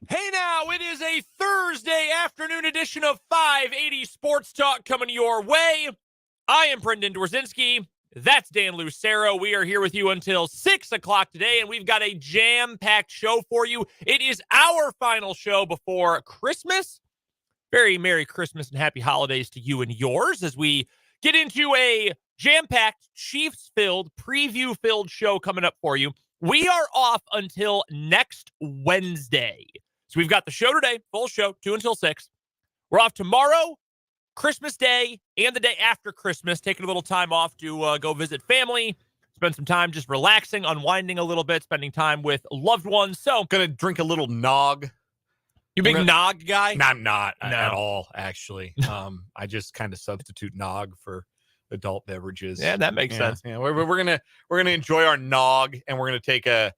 Hey now, it is a Thursday afternoon edition of 580 Sports Talk coming your way. I am Brendan Dworzinski. That's Dan Lucero. We are here with you until 6 o'clock today, and we've got a jam-packed show for you. It is our final show before Christmas. Very Merry Christmas and Happy Holidays to you and yours as we get into a jam-packed, Chiefs-filled, preview-filled show coming up for you. We are off until next Wednesday. So we've got the show today, full show, 2 until 6. We're off tomorrow, Christmas Day, and the day after Christmas, taking a little time off to go visit family, spend some time just relaxing, unwinding a little bit, spending time with loved ones. So, gonna drink a little nog. You big nog guy? No, I'm not No. at all, actually. I just kind of substitute nog for adult beverages. Yeah, that makes sense. Yeah, we're gonna enjoy our nog, and we're gonna take a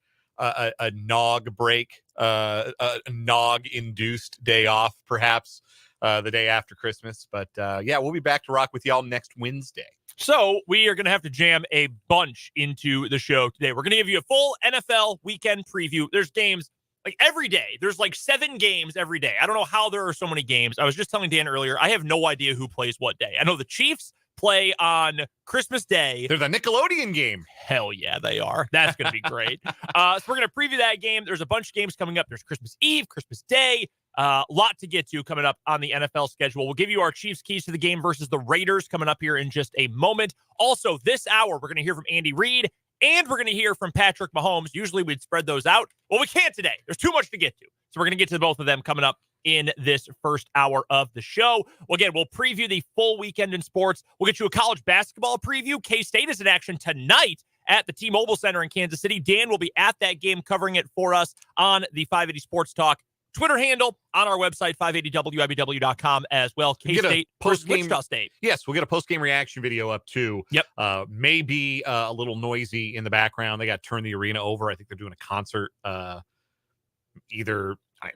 nog break, a nog induced day off, perhaps the day after Christmas. But yeah, we'll be back to rock with y'all next Wednesday. So we are going to have to jam a bunch into the show today. We're going to give you a full NFL weekend preview. There's games like every day. There's like 7 games every day. I don't know how there are so many games. I was just telling Dan earlier, I have no idea who plays what day. I know the Chiefs play on Christmas Day. There's a Nickelodeon game. Hell yeah, they are. That's going to be great. So we're going to preview that game. There's a bunch of games coming up. There's Christmas Eve, Christmas Day. Lot to get to coming up on the NFL schedule. We'll give you our Chiefs keys to the game versus the Raiders coming up here in just a moment. Also, this hour, we're going to hear from Andy Reid, and we're going to hear from Patrick Mahomes. Usually we'd spread those out. Well, we can't today. There's too much to get to. So we're going to get to both of them coming up in this first hour of the show. Well, again, we'll preview the full weekend in sports. We'll get you a college basketball preview. K-State is in action tonight at the T-Mobile Center in Kansas City. Dan will be at that game covering it for us on the 580 Sports Talk Twitter handle, on our website, 580wibw.com as well. K-State versus Wichita State. Yes, we'll get a post-game reaction video up too. Yep. Maybe a little noisy in the background. They got to turn the arena over. I think they're doing a concert.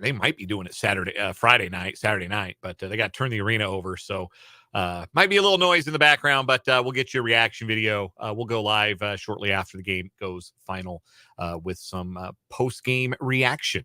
They might be doing it Saturday night, but they got to turn the arena over. So might be a little noise in the background, but we'll get you a reaction video. We'll go live shortly after the game goes final with some post-game reaction.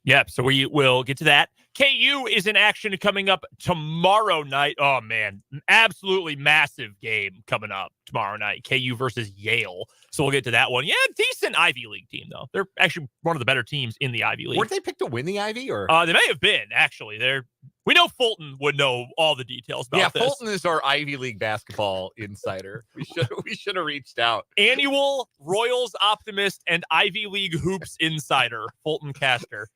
Yep, so we will get to that. KU is in action coming up tomorrow night. Oh, man, absolutely massive game coming up tomorrow night. KU versus Yale. So we'll get to that one. Yeah, decent Ivy League team, though. They're actually one of the better teams in the Ivy League. Weren't they picked to win the Ivy? Or they may have been, actually. We know Fulton would know all the details about this. Yeah, Fulton is our Ivy League basketball insider. We should have reached out. Annual Royals optimist and Ivy League hoops insider, Fulton Caster.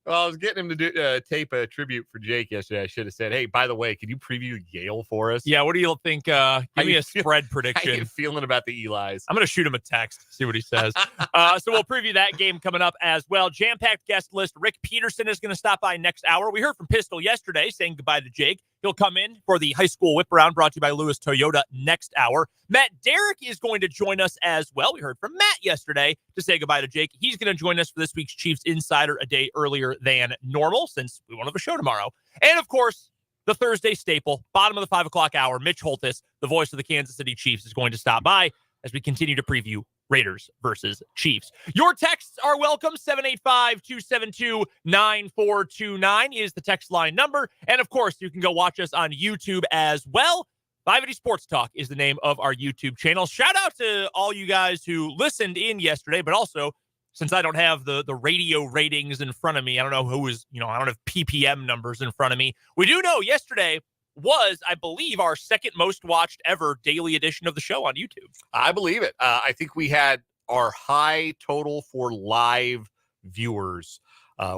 Well, I was getting him to tape a tribute for Jake yesterday. I should have said, hey, by the way, can you preview Yale for us? Yeah, what do you think? Give me a spread prediction. How you feeling about the Elis? I'm going to shoot him a text, see what he says. So we'll preview that game coming up as well. Jam-packed guest list. Rick Peterson is going to stop by next hour. We heard from Pistol yesterday saying goodbye to Jake. He'll come in for the high school whip around brought to you by Lewis Toyota next hour. Matt Derrick is going to join us as well. We heard from Matt yesterday to say goodbye to Jake. He's going to join us for this week's Chiefs Insider a day earlier than normal since we won't have a show tomorrow. And of course, the Thursday staple, bottom of the 5 o'clock hour, Mitch Holthus, the voice of the Kansas City Chiefs, is going to stop by as we continue to preview Raiders versus Chiefs. Your texts are welcome. 785-272-9429 is the text line number. And of course, you can go watch us on YouTube as well. 580 Sports Talk is the name of our YouTube channel. Shout out to all you guys who listened in yesterday, but also, since I don't have the radio ratings in front of me, I don't know who is, I don't have PPM numbers in front of me. We do know yesterday was, I believe, our second most watched ever daily edition of the show on YouTube. I believe it. I think we had our high total for live viewers.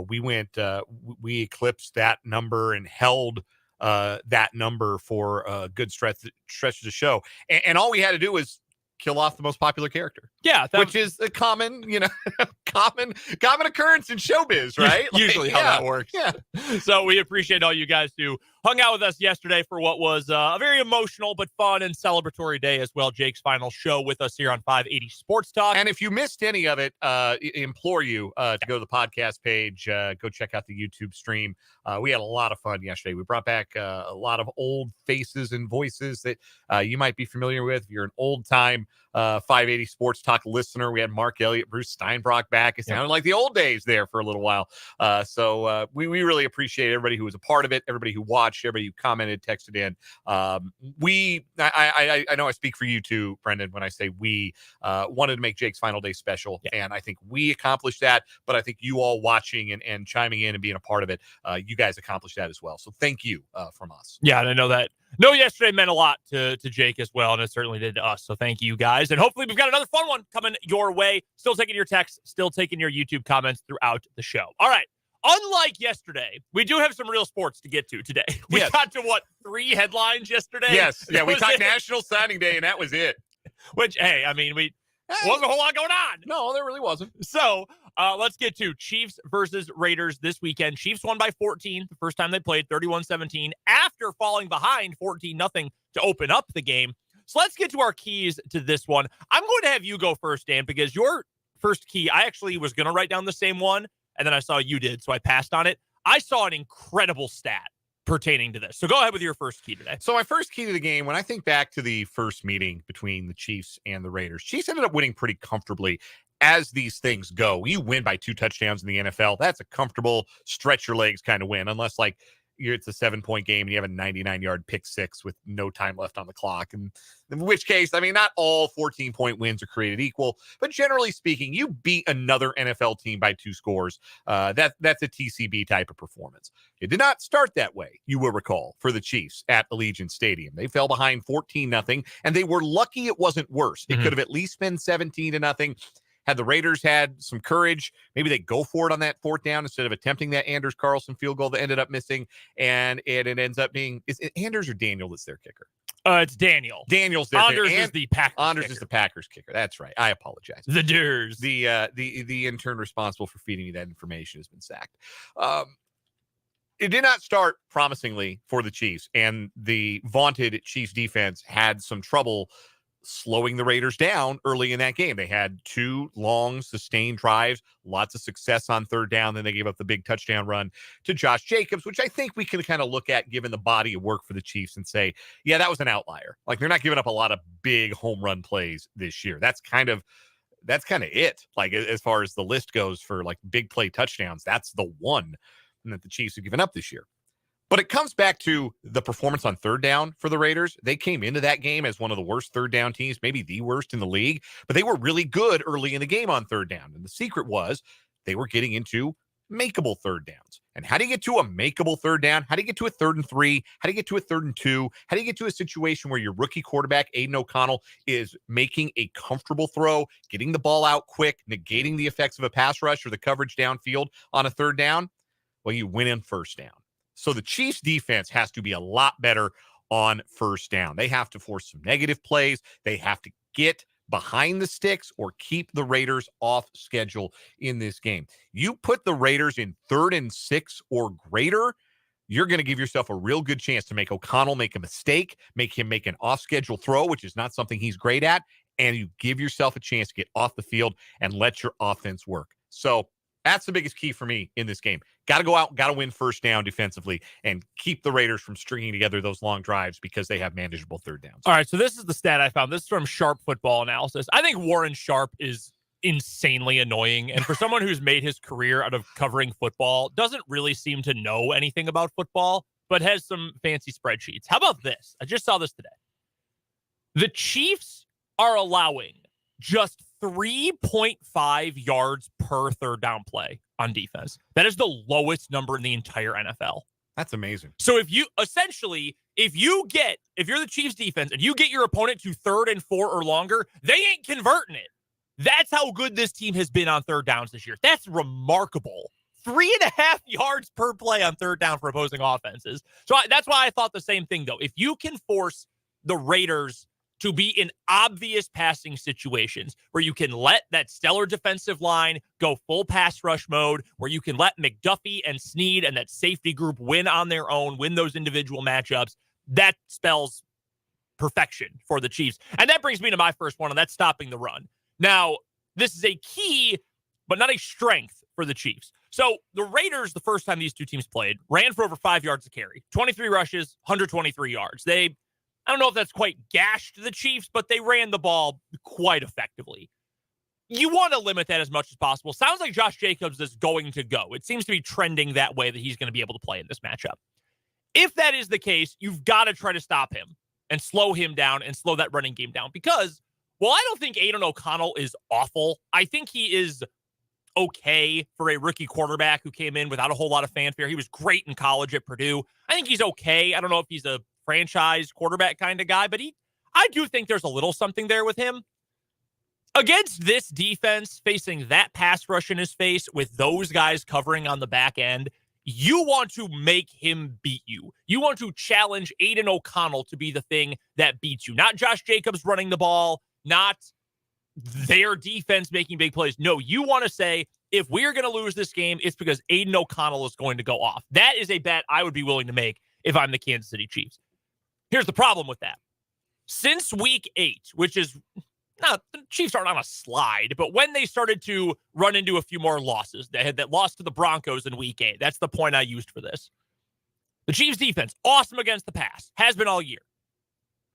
We eclipsed that number and held that number for a good stretch of the show. And all we had to do was kill off the most popular character. Yeah. Which is a common occurrence in showbiz, right? Usually how that works. Yeah. So we appreciate all you guys who hung out with us yesterday for what was a very emotional but fun and celebratory day as well. Jake's final show with us here on 580 Sports Talk. And if you missed any of it, implore you to go to the podcast page, go check out the YouTube stream. We had a lot of fun yesterday. We brought back a lot of old faces and voices that you might be familiar with. If you're an old-time 580 Sports Talk listener, we had Mark Elliott, Bruce Steinbrock back. It sounded like the old days there for a little while. So we really appreciate everybody who was a part of it, everybody who watched, everybody who commented, texted in. I know I speak for you too, Brendan, when I say we wanted to make Jake's final day special. Yeah. And I think we accomplished that, but I think you all watching and chiming in and being a part of it, you guys accomplished that as well. So thank you from us. Yeah, and I know that. No, yesterday meant a lot to Jake as well, and it certainly did to us. So thank you guys. And hopefully we've got another fun one coming your way. Still taking your texts, still taking your YouTube comments throughout the show. All right. Unlike yesterday, we do have some real sports to get to today. We got to, 3 headlines yesterday? Yes. Yeah, we talked National Signing Day, and that was it. Which, hey, I mean, wasn't a whole lot going on. No, there really wasn't. So let's get to Chiefs versus Raiders this weekend. Chiefs won by 14 the first time they played, 31-17, after falling behind 14-0 to open up the game. So let's get to our keys to this one. I'm going to have you go first, Dan, because your first key, I actually was going to write down the same one, and then I saw you did, so I passed on it. I saw an incredible stat pertaining to this. So go ahead with your first key today. So my first key to the game, when I think back to the first meeting between the Chiefs and the Raiders, Chiefs ended up winning pretty comfortably. As these things go, you win by 2 touchdowns in the NFL. That's a comfortable stretch your legs kind of win, unless like it's a 7-point game and you have a 99-yard pick six with no time left on the clock. And in which case, I mean, not all 14-point wins are created equal, but generally speaking, you beat another NFL team by 2 scores. That's a TCB type of performance. It did not start that way, you will recall, for the Chiefs at Allegiant Stadium. They fell behind 14-0, and they were lucky it wasn't worse. It could have at least been 17-0. Had the Raiders had some courage, maybe they go for it on that 4th down instead of attempting that Anders Carlson field goal that ended up missing. And it ends up being, is it Anders or Daniel that's their kicker? It's Daniel. Daniel's their Anders is the Packers Anders kicker. Is the Packers kicker. That's right. I apologize. The Durs. The intern responsible for feeding me that information has been sacked. It did not start promisingly for the Chiefs, and the vaunted Chiefs defense had some trouble slowing the Raiders down early in that game. They had 2 long, sustained drives, lots of success on 3rd down. Then they gave up the big touchdown run to Josh Jacobs, which I think we can kind of look at given the body of work for the Chiefs and say, yeah, that was an outlier. Like, they're not giving up a lot of big home run plays this year. That's kind of it. Like, as far as the list goes for like big play touchdowns, that's the one that the Chiefs have given up this year. But it comes back to the performance on 3rd down for the Raiders. They came into that game as one of the worst 3rd down teams, maybe the worst in the league, but they were really good early in the game on 3rd down. And the secret was they were getting into makeable 3rd downs. And how do you get to a makeable 3rd down? How do you get to a 3rd and 3? How do you get to a 3rd and 2? How do you get to a situation where your rookie quarterback, Aiden O'Connell, is making a comfortable throw, getting the ball out quick, negating the effects of a pass rush or the coverage downfield on a 3rd down? Well, you win in 1st down. So the Chiefs defense has to be a lot better on 1st down. They have to force some negative plays. They have to get behind the sticks or keep the Raiders off schedule in this game. You put the Raiders in 3rd and 6 or greater, you're going to give yourself a real good chance to make O'Connell make a mistake, make him make an off-schedule throw, which is not something he's great at, and you give yourself a chance to get off the field and let your offense work. So that's the biggest key for me in this game. Got to go out, got to win 1st down defensively and keep the Raiders from stringing together those long drives because they have manageable 3rd downs. All right, so this is the stat I found. This is from Sharp Football Analysis. I think Warren Sharp is insanely annoying. And for someone who's made his career out of covering football, doesn't really seem to know anything about football, but has some fancy spreadsheets. How about this? I just saw this today. The Chiefs are allowing just 3.5 yards per 3rd down play on defense. That is the lowest number in the entire NFL. That's amazing. So if you're the Chiefs defense and you get your opponent to 3rd and 4 or longer, they ain't converting it. That's how good this team has been on 3rd downs this year. That's remarkable. 3.5 yards per play on 3rd down for opposing offenses. So that's why I thought the same thing, though. If you can force the Raiders to be in obvious passing situations where you can let that stellar defensive line go full pass rush mode, where you can let McDuffie and Snead and that safety group win on their own, win those individual matchups. That spells perfection for the Chiefs. And that brings me to my first one, and that's stopping the run. Now, this is a key, but not a strength for the Chiefs. So the Raiders, the first time these two teams played, ran for over 5 yards a carry, 23 rushes, 123 yards. I don't know if that's quite gashed the Chiefs, but they ran the ball quite effectively. You want to limit that as much as possible. Sounds like Josh Jacobs is going to go. It seems to be trending that way, that he's going to be able to play in this matchup. If that is the case, you've got to try to stop him and slow him down and slow that running game down. Because, well, I don't think Aiden O'Connell is awful. I think he is okay for a rookie quarterback who came in without a whole lot of fanfare. He was great in college at Purdue. I think he's okay. I don't know if he's a franchise quarterback kind of guy, but I do think there's a little something there with him. Against this defense, facing that pass rush in his face with those guys covering on the back end, you want to make him beat you. You want to challenge Aiden O'Connell to be the thing that beats you. Not Josh Jacobs running the ball, not their defense making big plays. No, you want to say, if we're going to lose this game, it's because Aiden O'Connell is going to go off. That is a bet I would be willing to make if I'm the Kansas City Chiefs. Here's the problem with that. Since week 8, which is, the Chiefs aren't on a slide, but when they started to run into a few more losses, they had that loss to the Broncos in week 8. That's the point I used for this. The Chiefs defense, awesome against the pass, has been all year.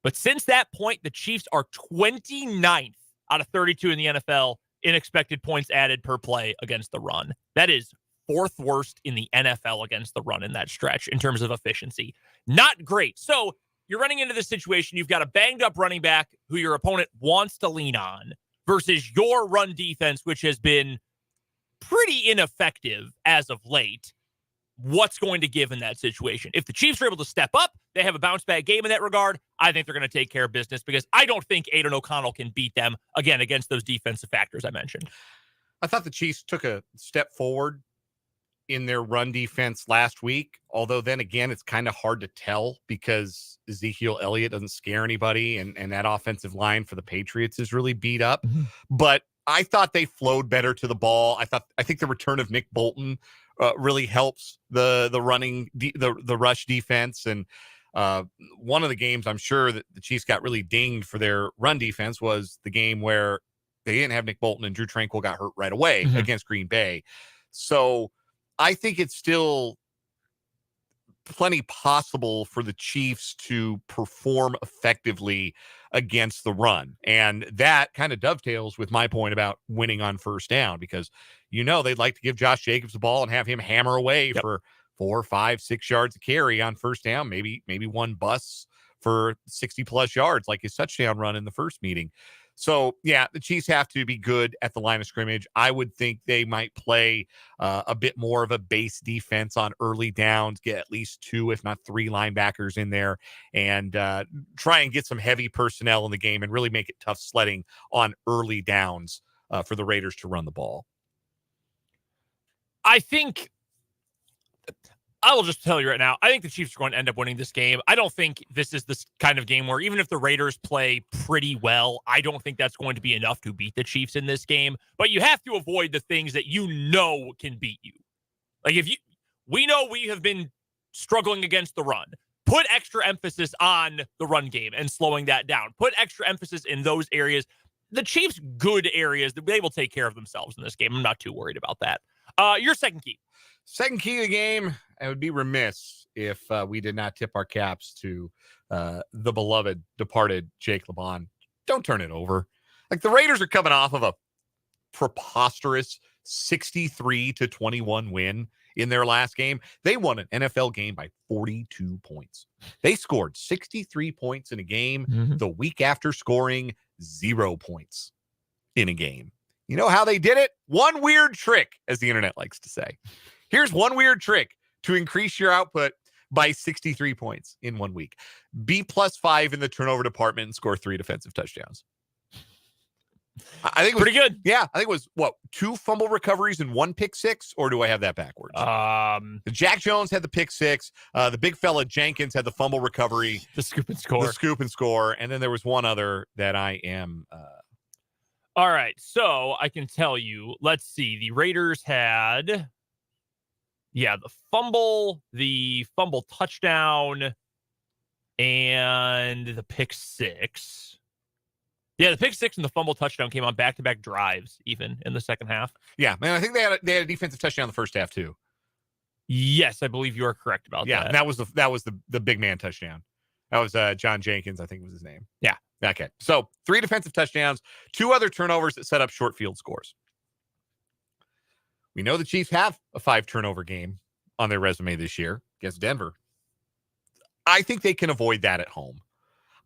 But since that point, the Chiefs are 29th out of 32 in the NFL in expected points added per play against the run. That is 4th worst in the NFL against the run in that stretch in terms of efficiency. Not great. So you're running into this situation. You've got a banged up running back who your opponent wants to lean on versus your run defense, which has been pretty ineffective as of late. What's going to give in that situation? If the Chiefs are able to step up, they have a bounce back game in that regard. I think they're going to take care of business because I don't think Aiden O'Connell can beat them again against those defensive factors I mentioned. I thought the Chiefs took a step forward in their run defense last week, although then again, it's kind of hard to tell because Ezekiel Elliott doesn't scare anybody, and that offensive line for the Patriots is really beat up. Mm-hmm. But I thought they flowed better to the ball. I think the return of Nick Bolton really helps the running, the rush defense. And one of the games I'm sure that the Chiefs got really dinged for their run defense was the game where they didn't have Nick Bolton and Drew Tranquill got hurt right away against Green Bay. So I think it's still plenty possible for the Chiefs to perform effectively against the run. And that kind of dovetails with my point about winning on first down, because, they'd like to give Josh Jacobs the ball and have him hammer away for 4, 5, 6 yards of carry on first down, maybe one bus for 60 plus yards, like his touchdown run in the first meeting. So, yeah, the Chiefs have to be good at the line of scrimmage. I would think they might play a bit more of a base defense on early downs, get at least 2, if not 3 linebackers in there, and try and get some heavy personnel in the game and really make it tough sledding on early downs for the Raiders to run the ball. I think I will just tell you right now, I think the Chiefs are going to end up winning this game. I don't think this is this kind of game where even if the Raiders play pretty well, I don't think that's going to be enough to beat the Chiefs in this game. But you have to avoid the things that can beat you. Like we know we have been struggling against the run. Put extra emphasis on the run game and slowing that down. Put extra emphasis in those areas. The Chiefs' good areas, they will take care of themselves in this game. I'm not too worried about that. Your second key. Second key of the game, I would be remiss if we did not tip our caps to the beloved departed Jake LeBon. Don't turn it over. Like, the Raiders are coming off of a preposterous 63-21 win in their last game. They won an NFL game by 42 points. They scored 63 points in a game the week after scoring 0 points in a game. You know how they did it? One weird trick, as the internet likes to say. Here's one weird trick to increase your output by 63 points in 1 week. Be +5 in the turnover department and score 3 defensive touchdowns. I think it was pretty good. Yeah, I think it was, 2 fumble recoveries and 1 pick six, or do I have that backwards? Jack Jones had the pick six. The big fella Jenkins had the fumble recovery. The scoop and score. And then there was one other that I am... All right, so I can tell you, let's see. The Raiders had, the fumble touchdown, and the pick six. Yeah, the pick six and the fumble touchdown came on back-to-back drives, even in the second half. Yeah, man, I think they had a defensive touchdown in the first half too. Yes, I believe you are correct about that. Yeah, that was the big man touchdown. That was John Jenkins, I think was his name. Yeah. Okay, so 3 defensive touchdowns, 2 other turnovers that set up short field scores. We know the Chiefs have a 5-turnover game on their resume this year against Denver. I think they can avoid that at home.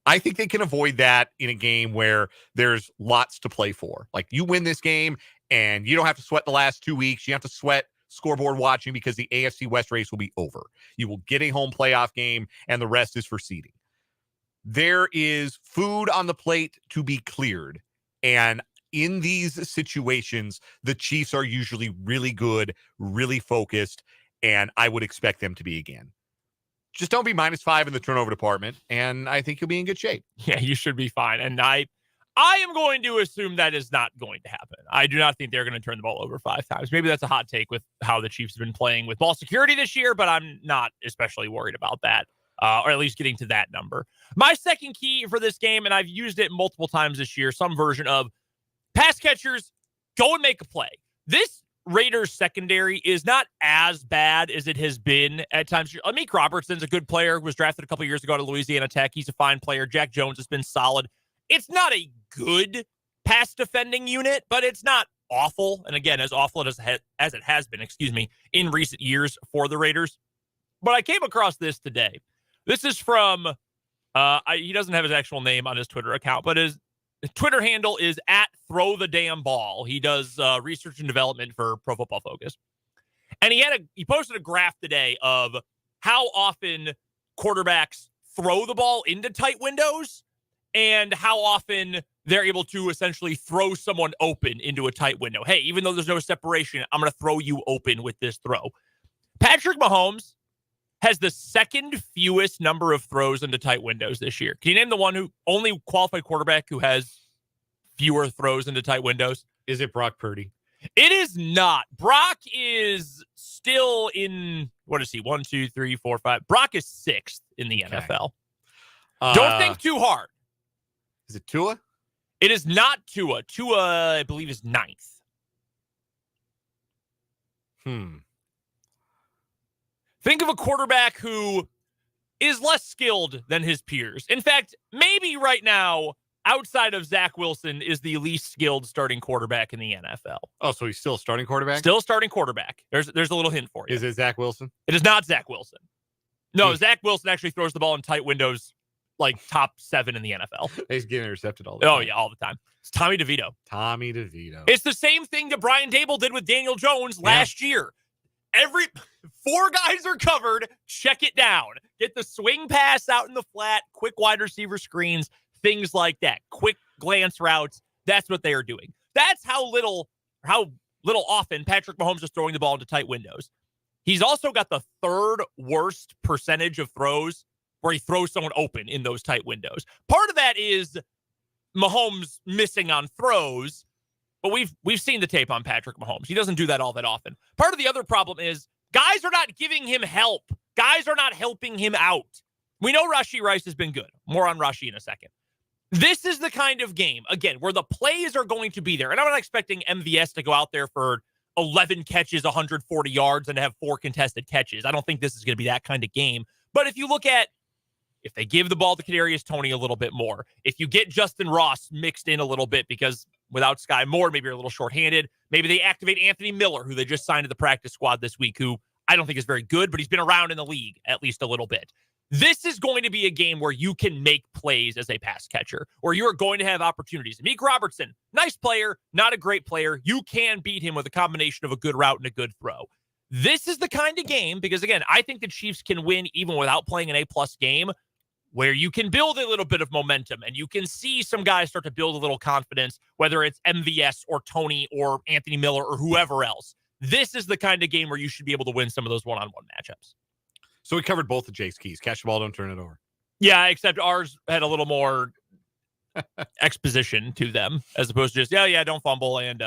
I think they can avoid that in a game where there's lots to play for. Like, you win this game and you don't have to sweat the last 2 weeks. You have to sweat scoreboard watching because the AFC West race will be over. You will get a home playoff game and the rest is for seeding. There is food on the plate to be cleared. And in these situations, the Chiefs are usually really good, really focused, and I would expect them to be again. Just don't be -5 in the turnover department, and I think you'll be in good shape. Yeah, you should be fine. And I am going to assume that is not going to happen. I do not think they're going to turn the ball over 5 times. Maybe that's a hot take with how the Chiefs have been playing with ball security this year, but I'm not especially worried about that, or at least getting to that number. My second key for this game, and I've used it multiple times this year, some version of pass catchers, go and make a play. This Raiders secondary is not as bad as it has been at times. Amik Robertson's a good player, was drafted a couple years ago to Louisiana Tech. He's a fine player. Jack Jones has been solid. It's not a good pass defending unit, but it's not awful. And again, as awful as it has been, in recent years for the Raiders. But I came across this today. This is from, he doesn't have his actual name on his Twitter account, but his Twitter handle is @throwthedamnball. He does research and development for Pro Football Focus. And he posted a graph today of how often quarterbacks throw the ball into tight windows and how often they're able to essentially throw someone open into a tight window. Hey, even though there's no separation, I'm going to throw you open with this throw. Patrick Mahomes has the second fewest number of throws into tight windows this year. Can you name the only qualified quarterback who has fewer throws into tight windows? Is it Brock Purdy? It is not. Brock is still in, what is he? 1, 2, 3, 4, 5. Brock is 6th in the NFL. Don't think too hard. Is it Tua? It is not Tua. Tua, I believe, is 9th. Think of a quarterback who is less skilled than his peers. In fact, maybe right now, outside of Zach Wilson, is the least skilled starting quarterback in the NFL. Oh, so he's still starting quarterback? Still starting quarterback. There's a little hint for you. Is it Zach Wilson? It is not Zach Wilson. No, Zach Wilson actually throws the ball in tight windows like top 7 in the NFL. He's getting intercepted all the time. Oh, yeah, all the time. It's Tommy DeVito. Tommy DeVito. It's the same thing that Brian Dable did with Daniel Jones last year. 4 guys are covered. Check it down. Get the swing pass out in the flat, quick wide receiver screens, things like that. Quick glance routes. That's what they are doing. That's how little often Patrick Mahomes is throwing the ball into tight windows. He's also got the 3rd worst percentage of throws where he throws someone open in those tight windows. Part of that is Mahomes missing on throws, but we've seen the tape on Patrick Mahomes. He doesn't do that all that often. Part of the other problem is guys are not giving him help. Guys are not helping him out. We know Rashee Rice has been good. More on Rashee in a second. This is the kind of game, again, where the plays are going to be there. And I'm not expecting MVS to go out there for 11 catches, 140 yards, and have 4 contested catches. I don't think this is going to be that kind of game. But if you look at, if they give the ball to Kadarius Toney a little bit more, if you get Justin Ross mixed in a little bit, because without Sky Moore, maybe you're a little shorthanded. Maybe they activate Anthony Miller, who they just signed to the practice squad this week, who I don't think is very good, but he's been around in the league at least a little bit. This is going to be a game where you can make plays as a pass catcher, or you are going to have opportunities. Amik Robertson, nice player, not a great player. You can beat him with a combination of a good route and a good throw. This is the kind of game, because again, I think the Chiefs can win even without playing an A-plus game, where you can build a little bit of momentum and you can see some guys start to build a little confidence, whether it's MVS or Tony or Anthony Miller or whoever else. This is the kind of game where you should be able to win some of those one-on-one matchups. So we covered both of Jake's keys. Catch the ball, don't turn it over. Yeah, except ours had a little more exposition to them as opposed to just, don't fumble and,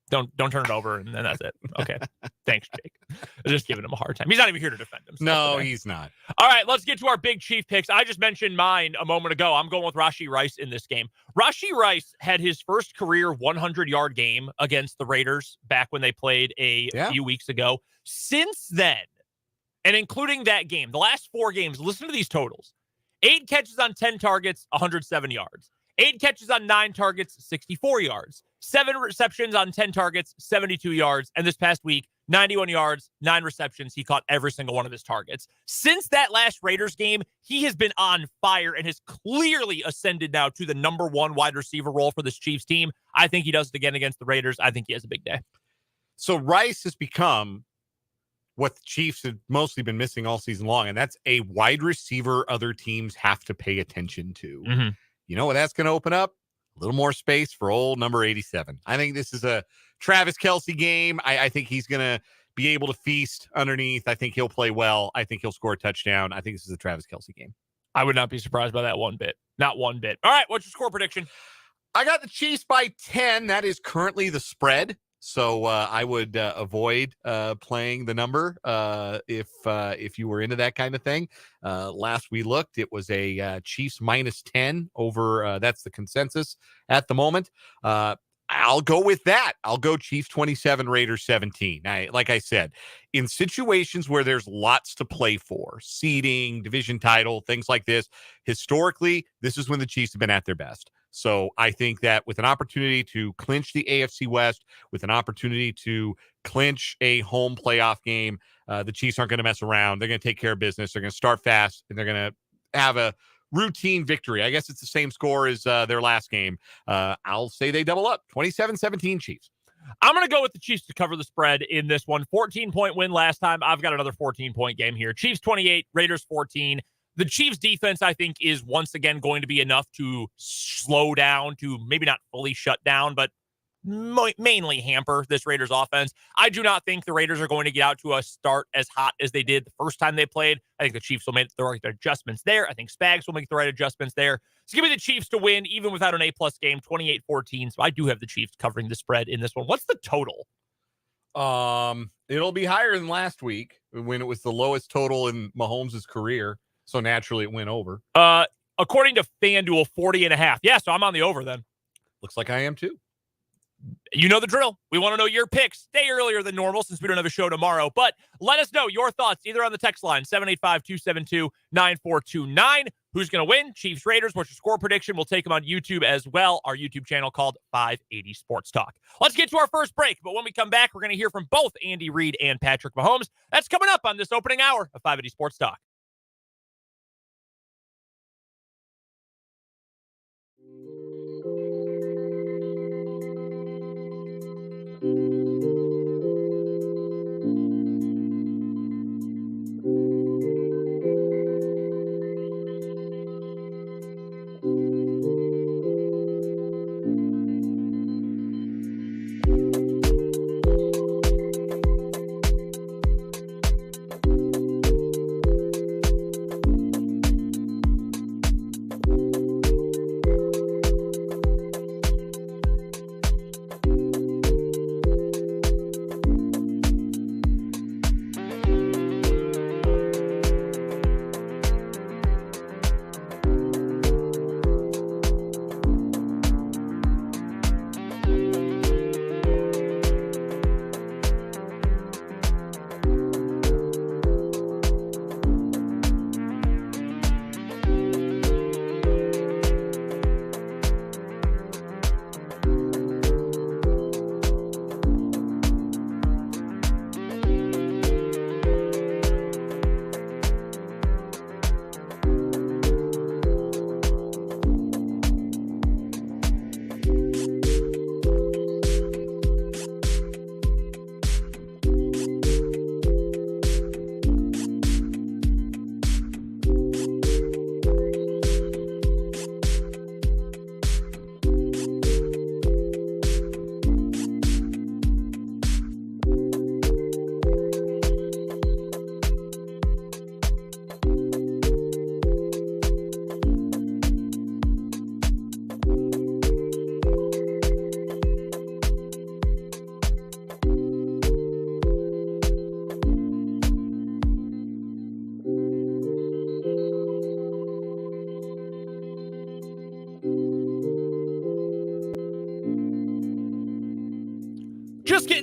don't turn it over, and then that's it. Okay. Thanks, Jake. I'm just giving him a hard time. He's not even here to defend himself. No, today. He's not. All right, let's get to our big Chief picks. I just mentioned mine a moment ago. I'm going with Rashee Rice in this game. Rashee Rice had his first career 100-yard game against the Raiders back when they played a few weeks ago. Since then, and including that game, the last 4 games, listen to these totals. 8 catches on 10 targets, 107 yards. 8 catches on 9 targets, 64 yards. 7 receptions on 10 targets, 72 yards. And this past week, 91 yards, 9 receptions. He caught every single one of his targets. Since that last Raiders game, he has been on fire and has clearly ascended now to the number 1 wide receiver role for this Chiefs team. I think he does it again against the Raiders. I think he has a big day. So Rice has become what the Chiefs have mostly been missing all season long, and that's a wide receiver other teams have to pay attention to. Mm-hmm. You know what that's going to open up? A little more space for old number 87. I think this is a Travis Kelce game. I think he's going to be able to feast underneath. I think he'll play well. I think he'll score a touchdown. I think this is a Travis Kelce game. I would not be surprised by that one bit. Not one bit. All right, what's your score prediction? I got the Chiefs by 10. That is currently the spread. So I would avoid playing the number if you were into that kind of thing. Last we looked, it was a Chiefs minus 10 over. That's the consensus at the moment. I'll go with that. I'll go Chiefs 27, Raiders 17. Like I said, in situations where there's lots to play for, seeding, division title, things like this, historically, this is when the Chiefs have been at their best. So I think that with an opportunity to clinch the AFC West, with an opportunity to clinch a home playoff game, the Chiefs aren't going to mess around. They're going to take care of business. They're going to start fast, and they're going to have a routine victory. I guess it's the same score as their last game. I'll say they double up, 27-17 Chiefs. I'm going to go with the Chiefs to cover the spread in this one. 14-point win last time. I've got another 14-point game here. Chiefs 28, Raiders 14. The Chiefs defense, I think, is once again going to be enough to slow down, to maybe not fully shut down, but mainly hamper this Raiders offense. I do not think the Raiders are going to get out to a start as hot as they did the first time they played. I think the Chiefs will make the right adjustments there. I think Spags will make the right adjustments there. So give me the Chiefs to win, even without an A-plus game, 28-14. So I do have the Chiefs covering the spread in this one. What's the total? It'll be higher than last week when it was the lowest total in Mahomes' career. So naturally it went over. According to FanDuel, 40.5. Yeah, so I'm on the over then. Looks like I am too. You know the drill. We want to know your picks. Stay earlier than normal since we don't have a show tomorrow. But let us know your thoughts either on the text line, 785-272-9429. Who's going to win? Chiefs, Raiders. What's your score prediction? We'll take them on YouTube as well. Our YouTube channel called 580 Sports Talk. Let's get to our first break. But when we come back, we're going to hear from both Andy Reid and Patrick Mahomes. That's coming up on this opening hour of 580 Sports Talk.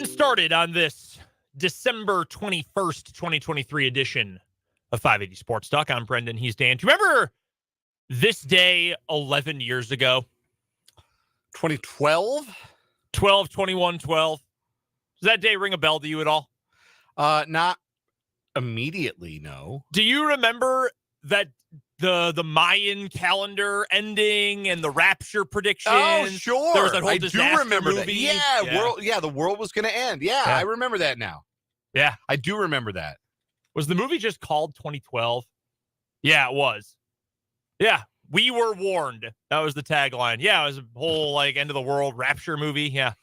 Getting started on this December 21st, 2023 edition of 580 Sports Talk. I'm Brendan. He's Dan. Do you remember this day 11 years ago? 2012? 12/21/12. Does that day ring a bell to you at all? Not immediately, no. Do you remember that the Mayan calendar ending and the rapture predictions? Oh, sure. There was that whole I do disaster remember movie. that. The world was going to end. Yeah, I remember that now. Yeah. I do remember that. Was the movie just called 2012? Yeah, it was. Yeah, we were warned. That was the tagline. Yeah, it was a whole end of the world rapture movie. Yeah.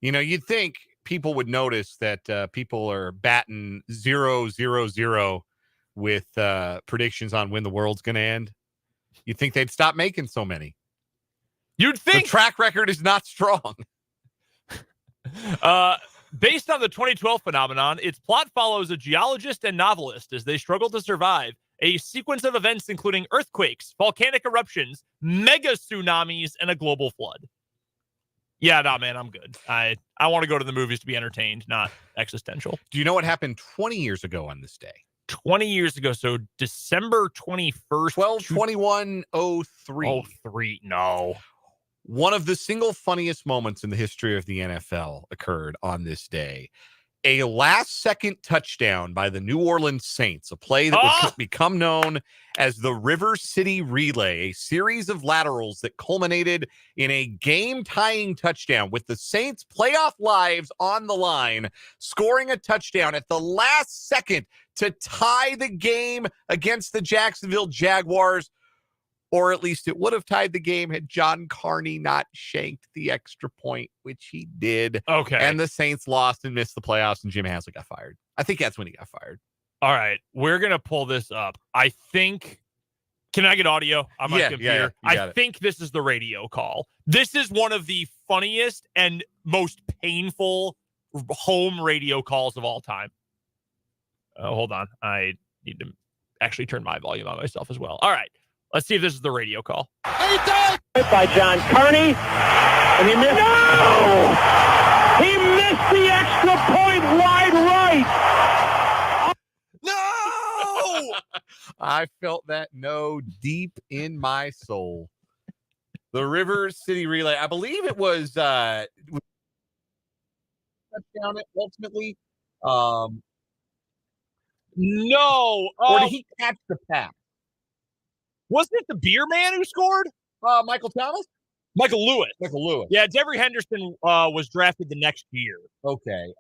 You know, you'd think people would notice that people are batting 0-0-0 with predictions on when the world's going to end. You'd think they'd stop making so many. You'd think. The track record is not strong. Based on the 2012 phenomenon, its plot follows a geologist and novelist as they struggle to survive a sequence of events including earthquakes, volcanic eruptions, mega tsunamis, and a global flood. Yeah, no, man, I'm good. I want to go to the movies to be entertained, not existential. Do you know what happened 20 years ago on this day? 20 years ago, so December 21st. 12/21/03. 03, no. One of the single funniest moments in the history of the NFL occurred on this day. A last-second touchdown by the New Orleans Saints, a play that would become known as the River City Relay, a series of laterals that culminated in a game-tying touchdown with the Saints' playoff lives on the line, scoring a touchdown at the last second to tie the game against the Jacksonville Jaguars. Or at least it would have tied the game had John Carney not shanked the extra point, which he did. Okay. And the Saints lost and missed the playoffs, and Jim Haslett got fired. I think that's when he got fired. All right. We're going to pull this up. I think. Can I get audio on my computer? I think this is the radio call. This is one of the funniest and most painful home radio calls of all time. Hold on. I need to actually turn my volume on myself as well. All right. Let's see if this is the radio call. By John Carney, and he missed. No! He missed the extra point wide right. No! I felt that no deep in my soul. The River City Relay. I believe it was touchdown ultimately. No. Or did he catch the pass? Wasn't it the beer man who scored? Michael Thomas? Michael Lewis. Michael Lewis. Yeah, Devery Henderson was drafted the next year. Okay.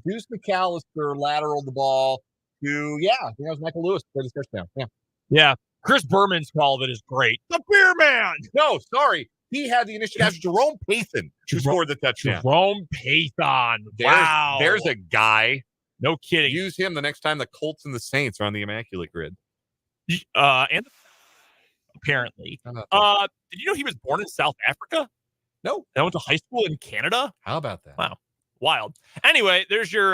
Deuce McAllister lateraled the ball to, I think that was Michael Lewis for his touchdown. Yeah. Yeah. Chris Berman's call of it is great. The beer man. No, sorry. He had the initiative. That's Jerome Pathan who scored the touchdown. Jerome Pathan. Wow. There's a guy. No kidding. Use him the next time the Colts and the Saints are on the Immaculate Grid. And apparently. Did you know he was born in South Africa? No. I went to high school in Canada. How about that? Wow. Wild. Anyway, there's your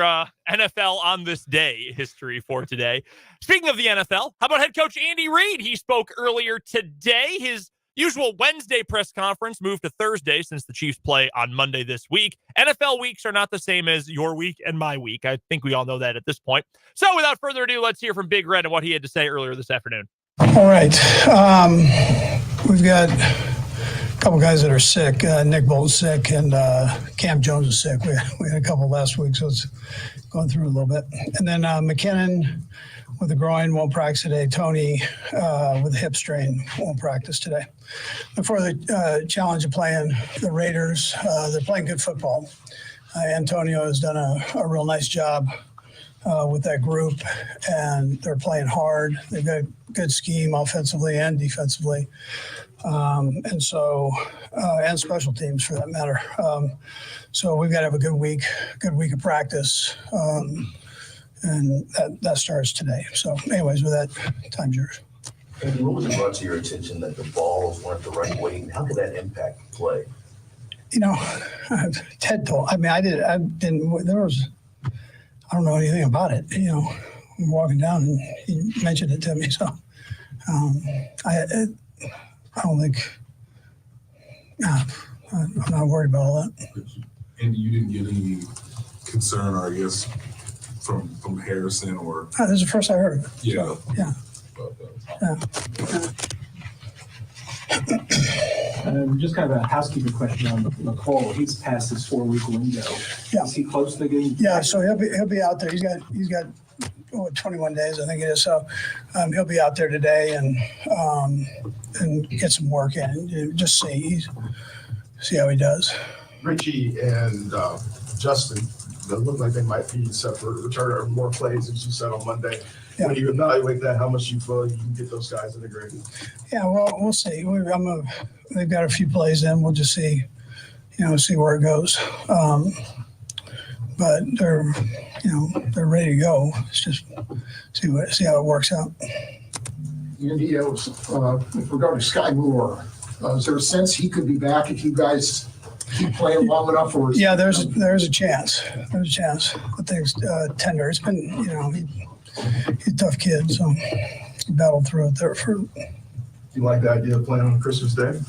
NFL on this day history for today. Speaking of the NFL, how about head coach Andy Reid? He spoke earlier today. His usual Wednesday press conference moved to Thursday since the Chiefs play on Monday this week. NFL weeks are not the same as your week and my week. I think we all know that at this point. So without further ado, let's hear from Big Red and what he had to say earlier this afternoon. All right. We've got a couple guys that are sick. Nick Bolton's sick, and Cam Jones is sick. We had a couple last week, so it's going through a little bit. And then McKinnon with the groin won't practice today. Tony with the hip strain won't practice today. Before the challenge of playing the Raiders, they're playing good football. Antonio has done a real nice job with that group, and they're playing hard. They've got a good scheme offensively and defensively. And special teams for that matter. So we've got to have a good week of practice. And that starts today. So anyways, with that, time's yours. Andy, what was it brought to your attention that the balls weren't the right weight, and how could that impact the play? Ted told, I don't know anything about it. I'm walking down and he mentioned it to me. So I don't think, I'm not worried about all that. Andy, you didn't get any concern, or I guess from Harrison, or This is the first I heard of it. yeah. Yeah. Just kind of a housekeeping question on McCall. He's past his 4-week window. Yeah. Is he close to getting? Yeah, so he'll be out there. He's got 21 days, I think it is. So he'll be out there today and get some work in and just see how he does. Richie and Justin, they look like they might be set for return or more plays, as you said on Monday. Yeah. When you evaluate that, how much you feel you can get those guys integrated? Yeah, well, we'll see. They've got a few plays in. We'll just see where it goes. But they're ready to go. It's just see how it works out. Andy, with regard to Sky Moore, is there a sense he could be back if you guys keep playing long enough? Or Yeah, there's a chance. There's a chance. But things tender. It's been he's a tough kid, so he battled through it there for. Do you like the idea of playing on Christmas Day?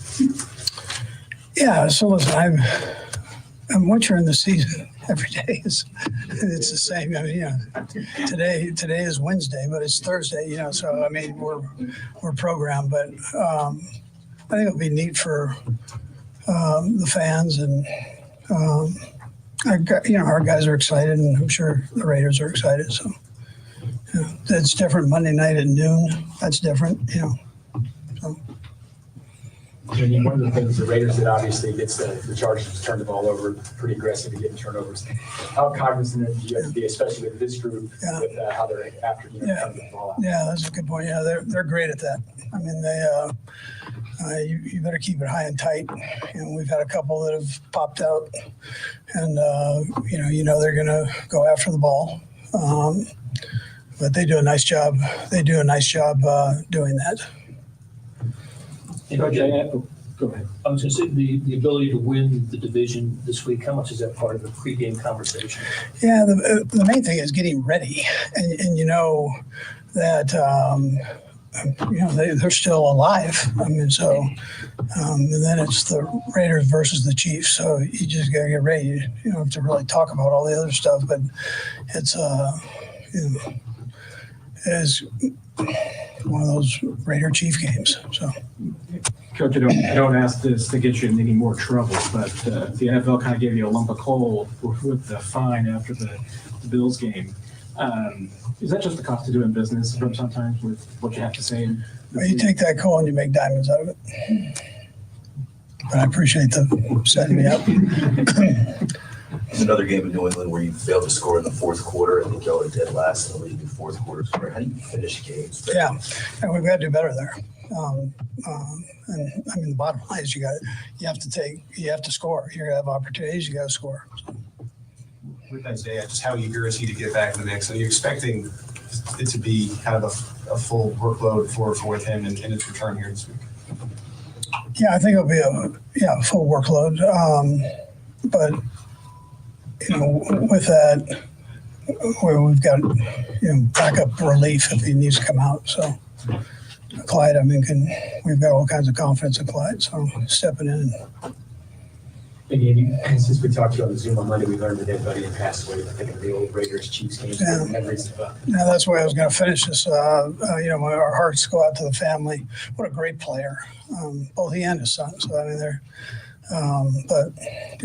Yeah. So listen, once you're in the season, every day it's the same. I mean, today is Wednesday, but it's Thursday. So I mean we're programmed, but I think it'll be neat for the fans, and our guys are excited, and I'm sure the Raiders are excited. So that's different. Monday night at noon, that's different. So. I mean, one of the things the Raiders did obviously gets the Chargers to turn the ball over pretty aggressive and getting turnovers. How cognizant do you have to be, especially with this group, with how they're after turning the ball out? Yeah, that's a good point. Yeah, they're great at that. I mean, you better keep it high and tight. We've had a couple that have popped out, and they're going to go after the ball. But they do a nice job. They do a nice job doing that. Go ahead. I was going to say the ability to win the division this week. How much is that part of the pregame conversation? Yeah, the main thing is getting ready, and that they're still alive. I mean, so and then it's the Raiders versus the Chiefs. So you just got to get ready. You don't have to really talk about all the other stuff, but it's it is one of those Raider Chief games. So. Coach, I don't ask this to get you in any more trouble, but the NFL kind of gave you a lump of coal with the fine after the Bills game. Is that just the cost of doing business from sometimes with what you have to say? Well, you take that coal and you make diamonds out of it. But I appreciate the setting me up. There's another game in New England where you failed to score in the fourth quarter. I think y'all are dead last in the league in fourth quarter. How do you finish games? Yeah, and we've got to do better there. And I mean, the bottom line is you have to score. You're gonna have opportunities. You got to score. So. With Isaiah, just how eager is he to get back in the mix? Are you expecting it to be kind of a full workload for him in his return here this week? Yeah, I think it'll be a full workload. But with that, we've got backup relief if he needs to come out. So. Clyde, I mean, we've got all kinds of confidence in Clyde, so stepping in. And since we talked about the Zoom on Monday, we learned that everybody had passed away. I think of the old Raiders Chiefs games. Yeah. Yeah, that's where I was going to finish this. Our hearts go out to the family. What a great player, both he and his son. So I mean,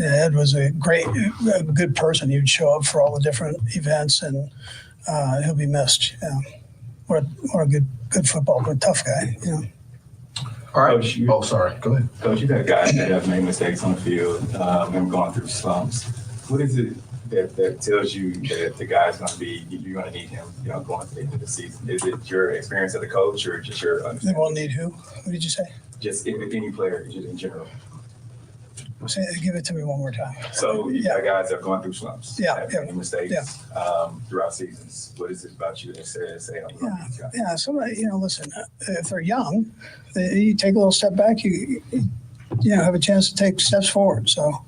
Ed was a good person. He would show up for all the different events, and he'll be missed. Yeah. What a good football, but a tough guy. All right. Coach, sorry. Go ahead. Coach, you've had guys that have made mistakes on the field and gone through slumps. What is it that tells you that the guy's going to be, you're going to need him, going to the end of the season? Is it your experience as a coach or just your understanding? They won't need who? What did you say? Just any player in general. Give it to me one more time. So you got guys that have gone through slumps, have made mistakes throughout seasons. What is it about you that says, "Hey, I'm going to these guys"? Yeah. Somebody, listen. If they're young, you take a little step back. You have a chance to take steps forward. So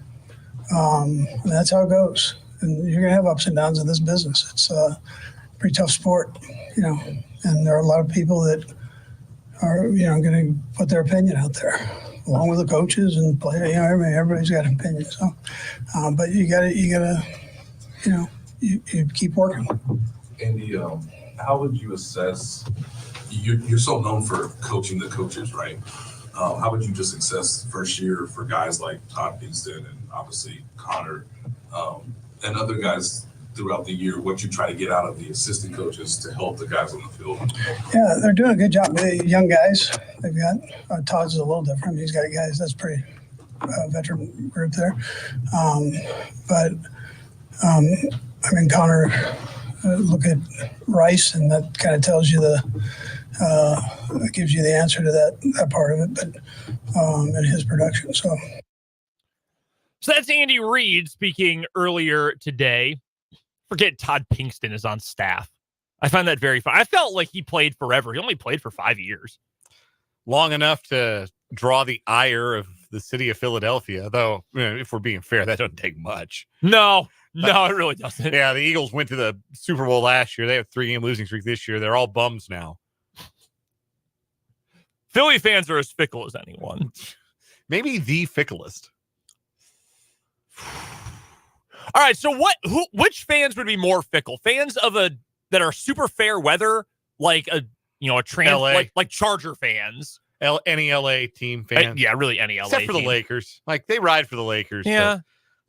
that's how it goes. And you're gonna have ups and downs in this business. It's a pretty tough sport, And there are a lot of people that are, going to put their opinion out there, along with the coaches and players. Everybody's got an opinion. So, but you gotta you keep working. Andy, how would you assess? You're so known for coaching the coaches, right? How would you just assess first year for guys like Todd Pinkston and obviously Connor and other guys throughout the year? What you try to get out of the assistant coaches to help the guys on the field? Yeah, they're doing a good job. The young guys they've got. Todd's a little different. He's got guys that's pretty veteran group there. Connor, look at Rice, and that kind of tells you that gives you the answer to that part of it, but in his production. So that's Andy Reid speaking earlier today. Forget Todd Pinkston is on staff. I find that very fun. I felt like he played forever. He only played for 5 years. Long enough to draw the ire of the city of Philadelphia, though, if we're being fair, that doesn't take much. No, it really doesn't. Yeah, the Eagles went to the Super Bowl last year. They have 3-game losing streak this year. They're all bums now. Philly fans are as fickle as anyone. Maybe the ficklest. All right, so which fans would be more fickle? Fans that are super fair weather, like a like Charger fans. Any LA team fan. Yeah, really any LA except for team. the Lakers. Like they ride for the Lakers. Yeah.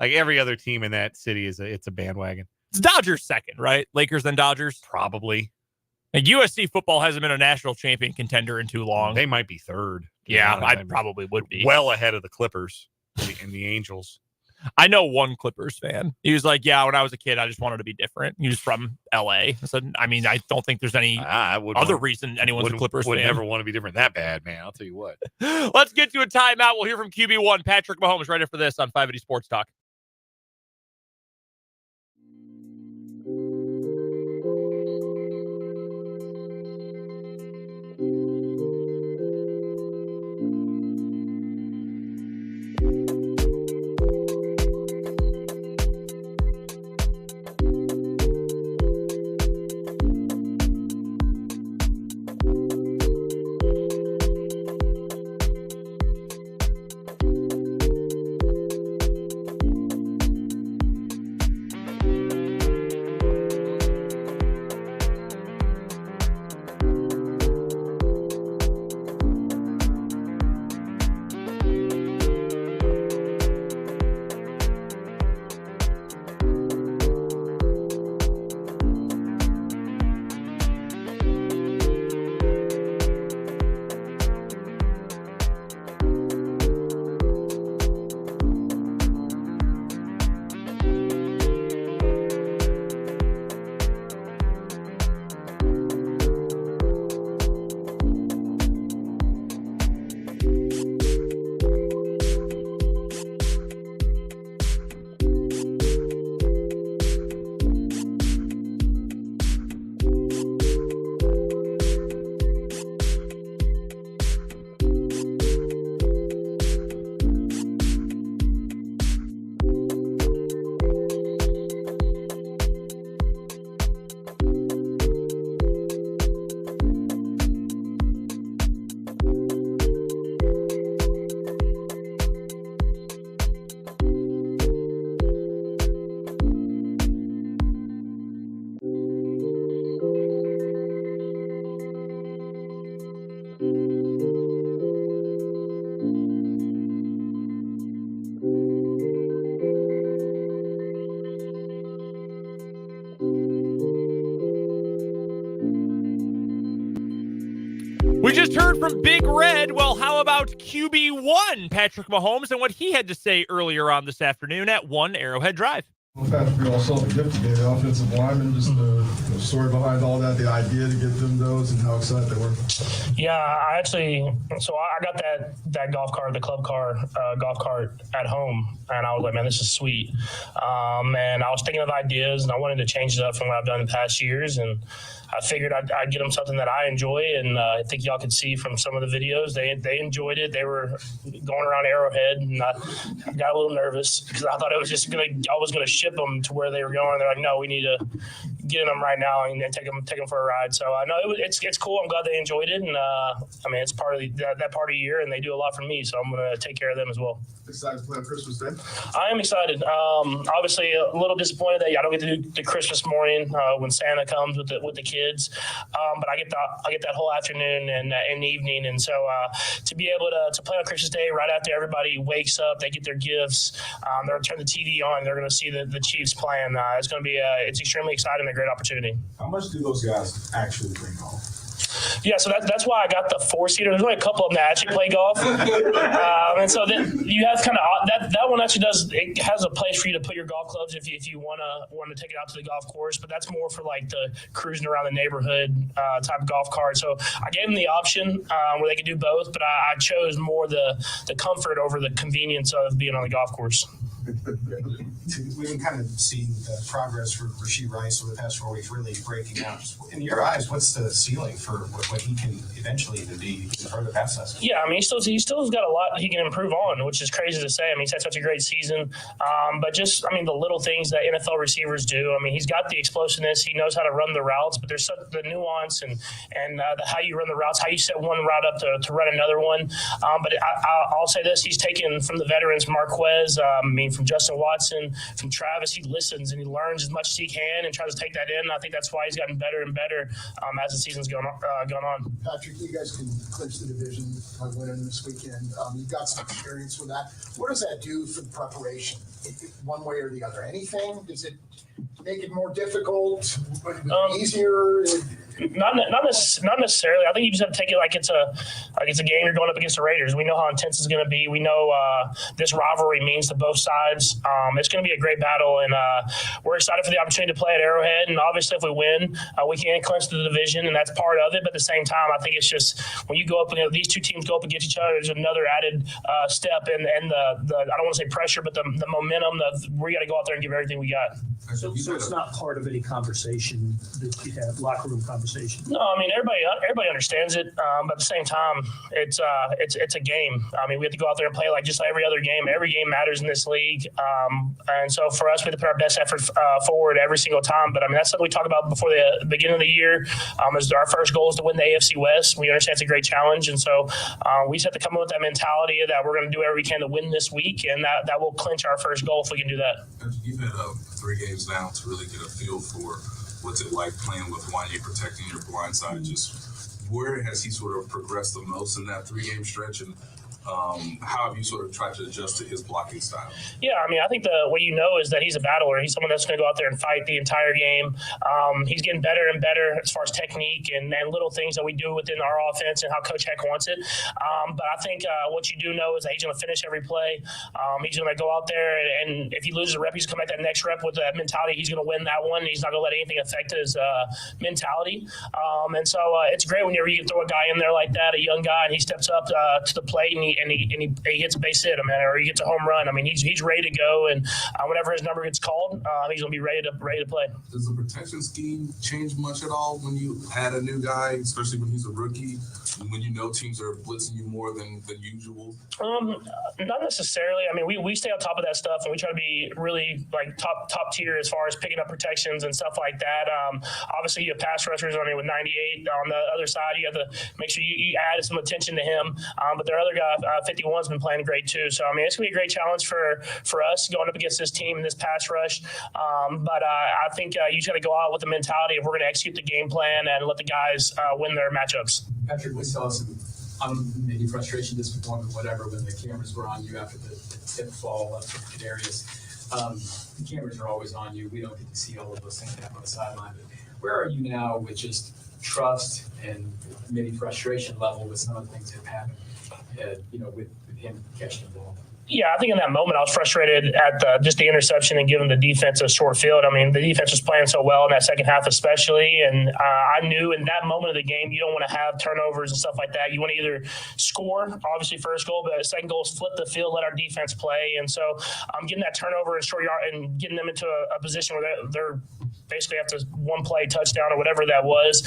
Like every other team in that city it's a bandwagon. It's Dodgers second, right? Lakers then Dodgers? Probably. And USC football hasn't been a national champion contender in too long. They might be third. Yeah, I probably would be. Well ahead of the Clippers and the Angels. I know one Clippers fan. He was like, yeah, when I was a kid, I just wanted to be different. He was from LA. I said, I don't think there's any reason anyone's a Clippers would fan. Never want to be different that bad, man. I'll tell you what. Let's get to a timeout. We'll hear from QB1, Patrick Mahomes, right after this on 580 Sports Talk. We just heard from Big Red. Well, how about QB1, Patrick Mahomes, and what he had to say earlier on this afternoon at 1 Arrowhead Drive. Well, Patrick, we all saw the gift today, the offensive lineman, just the story behind all that, the idea to get them those, and how excited they were. Yeah, I got that golf cart, the club car, golf cart at home, and I was like, man, this is sweet. And I was thinking of ideas, and I wanted to change it up from what I've done in past years, and I figured I'd get them something that I enjoy, and I think y'all could see from some of the videos, they enjoyed it. They were going around Arrowhead, and I got a little nervous because I thought I was going to ship them to where they were going. They're like, no, we need to getting them right now and take them for a ride. So I know it's cool. I'm glad they enjoyed it, and I mean it's part of that part of the year, and they do a lot for me. So I'm going to take care of them as well. Excited to play on Christmas Day? I am excited. Obviously, a little disappointed that I don't get to do the Christmas morning when Santa comes with the kids, but I get that whole afternoon and evening, and so to be able to play on Christmas Day right after everybody wakes up, they get their gifts, they'll turn the TV on, they're going to see the Chiefs playing. It's going to be it's extremely exciting, and a great opportunity. How much do those guys actually bring home? Yeah, so that's why I got the 4-seater. There's only a couple of them that actually play golf, and so then you have kind of that one actually it has a place for you to put your golf clubs if you want to take it out to the golf course. But that's more for like the cruising around the neighborhood type of golf cart. So I gave them the option where they could do both, but I chose more the comfort over the convenience of being on the golf course. We can kind of see the progress for Rashee Rice over the past 4 weeks, really breaking out. In your eyes, what's the ceiling for what he can eventually even be in front of the pass test? Yeah, I mean, he still has got a lot he can improve on, which is crazy to say. I mean, he's had such a great season, but just, I mean, the little things that NFL receivers do. I mean, he's got the explosiveness. He knows how to run the routes, but there's the nuance and how you run the routes, how you set one route up to run another one. But I'll say this: he's taken from the veterans, Marquez. From Justin Watson, from Travis, he listens and he learns as much as he can and tries to take that in. And I think that's why he's gotten better and better as the season's gone on. Patrick, you guys can clinch the division by winning this weekend. You've got some experience with that. What does that do for the preparation, one way or the other? Anything? Does it make it more difficult? Easier? Not necessarily. I think you just have to take it like it's a game you're going up against the Raiders. We know how intense it's going to be. We know this rivalry means to both sides. It's going to be a great battle, and we're excited for the opportunity to play at Arrowhead. And obviously, if we win, we can clinch the division, and that's part of it. But at the same time, I think it's just when you go up, these two teams go up against each other, there's another added step in the I don't want to say pressure, but the momentum. We got to go out there and give everything we got. So it's not part of any conversation that you have, locker room conversation. No, I mean everybody understands it, but at the same time, it's a game. I mean, we have to go out there and play like every other game. Every game matters in this league, and so for us, we have to put our best effort forward every single time. But I mean, that's something we talked about before the beginning of the year. Is our first goal is to win the AFC West. We understand it's a great challenge, and so we just have to come in with that mentality that we're going to do everything we can to win this week, and that will clinch our first goal if we can do that. You've had 3 games now to really get a feel for what's it like playing with Wanye protecting your blind side. Just where has he sort of progressed the most in that 3-game stretch, and how have you sort of tried to adjust to his blocking style? Yeah, I mean, I think what you know is that he's a battler. He's someone that's going to go out there and fight the entire game. He's getting better and better as far as technique and little things that we do within our offense and how Coach Heck wants it. But I think what you do know is that he's going to finish every play. He's going to go out there, and if he loses a rep, he's going to come back that next rep with that mentality. He's going to win that one. He's not going to let anything affect his mentality. And so it's great whenever you can throw a guy in there like that, a young guy, and he steps up to the plate and he hits a base hit, or he gets a home run. I mean, he's ready to go, and whenever his number gets called, he's going to be ready to play. Does the protection scheme change much at all when you add a new guy, especially when he's a rookie, and when you know teams are blitzing you more than usual? Not necessarily. I mean, we stay on top of that stuff, and we try to be really like top tier as far as picking up protections and stuff like that. Obviously, you have pass rushers on it with 98 on the other side. You have to make sure you add some attention to him. But their other guy, 51's been playing great too. So I mean, it's gonna be a great challenge for us going up against this team in this pass rush. But I think you just got to go out with the mentality of we're going to execute the game plan and let the guys win their matchups. Patrick, we saw some maybe frustration, disappointment, whatever, when the cameras were on you after the tip fall up to Kadarius. The cameras are always on you. We don't get to see all of those things happen on the sideline. But where are you now with just trust and maybe frustration level with some of the things that have happened, with him catching the ball? Yeah, I think in that moment I was frustrated at just the interception and giving the defense a short field. I mean, the defense was playing so well in that second half especially, and I knew in that moment of the game you don't want to have turnovers and stuff like that. You want to either score, obviously first goal, but the second goal is flip the field, let our defense play. And so getting that turnover and short yard and getting them into a position where they're basically after one play touchdown or whatever that was.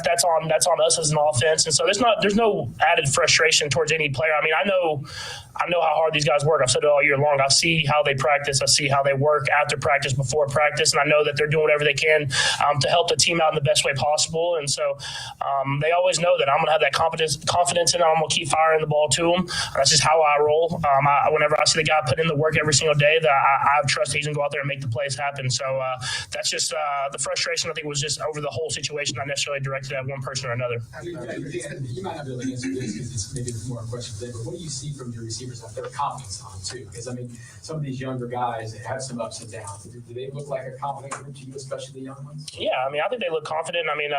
That's on us as an offense, and so there's no added frustration towards any player. I mean, I know how hard these guys work. I've said it all year long. I see how they practice. I see how they work after practice, before practice, and I know that they're doing whatever they can to help the team out in the best way possible. And so they always know that I'm going to have that confidence in them. I'm going to keep firing the ball to them. That's just how I roll. Whenever I see the guy put in the work every single day, that I trust he's going to go out there and make the plays happen. So that's just the frustration, I think, was just over the whole situation, not necessarily directed at one person or another. You might not be able to answer this because it's maybe more a question today, but what do you see from your receivers have their confidence on too? Because I mean, some of these younger guys that have some ups and downs, do they look like a confident group to you, especially the young ones? Yeah, I mean, I think they look confident. I mean,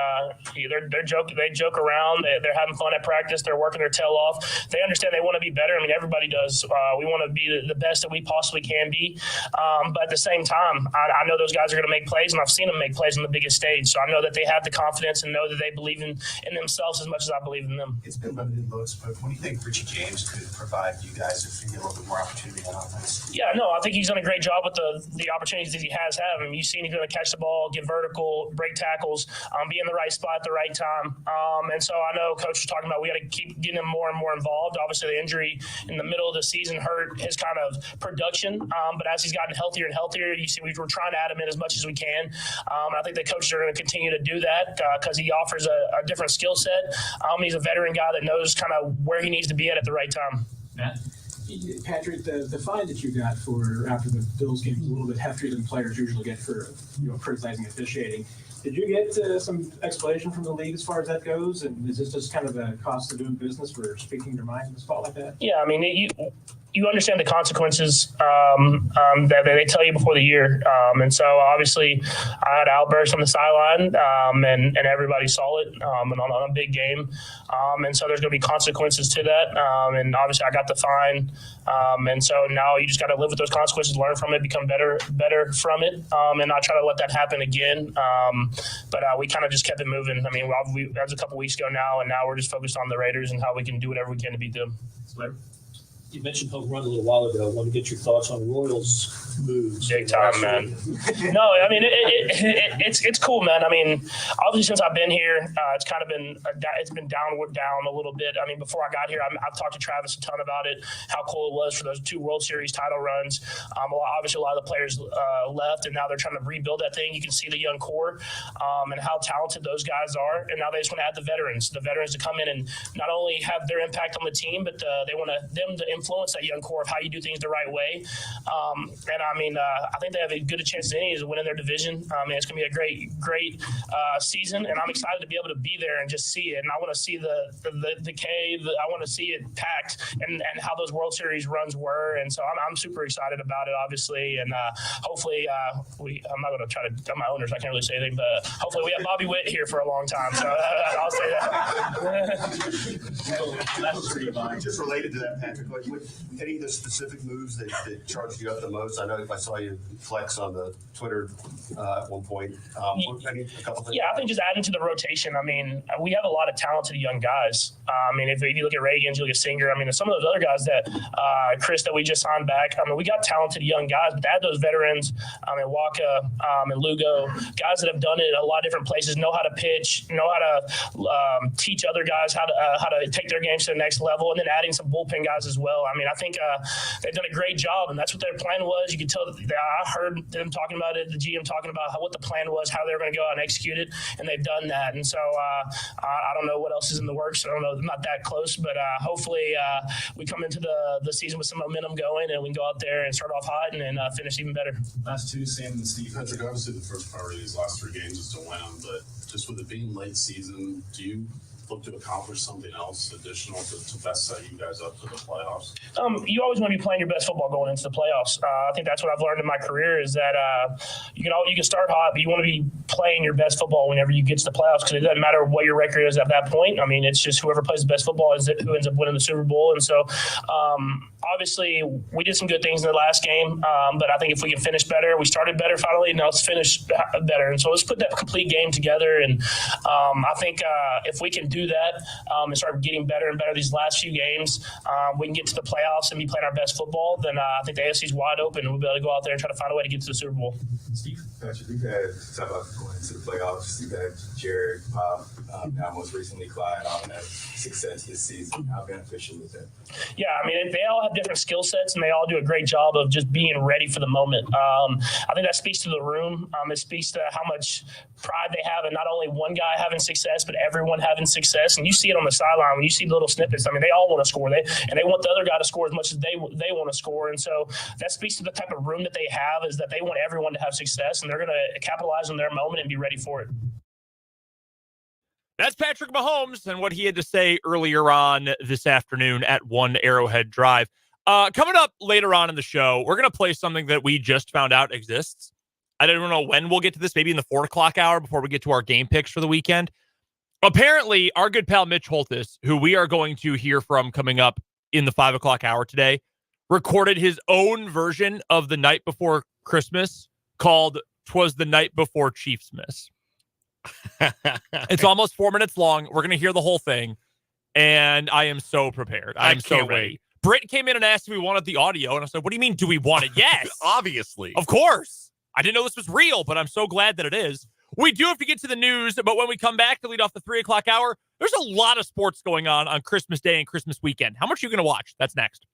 they joke around. They're having fun at practice. They're working their tail off. They understand they want to be better. I mean, everybody does. We want to be the best that we possibly can be. But at the same time, I know those guys are going to make plays, and I've seen them make plays on the biggest stage. So I know that they have the confidence and know that they believe in themselves as much as I believe in them. It's been limited looks, but what do you think Richie James could provide you guys if you get a little bit more opportunity on offense? Yeah, no, I think he's done a great job with the opportunities that he has had. I mean, you've seen he's going to catch the ball, get vertical, break tackles, be in the right spot at the right time. And so I know Coach was talking about we got to keep getting him more and more involved. Obviously, the injury in the middle of the season hurt his kind of production. But as he's gotten healthier and healthier, you see we're trying to add him in as much as we can. I think the coaches are going to continue to do that because he offers a different skill set. He's a veteran guy that knows kind of where he needs to be at the right time. Matt? Patrick, the fine that you got for after the Bills game is a little bit heftier than players usually get for criticizing officiating. Did you get some explanation from the league as far as that goes? And is this just kind of a cost of doing business for speaking your mind in a spot like that? Yeah, I mean, you understand the consequences that they tell you before the year. And so obviously I had outbursts on the sideline and everybody saw it and on a big game. And so there's going to be consequences to that. And obviously I got the fine. And so now you just got to live with those consequences, learn from it, become better from it, and not try to let that happen again. But we kind of just kept it moving. I mean, that was a couple weeks ago now, and now we're just focused on the Raiders and how we can do whatever we can to beat them. You mentioned home run a little while ago. I want to get your thoughts on Royals moves. Big time, man. No, I mean it's cool, man. I mean, obviously since I've been here, it's kind of been down a little bit. I mean, before I got here, I've talked to Travis a ton about it, how cool it was for those 2 World Series title runs. Obviously, a lot of the players left, and now they're trying to rebuild that thing. You can see the young core and how talented those guys are, and now they just want to add the veterans to come in and not only have their impact on the team, but they want them to influence that young core of how you do things the right way. And I mean, I think they have as good a chance as any to win in their division. I mean, it's going to be a great season, and I'm excited to be able to be there and just see it. And I want to see the decay. I want to see it packed and how those World Series runs were. And so I'm super excited about it, obviously. And hopefully, I'm not going to try to tell my owners. I can't really say anything, but hopefully we have Bobby Witt here for a long time. So I'll say that. Just related to that, Patrick, like, any of the specific moves that charged you up the most? I know if I saw you flex on the Twitter at one point. A couple things? Yeah, I think just adding to the rotation. I mean, we have a lot of talented young guys. I mean, if you look at Reagan, you look at Singer, I mean, some of those other guys that Chris that we just signed back, I mean, we got talented young guys, but to add those veterans, and Waka and Lugo, guys that have done it a lot of different places, know how to pitch, know how to teach other guys how to take their games to the next level, and then adding some bullpen guys as well. I mean, I think they've done a great job, and that's what their plan was. You could tell I heard them talking about it, the GM talking about what the plan was, how they were going to go out and execute it, and they've done that. And so I don't know what else is in the works. I don't know. I'm not that close, but hopefully we come into the season with some momentum going, and we can go out there and start off hot and finish even better. Last 2, Sam and Steve. Patrick, obviously the first part of these last 3 games is to win them, but just with it being late season, do you look to accomplish something else additional to best set you guys up for the playoffs? You always want to be playing your best football going into the playoffs. I think that's what I've learned in my career is that you can start hot, but you want to be playing your best football whenever you get to the playoffs because it doesn't matter what your record is at that point. I mean, it's just whoever plays the best football is who ends up winning the Super Bowl. And so obviously we did some good things in the last game, but I think if we can finish better, we started better finally, now let's finish better. And so let's put that complete game together. And I think if we can do that and start getting better and better these last few games, we can get to the playoffs and be playing our best football, then I think the AFC is wide open and we'll be able to go out there and try to find a way to get to the Super Bowl. Steve? Patrick, we've had talk about going into the playoffs. You've had Derrick, Pop, now most recently Clyde, all had success this season. How beneficial is that? Yeah, I mean, they all have different skill sets, and they all do a great job of just being ready for the moment. I think that speaks to the room. It speaks to how much pride they have in not only one guy having success, but everyone having success. And you see it on the sideline when you see little snippets. I mean, they all want to score. They want the other guy to score as much as they want to score. And so that speaks to the type of room that they have, is that they want everyone to have success, and they're going to capitalize on their moment and be ready for it. That's Patrick Mahomes and what he had to say earlier on this afternoon at One Arrowhead Drive. Coming up later on in the show, we're going to play something that we just found out exists. I don't know when we'll get to this, maybe in the 4 o'clock hour before we get to our game picks for the weekend. Apparently, our good pal Mitch Holthus, who we are going to hear from coming up in the 5 o'clock hour today, recorded his own version of The Night Before Christmas called "'Twas the Night Before Chiefsmas." It's almost 4 minutes long. We're going to hear the whole thing, and I am so prepared. I'm so ready. Wait. Britt came in and asked if we wanted the audio, and I said, what do you mean, do we want it? Yes. Obviously. Of course. I didn't know this was real, but I'm so glad that it is. We do have to get to the news, but when we come back to lead off the 3 o'clock hour, there's a lot of sports going on Christmas Day and Christmas weekend. How much are you going to watch? That's next.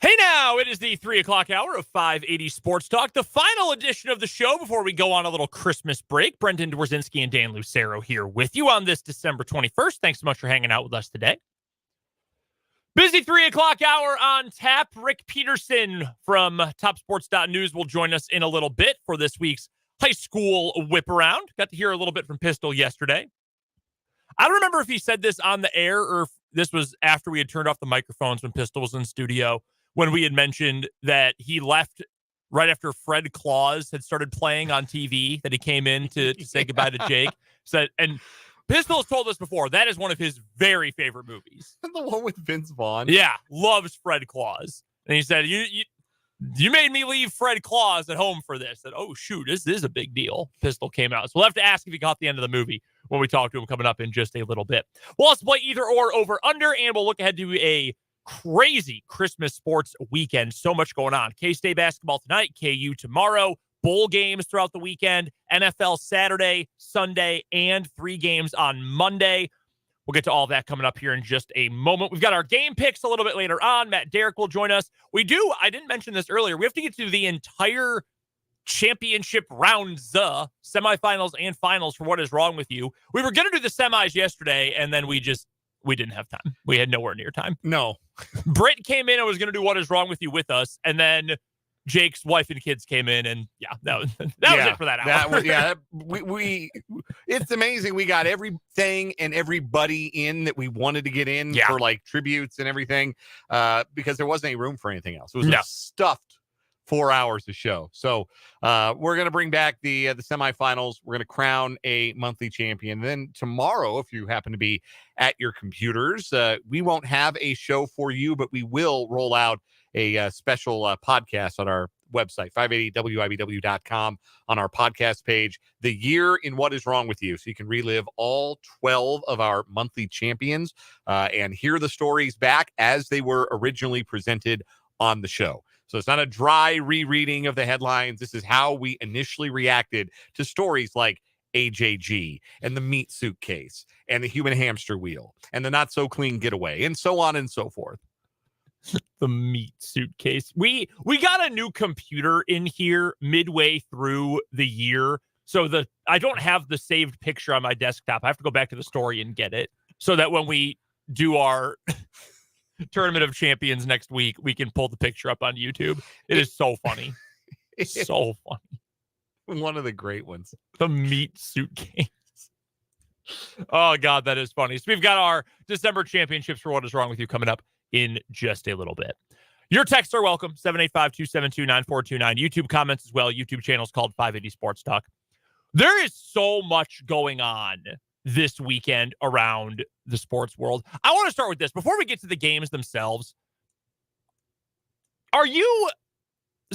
Hey now, it is the 3 o'clock hour of 580 Sports Talk, the final edition of the show before we go on a little Christmas break. Brendan Dworzinski and Dan Lucero here with you on this December 21st. Thanks so much for hanging out with us today. Busy 3 o'clock hour on tap. Rick Peterson from topsports.news will join us in a little bit for this week's high school whip around. Got to hear a little bit from Pistol yesterday. I don't remember if he said this on the air or if this was after we had turned off the microphones when Pistol was in studio, when we had mentioned that he left right after Fred Claus had started playing on TV, that he came in to say goodbye to Jake. And Pistol has told us before, that is one of his very favorite movies. The one with Vince Vaughn. Yeah, loves Fred Claus. And he said, you made me leave Fred Claus at home for this. And, oh, shoot, this is a big deal. Pistol came out. So we'll have to ask if he got the end of the movie when we talk to him coming up in just a little bit. We'll also play either or over under, and we'll look ahead to a crazy Christmas sports weekend. So much going on. K-State basketball tonight, KU tomorrow, bowl games throughout the weekend, NFL Saturday, Sunday, and 3 games on Monday. We'll get to all of that coming up here in just a moment. We've got our game picks a little bit later on. Matt Derrick will join us. I didn't mention this earlier, we have to get to the entire championship rounds, semifinals and finals for What Is Wrong With You. We were going to do the semis yesterday, and then we didn't have time. We had nowhere near time. No. Britt came in and was going to do What Is Wrong With You with us, and then Jake's wife and kids came in, and that was it for that hour. It's amazing. We got everything and everybody in that we wanted to get in for like tributes and everything, because there wasn't any room for anything else. It was a stuffed 4 hours of show. So we're going to bring back the semifinals. We're going to crown a monthly champion. Then tomorrow, if you happen to be at your computers, we won't have a show for you, but we will roll out a special podcast on our website, 580wibw.com, on our podcast page, The Year in What Is Wrong With You. So you can relive all 12 of our monthly champions and hear the stories back as they were originally presented on the show. So it's not a dry rereading of the headlines. This is how we initially reacted to stories like AJG and the meat suitcase and the human hamster wheel and the not so clean getaway and so on and so forth. The meat suitcase. We got a new computer in here midway through the year. So I don't have the saved picture on my desktop. I have to go back to the story and get it so that when we do our Tournament of Champions next week, we can pull the picture up on YouTube. It is so funny. So funny. One of the great ones. The meat suitcase. Oh, God, that is funny. So we've got our December championships for What Is Wrong With You coming up in just a little bit. Your texts are welcome. 785-272-9429. YouTube comments as well. YouTube channel's called 580 Sports Talk. There is so much going on this weekend around the sports world. I want to start with this. Before we get to the games themselves, so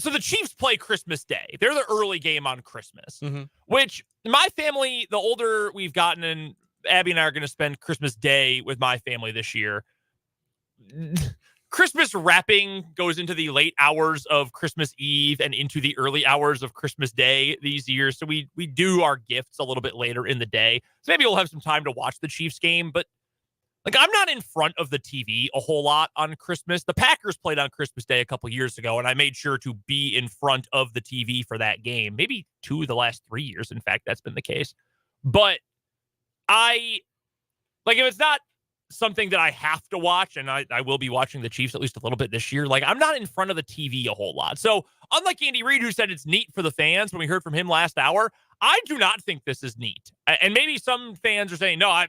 the Chiefs play Christmas Day. They're the early game on Christmas, which my family, the older we've gotten, and Abby and I are going to spend Christmas Day with my family this year. Christmas wrapping goes into the late hours of Christmas Eve and into the early hours of Christmas Day these years. So we do our gifts a little bit later in the day. So maybe we'll have some time to watch the Chiefs game, but I'm not in front of the TV a whole lot on Christmas. The Packers played on Christmas Day a couple years ago, and I made sure to be in front of the TV for that game. Maybe 2 of the last 3 years, in fact, that's been the case. But if it's not something that I have to watch, and I will be watching the Chiefs at least a little bit this year, I'm not in front of the TV a whole lot. So unlike Andy Reid, who said it's neat for the fans when we heard from him last hour, I do not think this is neat. And maybe some fans are saying, no,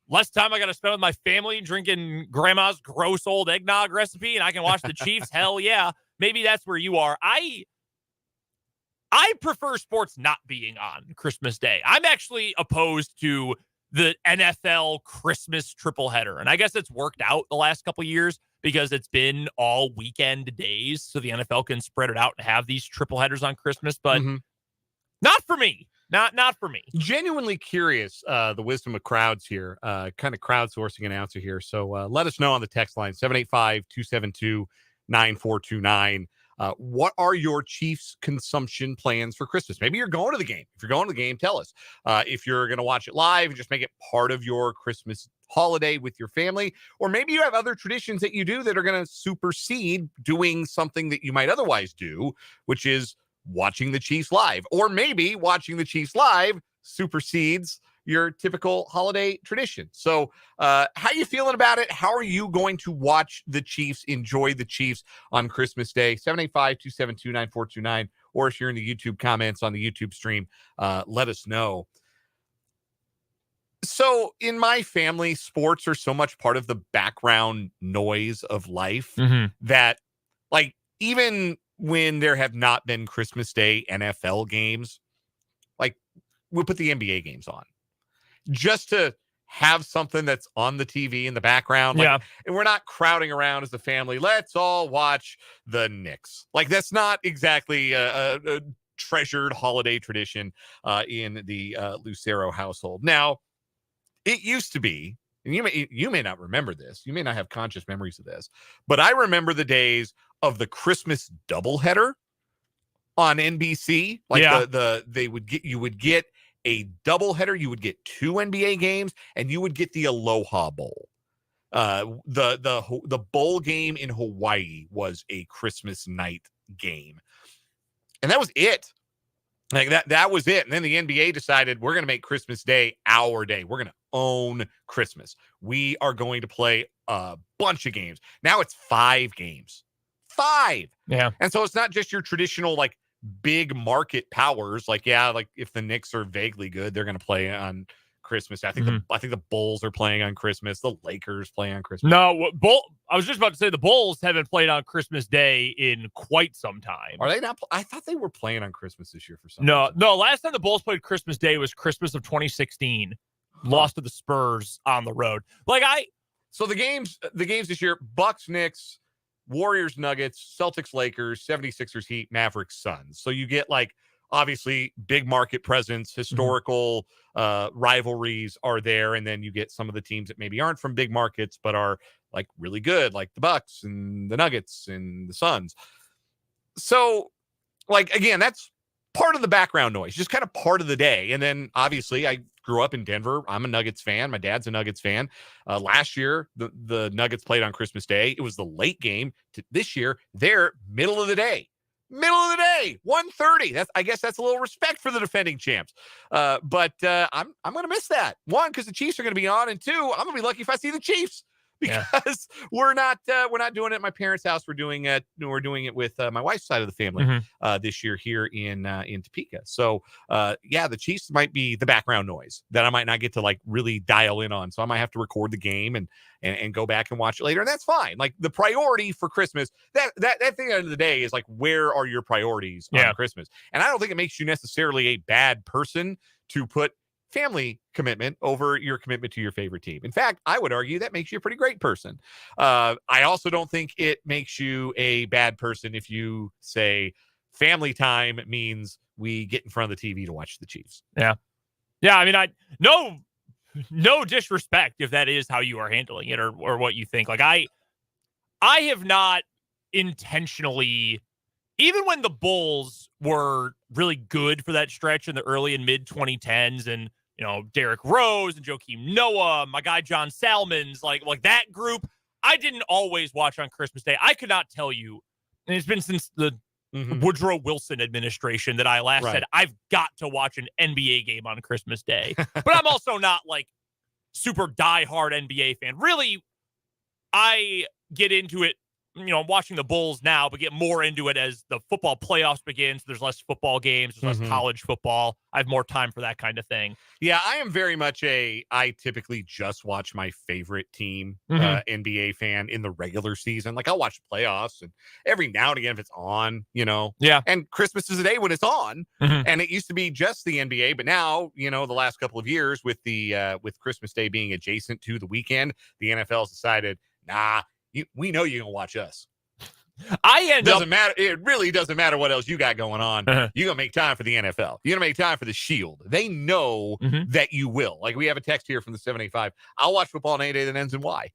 less time I got to spend with my family drinking grandma's gross old eggnog recipe and I can watch the Chiefs. Hell yeah. Maybe that's where you are. I prefer sports not being on Christmas Day. I'm actually opposed to the NFL Christmas triple header. And I guess it's worked out the last couple of years because it's been all weekend days. So the NFL can spread it out and have these triple headers on Christmas, but not for me. Not for me. Genuinely curious, the wisdom of crowds here, kind of crowdsourcing an answer here. So let us know on the text line, 785-272-9429. What are your Chiefs consumption plans for Christmas? Maybe you're going to the game. If you're going to the game, tell us. If you're going to watch it live, just make it part of your Christmas holiday with your family. Or maybe you have other traditions that you do that are going to supersede doing something that you might otherwise do, which is watching the Chiefs live. Or maybe watching the Chiefs live supersedes your typical holiday tradition. So how you feeling about it? How are you going to watch the Chiefs, enjoy the Chiefs on Christmas Day? 785-272-9429. Or if you're in the YouTube comments on the YouTube stream, let us know. So in my family, sports are so much part of the background noise of life that, like, even when there have not been Christmas Day NFL games, like, we'll put the NBA games on just to have something that's on the TV in the background. Like, and we're not crowding around as a family. Let's all watch the Knicks. Like, that's not exactly a treasured holiday tradition in the Lucero household. Now, it used to be, and you may not remember this, you may not have conscious memories of this, but I remember the days of the Christmas doubleheader on NBC. Like you would get a doubleheader, you would get 2 NBA games, and you would get the Aloha Bowl. The bowl game in Hawaii was a Christmas night game, and that was it. Like that was it. And then the NBA decided, we're going to make Christmas Day our day. We're going to own Christmas. We are going to play a bunch of games. Now it's 5 games. 5. Yeah. And so it's not just your traditional, like, big market powers. Like, like if the Knicks are vaguely good, they're going to play on Christmas. I think the Bulls are playing on Christmas. The Lakers play on Christmas. No, I was just about to say the Bulls haven't played on Christmas Day in quite some time. Are they not? I thought they were playing on Christmas this year for some reason. reason. No. Last time the Bulls played Christmas Day was Christmas of 2016. Lost to the Spurs on the road. So the games this year: Bucks, Knicks, Warriors, Nuggets, Celtics, Lakers, 76ers, Heat, Mavericks, Suns. So you get, like, obviously big market presence, historical rivalries are there, and then you get some of the teams that maybe aren't from big markets but are, like, really good, like the Bucks and the Nuggets and the Suns. So, like, again, that's part of the background noise, just kind of part of the day. And then obviously I grew up in Denver. I'm a Nuggets fan. My dad's a Nuggets fan. Last year, the Nuggets played on Christmas Day. It was the late game. This year, they're middle of the day. 1:30. I guess that's a little respect for the defending champs. But I'm going to miss that. 1, because the Chiefs are going to be on, and 2, I'm going to be lucky if I see the Chiefs, because we're not doing it at my parents' house. We're doing it with my wife's side of the family this year here in Topeka. So the Chiefs might be the background noise that I might not get to, like, really dial in on. So I might have to record the game and go back and watch it later. And that's fine. Like, the priority for Christmas, that thing at the end of the day is, like, where are your priorities on Christmas? And I don't think it makes you necessarily a bad person to put family commitment over your commitment to your favorite team. In fact, I would argue that makes you a pretty great person. I also don't think it makes you a bad person if you say family time means we get in front of the TV to watch the Chiefs. Yeah. I mean, no disrespect if that is how you are handling it or what you think. Like, I have not intentionally, even when the Bulls were really good for that stretch in the early and mid 2010s, and Derrick Rose and Joakim Noah, my guy John Salmons, like that group, I didn't always watch on Christmas Day. I could not tell you, and it's been since the Woodrow Wilson administration that I last said I've got to watch an NBA game on Christmas Day. But I'm also not, like, super diehard NBA fan. Really, I get into it, I'm watching the Bulls now, but get more into it as the football playoffs begins. There's less football games, there's less college football. I have more time for that kind of thing. Yeah, I am very much I typically just watch my favorite team, NBA fan, in the regular season. Like, I'll watch the playoffs, and every now and again if it's on, Yeah. And Christmas is a day when it's on. And it used to be just the NBA, but now, the last couple of years with with Christmas Day being adjacent to the weekend, the NFL's decided, we know you're going to watch us. Doesn't matter. It really doesn't matter what else you got going on. You're going to make time for the NFL. You're going to make time for the Shield. They know that you will. Like, we have a text here from the 785. I'll watch football on any day that ends in Y.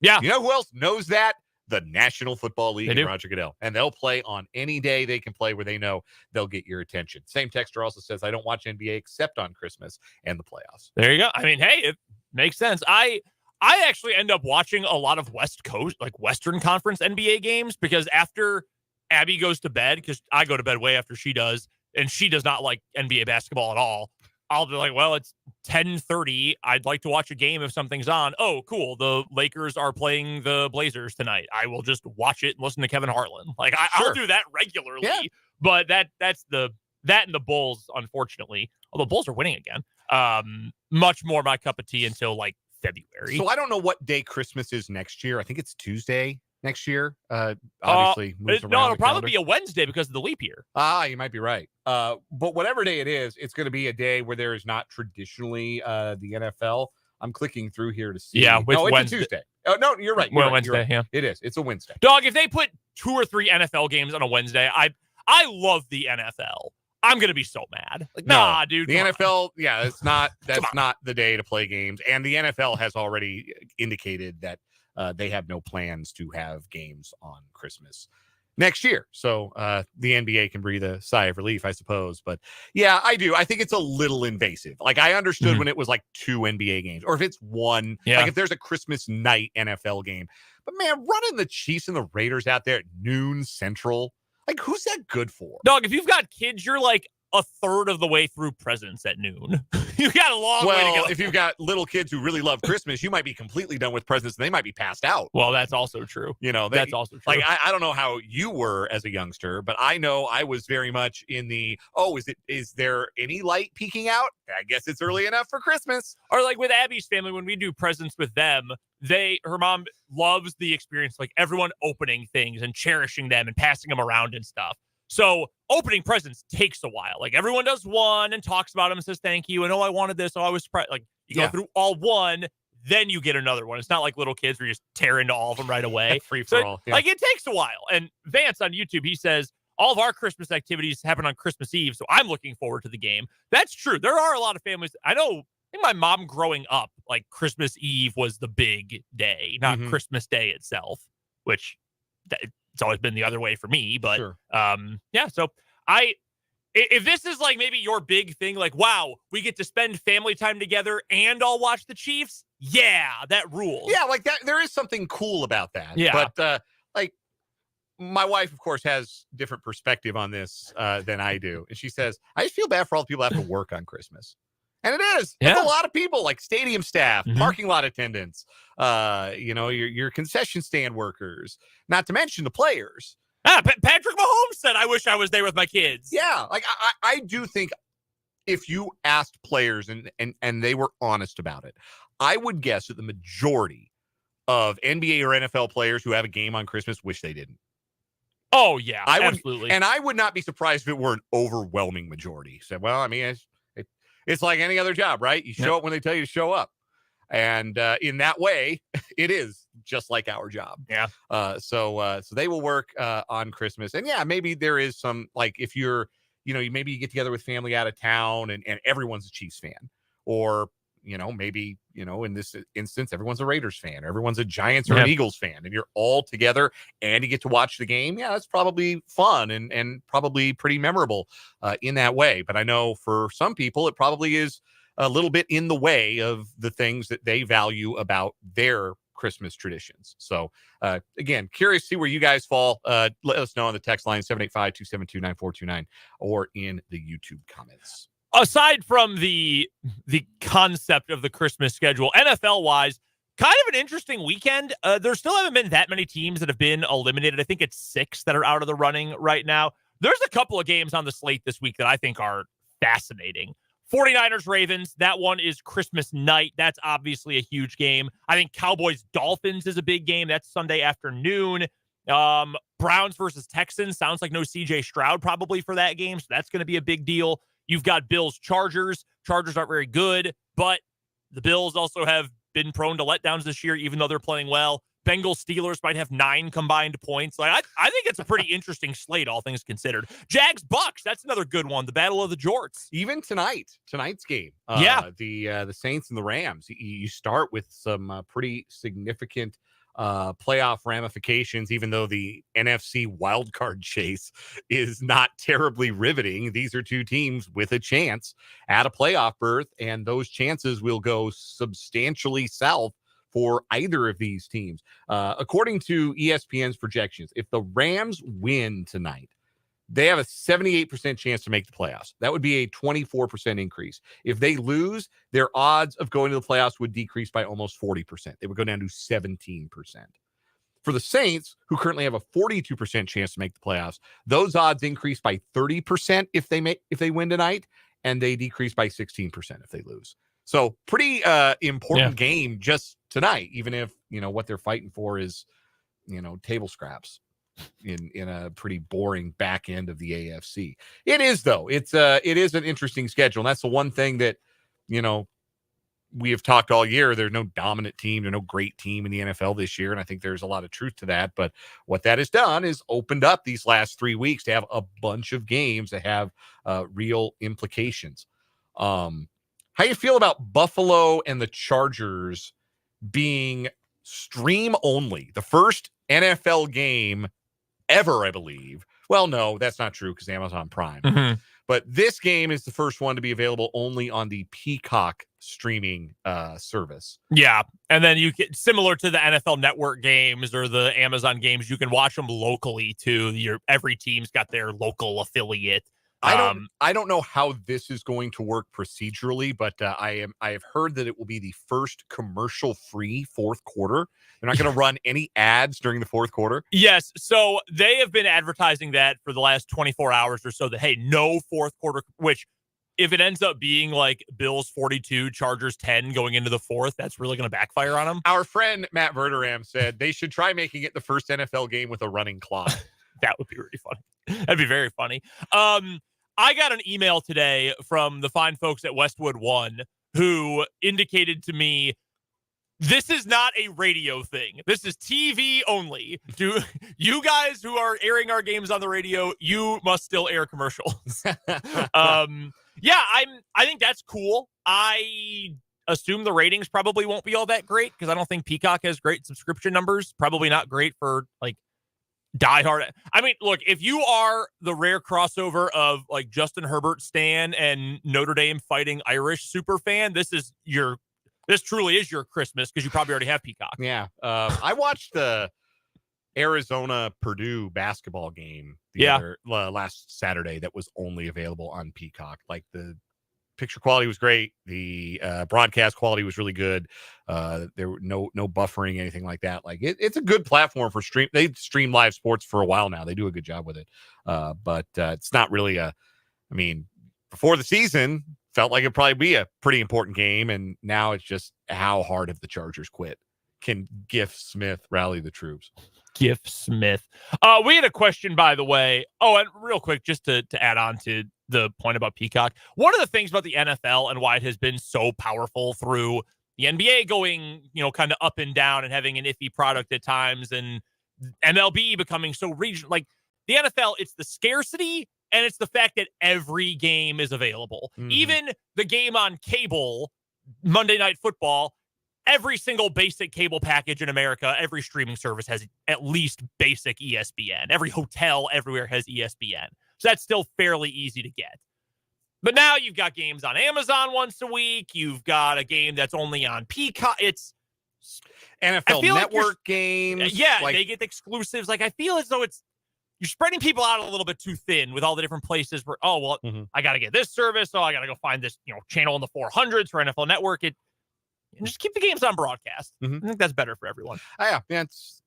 Yeah. You know who else knows that? the National Football League They do. and Roger Goodell. And they'll play on any day they can play where they know they'll get your attention. Same texter also says, I don't watch NBA except on Christmas and the playoffs. There you go. I mean, hey, it makes sense. I actually end up watching a lot of West Coast, like Western Conference NBA games, because after Abby goes to bed, because I go to bed way after she does, and she does not like NBA basketball at all, I'll be like, well, it's 10:30. I'd like to watch a game if something's on. Oh, cool. The Lakers are playing the Blazers tonight. I will just watch it and listen to Kevin Harlan. Like I'll do that regularly. Yeah. But that's that and the Bulls, unfortunately. Although Bulls are winning again. Much more my cup of tea until like February. So I don't know what day Christmas is next year. I think it's Tuesday next year. Obviously, moves around it'll the probably calendar. be a Wednesday because of the leap year. You might be right. But whatever day it is, it's going to be a day where there is not traditionally the NFL. I'm clicking through here to see. Yeah, no, it's Wednesday. a Tuesday. Oh, no, you're right. Well, Wednesday, yeah. It is. It's a Wednesday. Dog, if they put 2 or 3 NFL games on a Wednesday, I love the NFL. I'm going to be so mad. Like, nah, dude. The NFL, yeah, that's not the day to play games. And the NFL has already indicated that they have no plans to have games on Christmas next year. So the NBA can breathe a sigh of relief, I suppose. But yeah, I do. I think it's a little invasive. Like I understood when it was like 2 NBA games, or if it's 1, like if there's a Christmas night NFL game. But man, running the Chiefs and the Raiders out there at noon Central, like who's that good for? Dog, if you've got kids, you're like a third of the way through presents at noon. You got a long way to go. If you've got little kids who really love Christmas, you might be completely done with presents and they might be passed out. Well, that's also true. You know, that's also true. Like, I don't know how you were as a youngster, but I know I was very much in the, is there any light peeking out? I guess it's early enough for Christmas. Or like with Abby's family, when we do presents with them, her mom loves the experience, like everyone opening things and cherishing them and passing them around and stuff. So opening presents takes a while. Like everyone does one and talks about them and says thank you. And I wanted this. I was surprised. Like you go through all one, then you get another one. It's not like little kids where you just tear into all of them right away. Free for all. Like it takes a while. And Vance on YouTube, he says all of our Christmas activities happen on Christmas Eve. So I'm looking forward to the game. That's true. There are a lot of families. I think my mom growing up, like Christmas Eve was the big day, not Christmas Day itself, which it's always been the other way for me. But sure. So if this is like maybe your big thing, like, wow, we get to spend family time together and I'll watch the Chiefs. Yeah, that rules. Yeah, like that. There is something cool about that. Yeah. But like my wife, of course, has different perspective on this than I do. And she says, I just feel bad for all the people who have to work on Christmas. And it is. Yeah. It's a lot of people, like stadium staff, parking lot attendants, your concession stand workers, not to mention the players. Patrick Mahomes said, I wish I was there with my kids. Yeah, like I do think if you asked players and they were honest about it, I would guess that the majority of NBA or NFL players who have a game on Christmas wish they didn't. Oh, yeah, absolutely. And I would not be surprised if it were an overwhelming majority. So, well, I mean, it's like any other job, right? You show up when they tell you to show up. And in that way, it is just like our job. Yeah. So they will work on Christmas. And yeah, maybe there is some, like if you're, maybe you get together with family out of town and everyone's a Chiefs fan. Or, maybe, in this instance, everyone's a Raiders fan. Or everyone's a Giants or an Eagles fan. And you're all together and you get to watch the game. Yeah, that's probably fun and probably pretty memorable in that way. But I know for some people, it probably is a little bit in the way of the things that they value about their Christmas traditions. So again, curious to see where you guys fall. Let us know on the text line 785-272-9429 or in the YouTube comments. Aside from the concept of the Christmas schedule, NFL-wise, kind of an interesting weekend. There still haven't been that many teams that have been eliminated. I think it's 6 that are out of the running right now. There's a couple of games on the slate this week that I think are fascinating. 49ers Ravens, that one is Christmas night. That's obviously a huge game. I think Cowboys Dolphins is a big game. That's Sunday afternoon. Browns versus Texans. Sounds like no CJ Stroud probably for that game. So that's going to be a big deal. You've got Bills Chargers. Chargers aren't very good, but the Bills also have been prone to letdowns this year, even though they're playing well. Bengals Steelers might have 9 combined points. Like I think it's a pretty interesting slate, all things considered. Jags Bucks, that's another good one. The Battle of the Jorts. Even tonight's game. The Saints and the Rams. You start with some pretty significant playoff ramifications, even though the NFC wildcard chase is not terribly riveting. These are two teams with a chance at a playoff berth, and those chances will go substantially south for either of these teams. According to ESPN's projections, if the Rams win tonight, they have a 78% chance to make the playoffs. That would be a 24% increase. If they lose, their odds of going to the playoffs would decrease by almost 40%. They would go down to 17%. For the Saints, who currently have a 42% chance to make the playoffs, those odds increase by 30% if they win tonight, and they decrease by 16% if they lose. So pretty important game just tonight, even if, what they're fighting for is, table scraps in a pretty boring back end of the AFC. It is, though. It is an interesting schedule. And that's the one thing that, we have talked all year. There's no dominant team. There's no great team in the NFL this year. And I think there's a lot of truth to that. But what that has done is opened up these last 3 weeks to have a bunch of games that have real implications. How you feel about Buffalo and the Chargers being stream only? The first NFL game ever, I believe. Well, no, that's not true because Amazon Prime. Mm-hmm. But this game is the first one to be available only on the Peacock streaming service. Yeah. And then you get, similar to the NFL Network games or the Amazon games, you can watch them locally too. Every team's got their local affiliate. I don't know how this is going to work procedurally, but I have heard that it will be the first commercial-free fourth quarter. They're not going to run any ads during the fourth quarter. Yes, so they have been advertising that for the last 24 hours or so. That hey, no fourth quarter. Which, if it ends up being like Bills 42, Chargers 10 going into the fourth, that's really going to backfire on them. Our friend Matt Verderam said they should try making it the first NFL game with a running clock. That would be really funny. That'd be very funny. I got an email today from the fine folks at Westwood One who indicated to me, this is not a radio thing. This is TV only. Do you guys who are airing our games on the radio, you must still air commercials. I think that's cool. I assume the ratings probably won't be all that great because I don't think Peacock has great subscription numbers. Probably not great for like diehard. I mean, look, if you are the rare crossover of like Justin Herbert stan and Notre Dame fighting Irish super fan, this truly is your Christmas because you probably already have Peacock. Yeah. I watched the Arizona Purdue basketball game last Saturday that was only available on Peacock. Like the picture quality was great. The broadcast quality was really good. There were no buffering, anything like that. Like it's a good platform for stream. They stream live sports for a while now. They do a good job with it. But it's not really before the season felt like it'd probably be a pretty important game. And now it's just how hard have the Chargers quit? Can Gift Smith rally the troops? Gift Smith. We had a question, by the way. Oh, and real quick, just to add on to the point about Peacock. One of the things about the NFL and why it has been so powerful through the NBA going, kind of up and down and having an iffy product at times, and MLB becoming so regional. Like the NFL, it's the scarcity and it's the fact that every game is available. Mm-hmm. Even the game on cable, Monday Night Football, every single basic cable package in America, every streaming service has at least basic ESPN. Every hotel everywhere has ESPN. So that's still fairly easy to get. But now you've got games on Amazon once a week. You've got a game that's only on Peacock. It's NFL Network games. Yeah, they get exclusives. Like I feel as though you're spreading people out a little bit too thin with all the different places where, I got to get this service. Oh, I got to go find this, channel in the 400s for NFL Network. And just keep the games on broadcast. Mm-hmm. I think that's better for everyone. Yeah, it's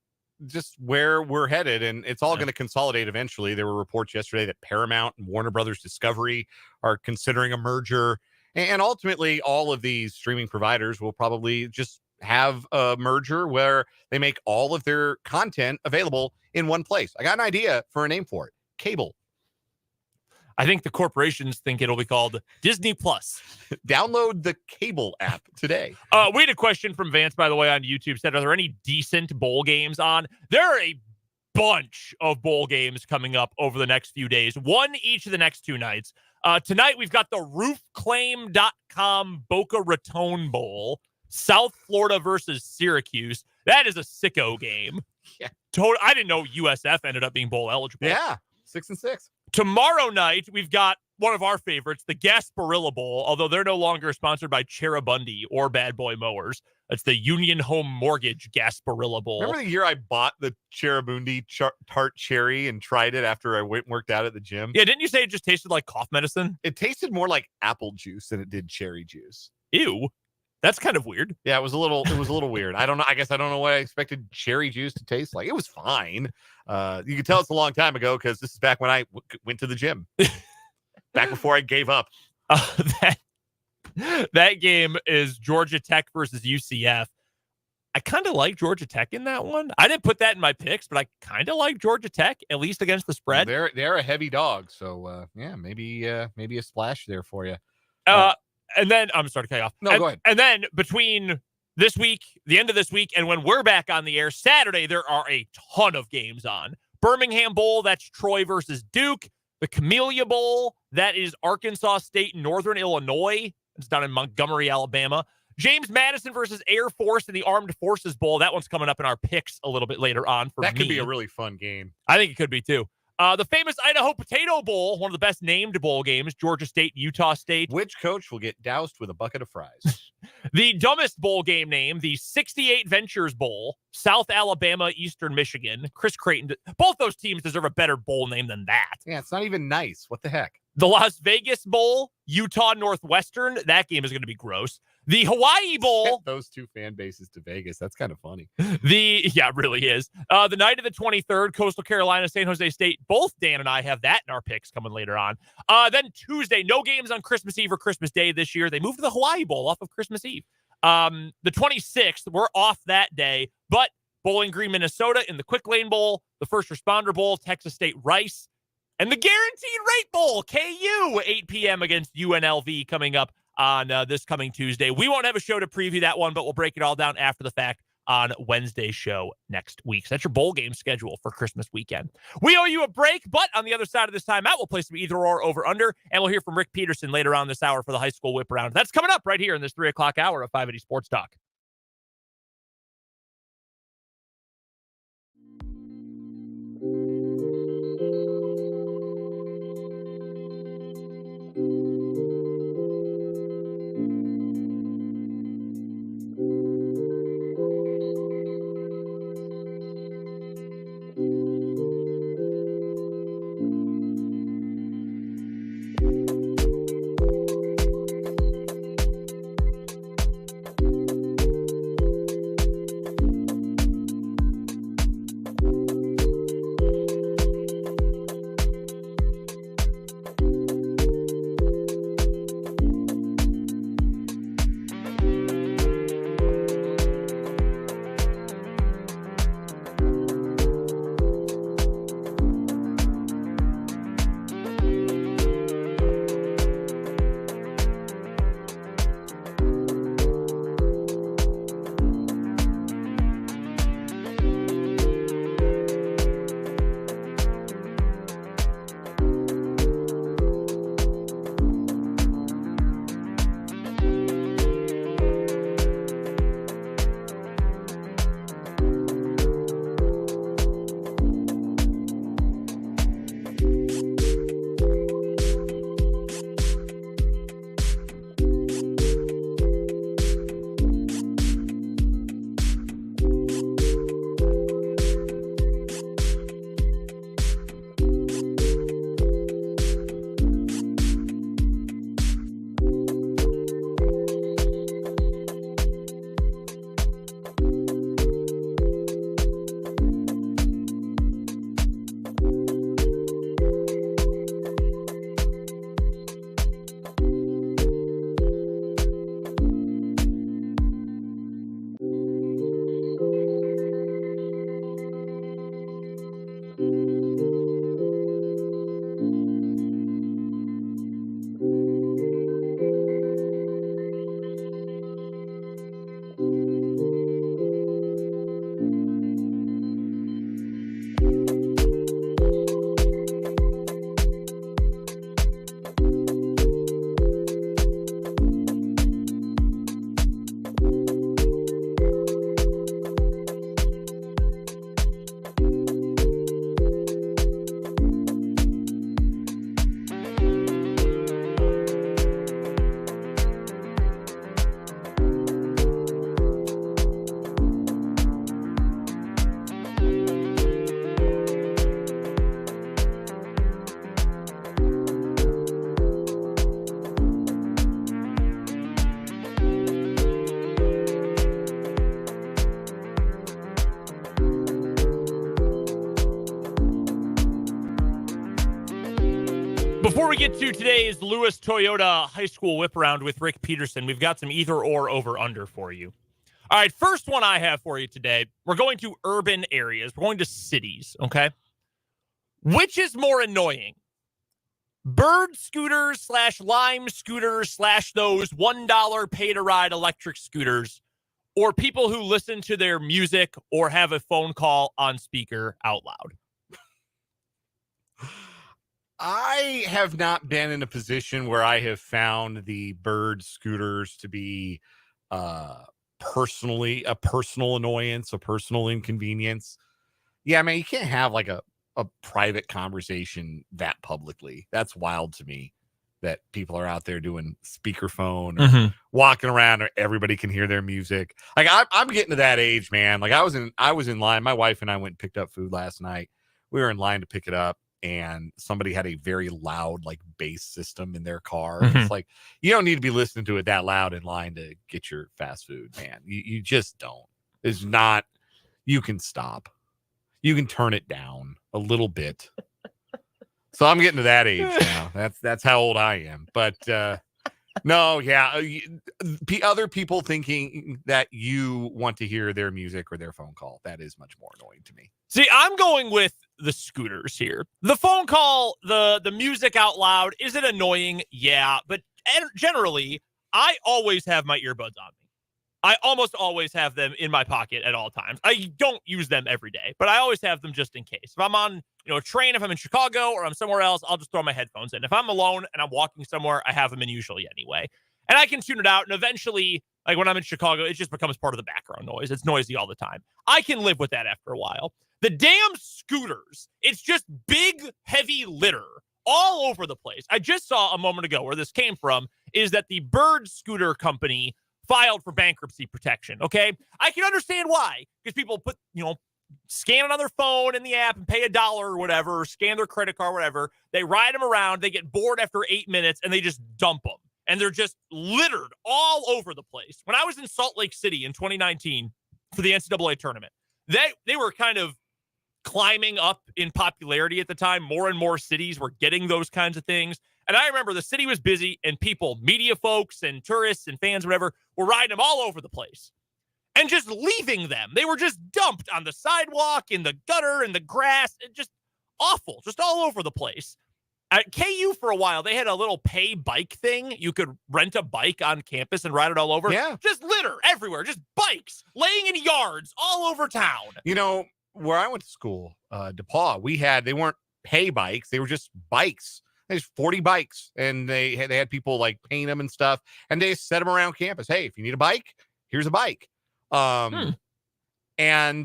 just where we're headed, and it's all going to consolidate eventually. There were reports yesterday that Paramount and Warner Brothers Discovery are considering a merger, and ultimately all of these streaming providers will probably just have a merger where they make all of their content available in one place. I got an idea for a name for it. Cable. I think the corporations think it'll be called Disney Plus. Download the Cable app today. We had a question from Vance, by the way, on YouTube. Said, are there any decent bowl games on? There are a bunch of bowl games coming up over the next few days. One each of the next 2 nights. Tonight, we've got the roofclaim.com Boca Raton Bowl. South Florida versus Syracuse. That is a sicko game. Yeah. I didn't know USF ended up being bowl eligible. Yeah, 6-6. Tomorrow night, we've got one of our favorites, the Gasparilla Bowl, although they're no longer sponsored by Cheribundi or Bad Boy Mowers. It's the Union Home Mortgage Gasparilla Bowl. Remember the year I bought the Cheribundi tart cherry and tried it after I went and worked out at the gym? Yeah, didn't you say it just tasted like cough medicine? It tasted more like apple juice than it did cherry juice. Ew. That's kind of weird. Yeah, it was a little weird. I don't know. I guess I don't know what I expected cherry juice to taste like. It was fine. You can tell it's a long time ago because this is back when I went to the gym. Back before I gave up. That game is Georgia Tech versus UCF. I kind of like Georgia Tech in that one. I didn't put that in my picks, but I kind of like Georgia Tech, at least against the spread. They're a heavy dog, so yeah, maybe a splash there for you. And then I'm sorry to cut you off. No, go ahead. And then between this week, the end of this week, and when we're back on the air Saturday, there are a ton of games on. Birmingham Bowl, that's Troy versus Duke. The Camellia Bowl, that is Arkansas State, Northern Illinois. It's down in Montgomery, Alabama. James Madison versus Air Force in the Armed Forces Bowl. That one's coming up in our picks a little bit later on. That could be a really fun game. I think it could be too. The famous Idaho Potato Bowl, one of the best named bowl games, Georgia State, Utah State. Which coach will get doused with a bucket of fries? The dumbest bowl game name, the 68 Ventures Bowl, South Alabama, Eastern Michigan. Chris Creighton. Both those teams deserve a better bowl name than that. Yeah, it's not even nice. What the heck? The Las Vegas Bowl, Utah Northwestern. That game is going to be gross. The Hawaii Bowl. Those two fan bases to Vegas. That's kind of funny. Yeah, it really is. The night of the 23rd, Coastal Carolina, San Jose State. Both Dan and I have that in our picks coming later on. Then Tuesday, no games on Christmas Eve or Christmas Day this year. They moved to the Hawaii Bowl off of Christmas Eve. The 26th, we're off that day, but Bowling Green, Minnesota in the Quick Lane Bowl, the First Responder Bowl, Texas State Rice, and the Guaranteed Rate Bowl, KU, 8 p.m. against UNLV coming up on this coming Tuesday. We won't have a show to preview that one, but we'll break it all down after the fact on Wednesday's show next week. So that's your bowl game schedule for Christmas weekend. We owe you a break, but on the other side of this timeout, we'll play some either or over under, and we'll hear from Rick Peterson later on this hour for the high school whip around. That's coming up right here in this 3 o'clock hour of 580 Sports Talk. Before we get to today's Lewis Toyota High School Whip Around with Rick Peterson, we've got some either or over under for you. All right, first one I have for you today. We're going to urban areas. We're going to cities, okay? Which is more annoying? Bird scooters / Lime scooters / those $1 pay-to-ride electric scooters, or people who listen to their music or have a phone call on speaker out loud? I have not been in a position where I have found the bird scooters to be personally a personal annoyance, a personal inconvenience. Yeah, man, you can't have like a private conversation that publicly. That's wild to me that people are out there doing speakerphone or walking around or everybody can hear their music. Like I'm getting to that age, man. Like I was in line. My wife and I went and picked up food last night. We were in line to pick it up, and somebody had a very loud like bass system in their car. It's like, you don't need to be listening to it that loud in line to get your fast food, man. You just don't. It's not. You can stop. You can turn it down a little bit. So I'm getting to that age now. That's how old I am. But no, yeah. Other people thinking that you want to hear their music or their phone call, that is much more annoying to me. See, I'm going with the scooters here. The phone call, the music out loud, is it annoying? Yeah, but generally, I always have my earbuds on me. I almost always have them in my pocket at all times. I don't use them every day, but I always have them just in case. If I'm on, a train, if I'm in Chicago or I'm somewhere else, I'll just throw my headphones in. If I'm alone and I'm walking somewhere, I have them in usually anyway. And I can tune it out, and eventually, like when I'm in Chicago, it just becomes part of the background noise. It's noisy all the time. I can live with that after a while. The damn scooters, it's just big, heavy litter all over the place. I just saw a moment ago where this came from is that the Bird Scooter Company filed for bankruptcy protection, okay? I can understand why, because people put, scan it on their phone in the app and pay $1 or whatever, or scan their credit card, whatever. They ride them around, they get bored after 8 minutes, and they just dump them. And they're just littered all over the place. When I was in Salt Lake City in 2019 for the NCAA tournament, they were kind of climbing up in popularity at the time. More and more cities were getting those kinds of things. And I remember the city was busy and people, media folks and tourists and fans, whatever, were riding them all over the place and just leaving them. They were just dumped on the sidewalk, in the gutter, in the grass. Just awful, just all over the place. At KU for a while, they had a little pay bike thing. You could rent a bike on campus and ride it all over. Yeah. Just litter everywhere, just bikes laying in yards all over town. Where I went to school, DePaul, they weren't pay bikes. They were just bikes. There's 40 bikes, and they had people like paint them and stuff, and they set them around campus. Hey, if you need a bike, here's a bike. And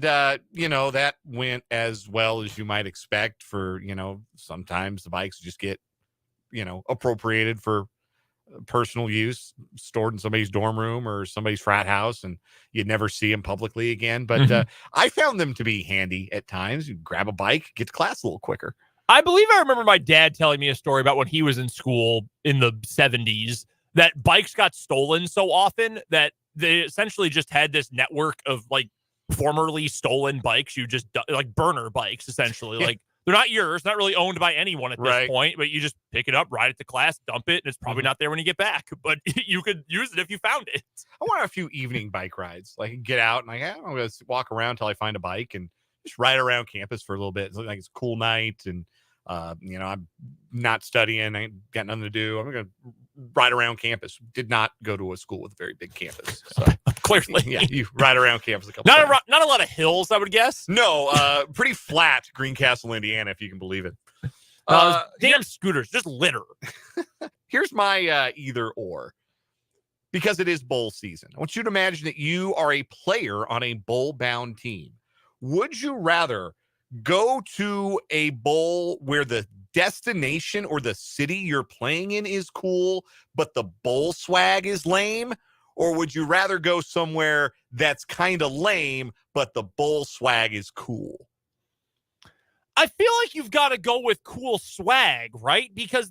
that went as well as you might expect for, sometimes the bikes just get, appropriated for personal use, stored in somebody's dorm room or somebody's frat house, and you'd never see them publicly again. But I found them to be handy at times. You grab a bike, get to class a little quicker. I believe I remember my dad telling me a story about when he was in school in the 70s that bikes got stolen so often that they essentially just had this network of like formerly stolen bikes. You just like burner bikes, essentially. Like they're not yours, not really owned by anyone at this point, but you just pick it up, ride it to class, dump it, and it's probably not there when you get back, but you could use it if you found it. I want a few evening bike rides, like get out and I'm going to walk around until I find a bike and just ride around campus for a little bit. It's like it's a cool night, and I'm not studying. I ain't got nothing to do. I'm going to ride around campus. Did not go to a school with a very big campus. So clearly, yeah, you ride around campus a couple not times. Not a lot of hills, I would guess. No, pretty flat Greencastle, Indiana, if you can believe it. Damn scooters, just litter. Here's my either or. Because it is bowl season. I want you to imagine that you are a player on a bowl-bound team. Would you rather go to a bowl where the destination or the city you're playing in is cool, but the bowl swag is lame? Or would you rather go somewhere that's kind of lame, but the bowl swag is cool? I feel like you've got to go with cool swag, right? Because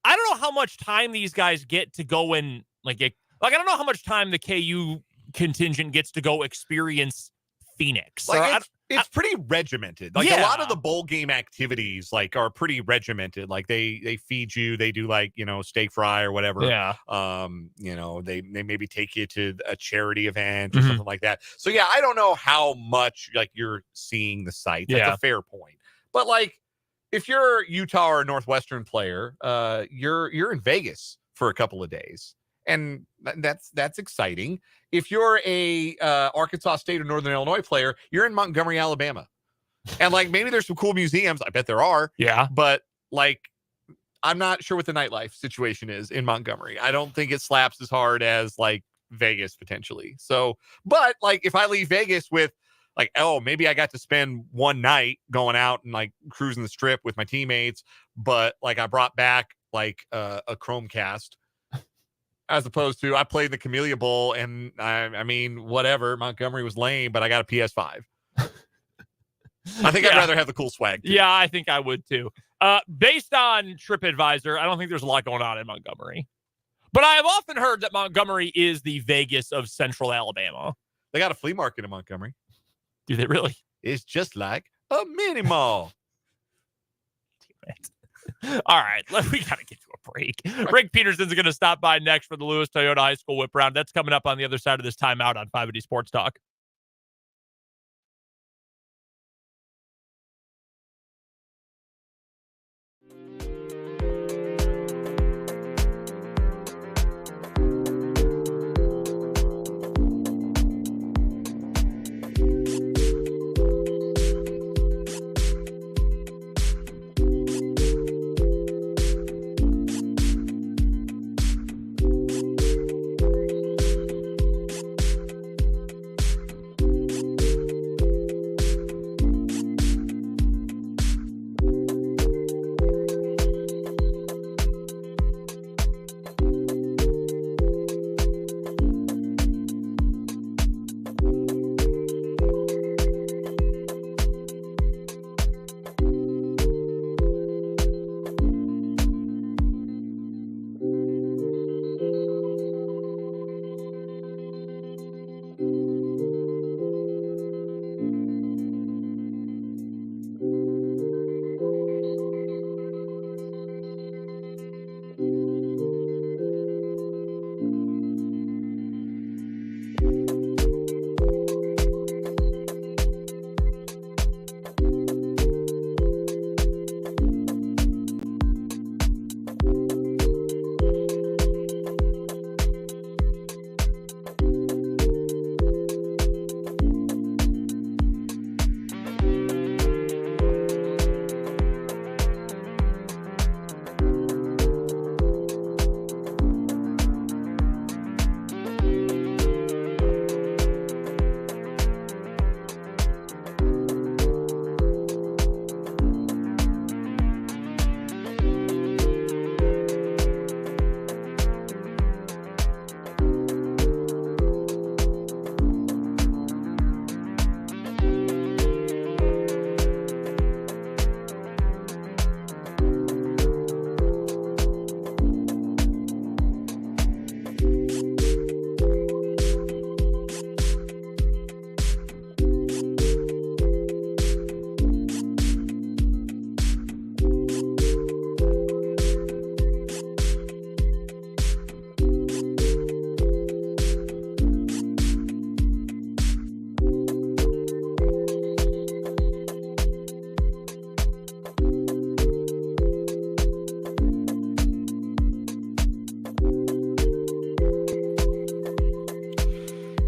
I don't know how much time these guys get to go in, I don't know how much time the KU contingent gets to go experience Phoenix. it's pretty regimented. Like a lot of the bowl game activities like are pretty regimented. Like they feed you, they do like, steak fry or whatever. Yeah. They maybe take you to a charity event or something like that. So yeah, I don't know how much like you're seeing the sites. That's a fair point. But like if you're a Utah or a Northwestern player, you're in Vegas for a couple of days. And that's exciting. If you're a Arkansas State or Northern Illinois player, you're in Montgomery, Alabama. And like maybe there's some cool museums. I bet there are. Yeah. But like I'm not sure what the nightlife situation is in Montgomery. I don't think it slaps as hard as like Vegas potentially. So, but like if I leave Vegas with like, oh, maybe I got to spend one night going out and like cruising the strip with my teammates, but like I brought back like a Chromecast. As opposed to I played the Camellia Bowl and I mean, whatever. Montgomery was lame, but I got a PS5. I think I'd rather have the cool swag. Too. Yeah, I think I would too. Based on TripAdvisor, I don't think there's a lot going on in Montgomery. But I have often heard that Montgomery is the Vegas of Central Alabama. They got a flea market in Montgomery. Do they really? It's just like a mini mall. Damn it. All right, we got to get to a break. Rick Peterson's going to stop by next for the Lewis Toyota High School Whip Round. That's coming up on the other side of this timeout on 580 Sports Talk.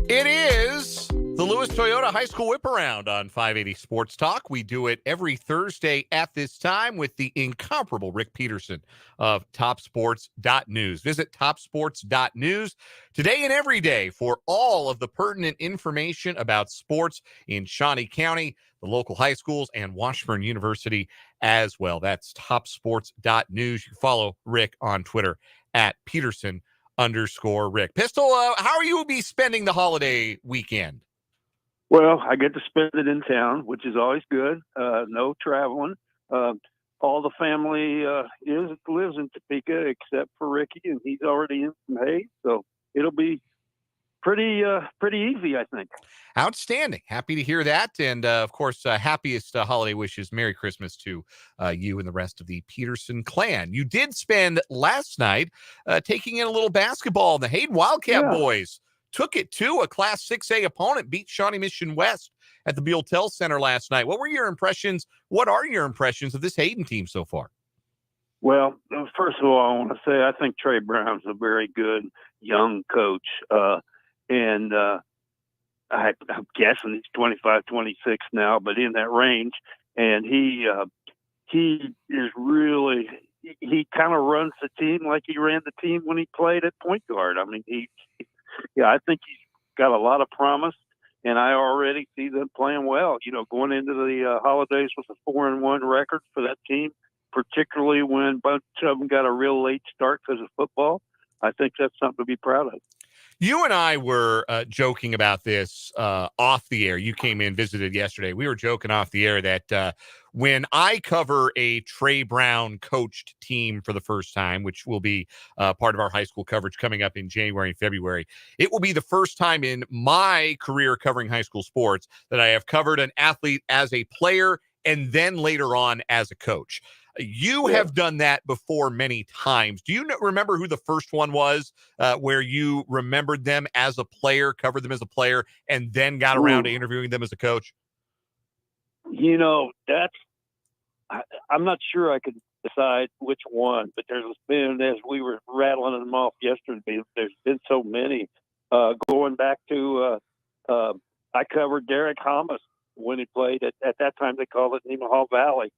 It is the Lewis Toyota High School Whip Around on 580 Sports Talk. We do it every Thursday at this time with the incomparable Rick Peterson of TopSports.news. Visit TopSports.news today and every day for all of the pertinent information about sports in Shawnee County, the local high schools, and Washburn University as well. That's TopSports.news. You can follow Rick on Twitter at Peterson_Rick. Pistol, how are you be spending the holiday weekend? Well, I get to spend it in town, which is always good. No traveling. All the family lives in Topeka except for Ricky, and he's already in some hay, so it'll be pretty easy, I think. Outstanding. Happy to hear that. And of course, happiest holiday wishes. Merry Christmas to you and the rest of the Peterson clan. You did spend last night taking in a little basketball. The Hayden Wildcat boys took it to a Class 6A opponent, beat Shawnee Mission West at the Beal-Tell Center last night. What were your impressions? What are your impressions of this Hayden team so far? Well, first of all, I want to say I think Trey Brown's a very good young coach. And I'm guessing he's 25, 26 now, but in that range. And he is really, he kind of runs the team like he ran the team when he played at point guard. I mean, I think he's got a lot of promise, and I already see them playing well. You know, going into the holidays with a 4-1 record for that team, particularly when a bunch of them got a real late start because of football. I think that's something to be proud of. You and I were joking about this off the air. You came in, visited yesterday. We were joking off the air that when I cover a Trey Brown coached team for the first time, which will be part of our high school coverage coming up in January and February, it will be the first time in my career covering high school sports that I have covered an athlete as a player and then later on as a coach. You have done that before many times. Do you remember who the first one was where you remembered them as a player, covered them as a player, and then got around to interviewing them as a coach? You know, I'm not sure I could decide which one, but there's been, as we were rattling them off yesterday, there's been so many. Going back to, I covered Derrick when he played at that time, they called it Nemaha Valley.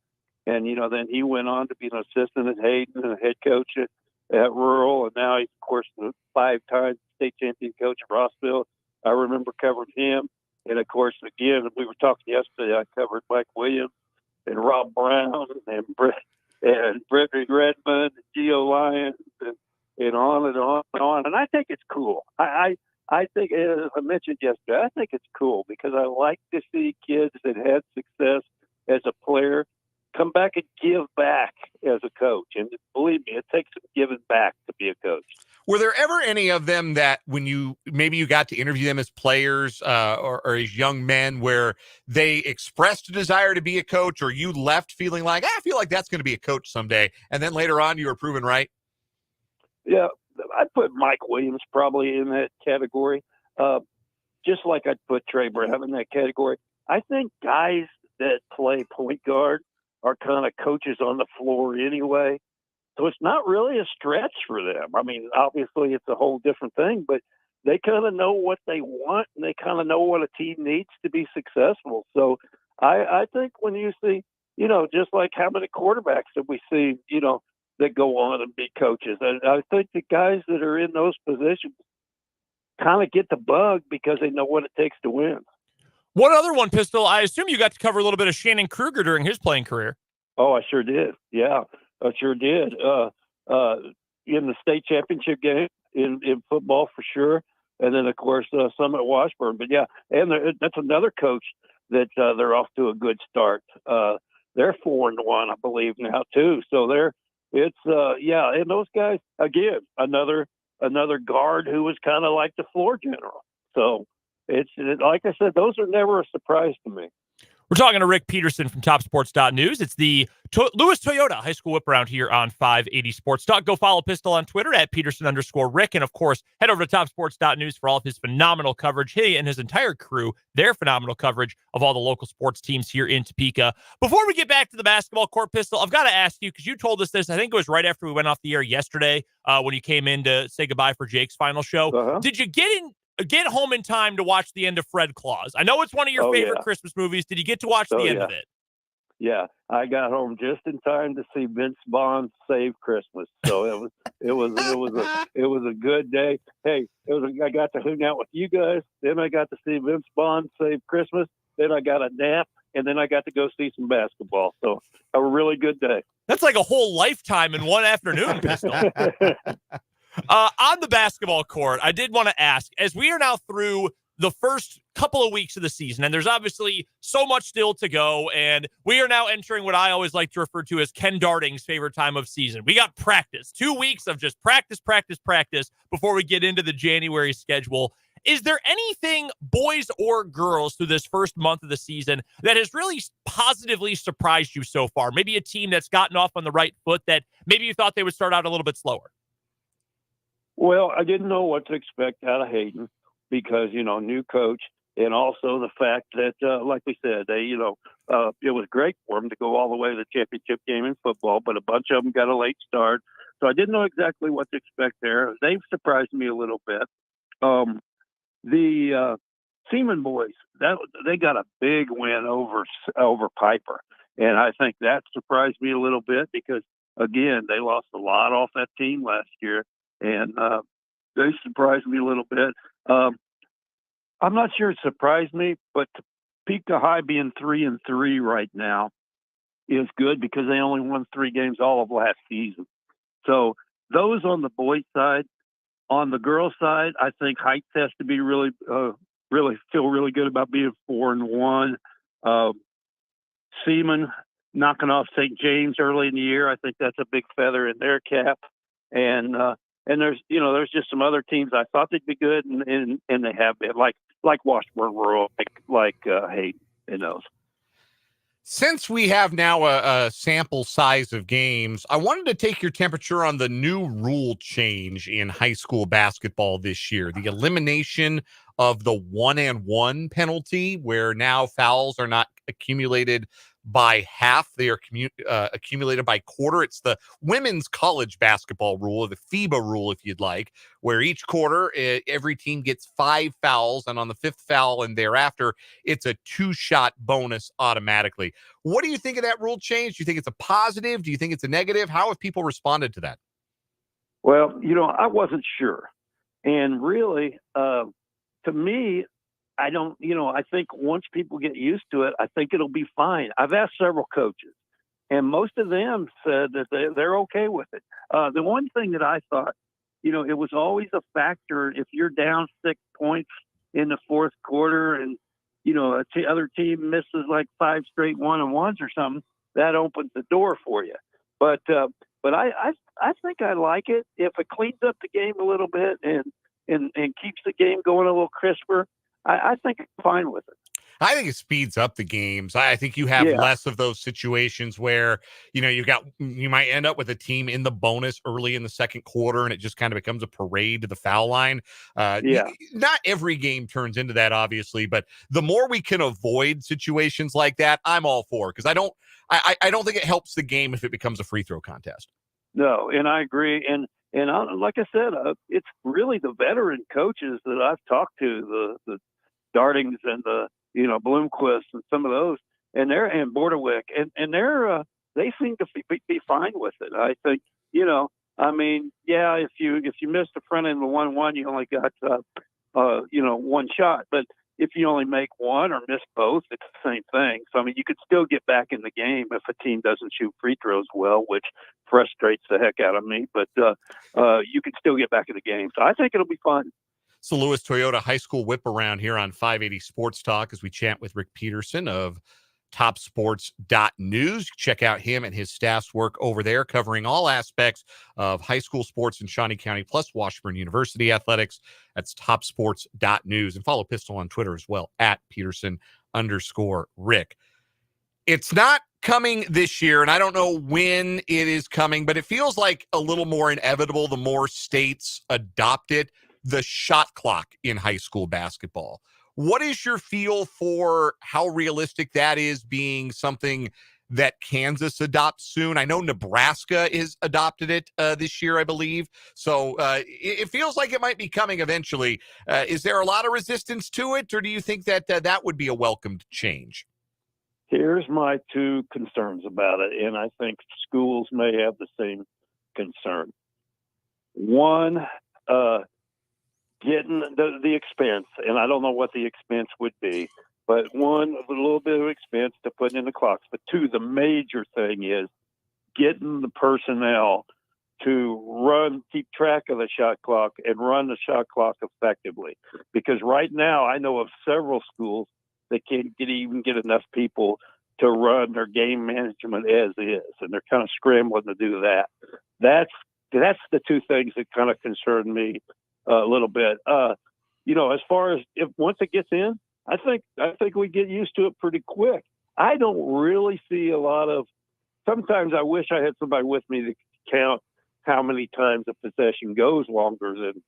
And, you know, then he went on to be an assistant at Hayden and a head coach at Rural. And now he's, of course, the 5-time state champion coach at Rossville. I remember covering him. And, of course, again, we were talking yesterday, I covered Mike Williams and Rob Brown and Brittany Redmond and Gio Lyons and on and on and on. And I think it's cool. I think, as I mentioned yesterday, I think it's cool because I like to see kids that had success as a player come back and give back as a coach. And believe me, it takes some giving back to be a coach. Were there ever any of them that when you got to interview them as players or as young men where they expressed a desire to be a coach, or you left feeling like, I feel like that's going to be a coach someday, and then later on you were proven right? Yeah, I'd put Mike Williams probably in that category, just like I'd put Trey Brown in that category. I think guys that play point guard are kind of coaches on the floor anyway. So it's not really a stretch for them. I mean, obviously it's a whole different thing, but they kind of know what they want and they kind of know what a team needs to be successful. So I think when you see, you know, just like how many quarterbacks that we see, you know, that go on and be coaches, I think the guys that are in those positions kind of get the bug because they know what it takes to win. One other one, Pistol. I assume you got to cover a little bit of Shannon Kruger during his playing career. Oh, I sure did. Yeah, I sure did. In the state championship game in football for sure. And then, of course, some at Washburn. But, yeah, and that's another coach that they're off to a good start. They're 4-1, I believe, now, too. So and those guys, again, another guard who was kind of like the floor general. So, it's like I said, those are never a surprise to me. We're talking to Rick Peterson from TopSports.news. It's the Lewis Toyota High School Whip Around here on 580 Sports Talk. Go follow Pistol on Twitter at Peterson_Rick. And, of course, head over to TopSports.news for all of his phenomenal coverage. He and his entire crew, their phenomenal coverage of all the local sports teams here in Topeka. Before we get back to the basketball court, Pistol, I've got to ask you, because you told us this, I think it was right after we went off the air yesterday when you came in to say goodbye for Jake's final show. Uh-huh. Did you get home in time to watch the end of Fred Claus? I know it's one of your favorite Christmas movies. Did you get to watch the end of it? Yeah, I got home just in time to see Vince Vaughn save Christmas. So it was a good day. Hey, I got to hang out with you guys. Then I got to see Vince Vaughn save Christmas. Then I got a nap, and then I got to go see some basketball. So a really good day. That's like a whole lifetime in one afternoon, Pistol. On the basketball court, I did want to ask, as we are now through the first couple of weeks of the season, and there's obviously so much still to go, and we are now entering what I always like to refer to as Ken Darting's favorite time of season. We got practice, 2 weeks of just practice before we get into the January schedule. Is there anything, boys or girls, through this first month of the season that has really positively surprised you so far? Maybe a team that's gotten off on the right foot that maybe you thought they would start out a little bit slower? Well, I didn't know what to expect out of Hayden because, new coach, and also the fact that, like we said, it was great for them to go all the way to the championship game in football, but a bunch of them got a late start. So I didn't know exactly what to expect there. They've surprised me a little bit. The Seaman boys, they got a big win over Piper, and I think that surprised me a little bit because, again, they lost a lot off that team last year, and they surprised me a little bit. I'm not sure it surprised me, but Topeka High being 3-3 right now is good because they only won 3 games all of last season. So those on the boys' side. On the girls' side, I think Heights has to be really feel really good about being 4-1. Seaman knocking off St. James early in the year, I think that's a big feather in their cap. And there's just some other teams I thought they'd be good, and they have been, like Washburn Rural, like Hayden and those. Since we have now a sample size of games, I wanted to take your temperature on the new rule change in high school basketball this year. The elimination of the 1-and-1 penalty, where now fouls are not accumulated by half, they are accumulated by quarter. It's the women's college basketball rule, or the FIBA rule, if you'd like, where each quarter every team gets 5 fouls, and on the 5th foul and thereafter, it's a 2-shot bonus automatically. What do you think of that rule change? Do you think it's a positive? Do you think it's a negative? How have people responded to that? Well, I wasn't sure, and really, to me, I don't, I think once people get used to it, I think it'll be fine. I've asked several coaches, and most of them said that they're okay with it. The one thing that I thought, it was always a factor if you're down 6 points in the fourth quarter and, other team misses like 5 straight 1-and-1s or something, that opens the door for you. But I think I like it if it cleans up the game a little bit and keeps the game going a little crisper. I think I'm fine with it. I think it speeds up the games. I think you have less of those situations where, you might end up with a team in the bonus early in the second quarter and it just kind of becomes a parade to the foul line. Not every game turns into that, obviously, but the more we can avoid situations like that, I'm all for, because I don't think it helps the game if it becomes a free throw contest. No, and I agree. And like I said, it's really the veteran coaches that I've talked to, the Dartings and the Bloomquist and some of those, and Bordewick, and they seem to be fine with it. I think if you missed the front end of the 1-1, you only got one shot, but if you only make one or miss both, it's the same thing. So you could still get back in the game if a team doesn't shoot free throws well, which frustrates the heck out of me. But you can still get back in the game. So I think it'll be fun. It's the Lewis Toyota High School Whip Around here on 580 Sports Talk as we chat with Rick Peterson of topsports.news. Check out him and his staff's work over there, covering all aspects of high school sports in Shawnee County, plus Washburn University athletics. That's topsports.news. And follow Pistol on Twitter as well, at Peterson_Rick. It's not coming this year, and I don't know when it is coming, but it feels like a little more inevitable the more states adopt it, the shot clock in high school basketball. What is your feel for how realistic that is being something that Kansas adopts soon? I know Nebraska has adopted it this year, I believe. So it feels like it might be coming eventually. Is there a lot of resistance to it, or do you think that that would be a welcomed change? Here's my 2 concerns about it, and I think schools may have the same concern. One, getting the expense, and I don't know what the expense would be, but one, a little bit of expense to put in the clocks. But 2, the major thing is getting the personnel to keep track of the shot clock and run the shot clock effectively. Because right now I know of several schools that can't even get enough people to run their game management as is, and they're kind of scrambling to do that. That's the 2 things that kind of concern me a little bit. as far as if once it gets in, I think we get used to it pretty quick. I don't really see a lot of. Sometimes I wish I had somebody with me to count how many times a possession goes longer than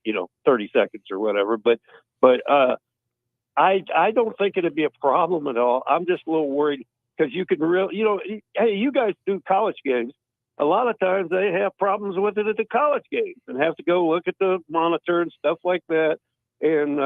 30 seconds or whatever. But I don't think it'd be a problem at all. I'm just a little worried because you can really, hey, you guys do college games. A lot of times they have problems with it at the college games and have to go look at the monitor and stuff like that. And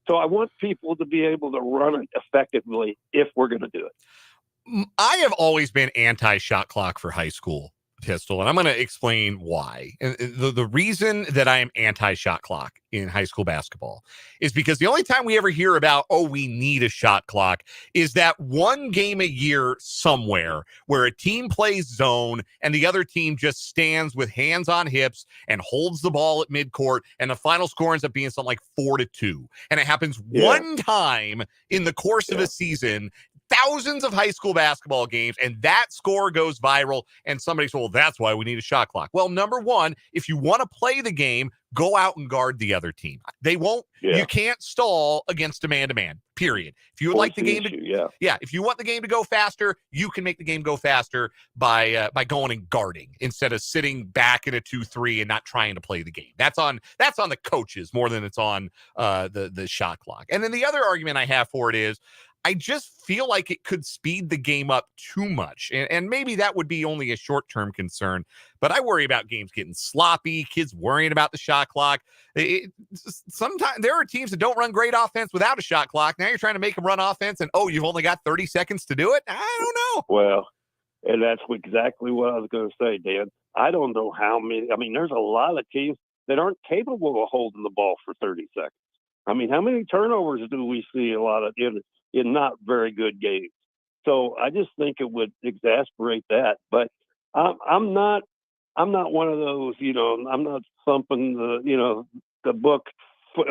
so I want people to be able to run it effectively if we're going to do it. I have always been anti-shot clock for high school, Pistol, and I'm going to explain why. And the reason that I am anti-shot clock in high school basketball is because the only time we ever hear about, we need a shot clock is that one game a year somewhere where a team plays zone and the other team just stands with hands on hips and holds the ball at midcourt, and the final score ends up being something like 4-2. And it happens one time in the course of a season. Thousands of high school basketball games, and that score goes viral, and somebody says, well, that's why we need a shot clock. Well, number one, if you want to play the game, go out and guard the other team. They won't, you can't stall against a man-to-man, period. If you would like the game to, if you want the game to go faster, you can make the game go faster by going and guarding instead of sitting back in a 2-3 and not trying to play the game. That's on the coaches more than it's on the shot clock. And then the other argument I have for it is, I just feel like it could speed the game up too much. And maybe that would be only a short-term concern, but I worry about games getting sloppy, kids worrying about the shot clock. Sometimes there are teams that don't run great offense without a shot clock. Now you're trying to make them run offense, and you've only got 30 seconds to do it? I don't know. Well, and that's exactly what I was going to say, Dan. I don't know how many. I mean, there's a lot of teams that aren't capable of holding the ball for 30 seconds. I mean, how many turnovers do we see a lot of in not very good games? So I just think it would exasperate that. But I'm not one of those, I'm not thumping the book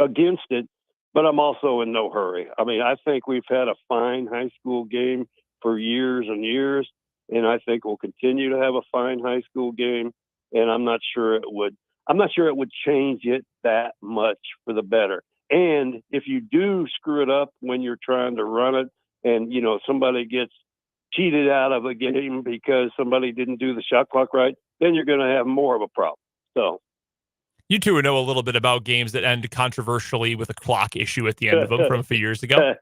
against it, but I'm also in no hurry. I mean, I think we've had a fine high school game for years and years, and I think we'll continue to have a fine high school game. And I'm not sure it would change it that much for the better. And if you do screw it up when you're trying to run it and, somebody gets cheated out of a game because somebody didn't do the shot clock right, then you're going to have more of a problem. So you two know a little bit about games that end controversially with a clock issue at the end of them from a few years ago.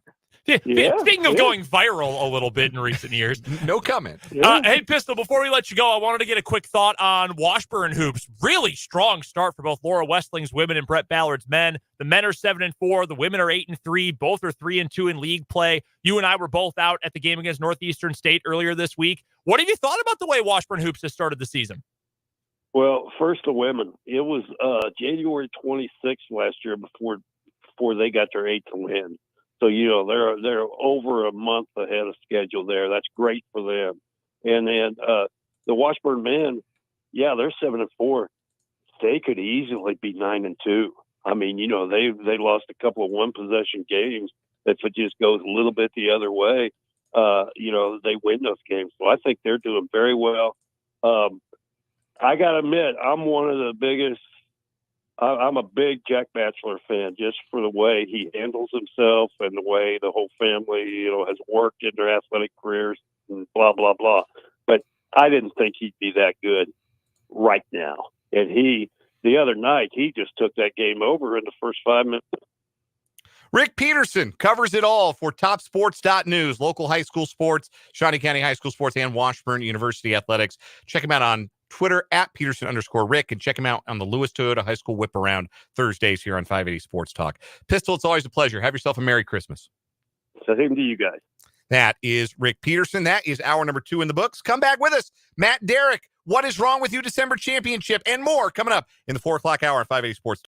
Speaking of going viral a little bit in recent years. No comment. Hey, Pistol, before we let you go, I wanted to get a quick thought on Washburn hoops. Really strong start for both Laura Westling's women and Brett Ballard's men. The men are 7-4. The women are 8-3. Both are 3-2 in league play. You and I were both out at the game against Northeastern State earlier this week. What have you thought about the way Washburn hoops has started the season? Well, first the women. It was January 26th last year before they got their 8th win. So, they're over a month ahead of schedule there. That's great for them. And then the Washburn men, they're 7-4. They could easily be 9-2. I mean, they lost a couple of one-possession games. If it just goes a little bit the other way, they win those games. So I think they're doing very well. I got to admit, I'm one of the biggest. I'm a big Jack Batchelor fan just for the way he handles himself and the way the whole family, has worked in their athletic careers and blah, blah, blah. But I didn't think he'd be that good right now. And the other night, he just took that game over in the first 5 minutes. Rick Peterson covers it all for topsports.news, local high school sports, Shawnee County High School sports, and Washburn University athletics. Check him out on Twitter at Peterson_Rick, and check him out on the Lewis Toyota High School Whip Around Thursdays here on 580 Sports Talk. Pistol, it's always a pleasure. Have yourself a Merry Christmas. Same to you guys. That is Rick Peterson. That is hour number 2 in the books. Come back with us. Matt Derrick, What is Wrong with You December Championship, and more coming up in the 4 o'clock hour on 580 Sports Talk.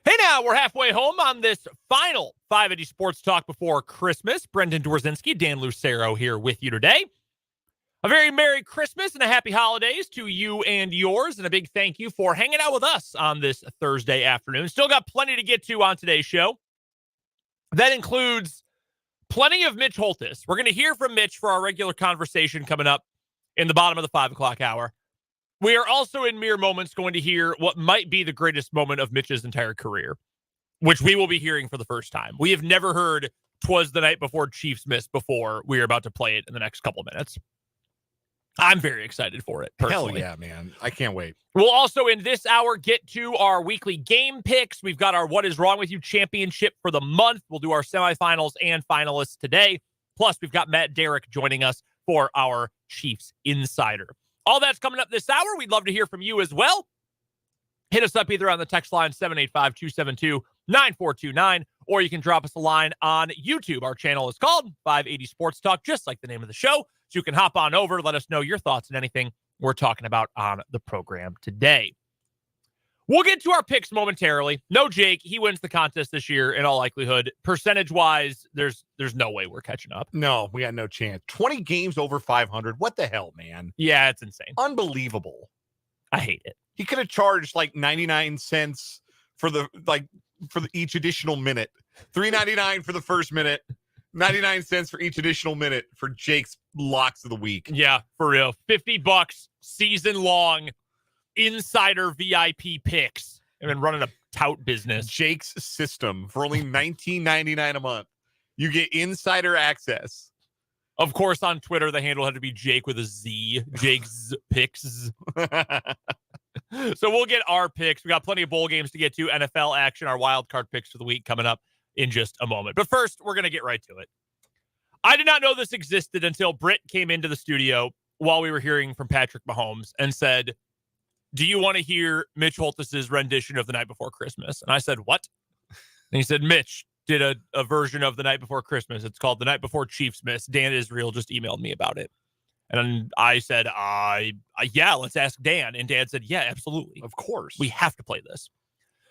Hey now, we're halfway home on this final 580 Sports Talk before Christmas. Brendan Dworzynski, Dan Lucero here with you today. A very Merry Christmas and a Happy Holidays to you and yours, and a big thank you for hanging out with us on this Thursday afternoon. Still got plenty to get to on today's show. That includes plenty of Mitch Holthus. We're going to hear from Mitch for our regular conversation coming up in the bottom of the 5 o'clock hour. We are also in mere moments going to hear what might be the greatest moment of Mitch's entire career, which we will be hearing for the first time. We have never heard "'Twas the Night Before Chiefs Missed" before. We are about to play it in the next couple of minutes. I'm very excited for it, personally. Hell yeah, man. I can't wait. We'll also, in this hour, get to our weekly game picks. We've got our What Is Wrong With You championship for the month. We'll do our semifinals and finalists today. Plus, we've got Matt Derrick joining us for our Chiefs Insider. All that's coming up this hour. We'd love to hear from you as well. Hit us up either on the text line 785-272-9429, or you can drop us a line on YouTube. Our channel is called 580 Sports Talk, just like the name of the show. So you can hop on over, let us know your thoughts and anything we're talking about on the program today. We'll get to our picks momentarily. No Jake, he wins the contest this year in all likelihood. Percentage-wise, there's no way we're catching up. No, we got no chance. 20 games over 500. What the hell, man? Yeah, it's insane. Unbelievable. I hate it. He could have charged like 99 cents for each additional minute. $3.99 for the first minute. 99 cents for each additional minute for Jake's locks of the week. Yeah, for real. $50 season long insider VIP picks. I've been running a tout business. Jake's system for only $19.99 a month. You get insider access. Of course, on Twitter, the handle had to be Jake with a Z. Jake's picks. So we'll get our picks. We got plenty of bowl games to get to, NFL action, our wild card picks for the week coming up in just a moment. But first, we're going to get right to it. I did not know this existed until Britt came into the studio while we were hearing from Patrick Mahomes and said, "Do you want to hear Mitch Holthus's rendition of The Night Before Christmas?" And I said, "What?" And he said, "Mitch did a version of The Night Before Christmas. It's called The Night Before Chiefs Miss. Dan Israel just emailed me about it." And I said, yeah, let's ask Dan. And Dan said, yeah, absolutely. Of course. We have to play this.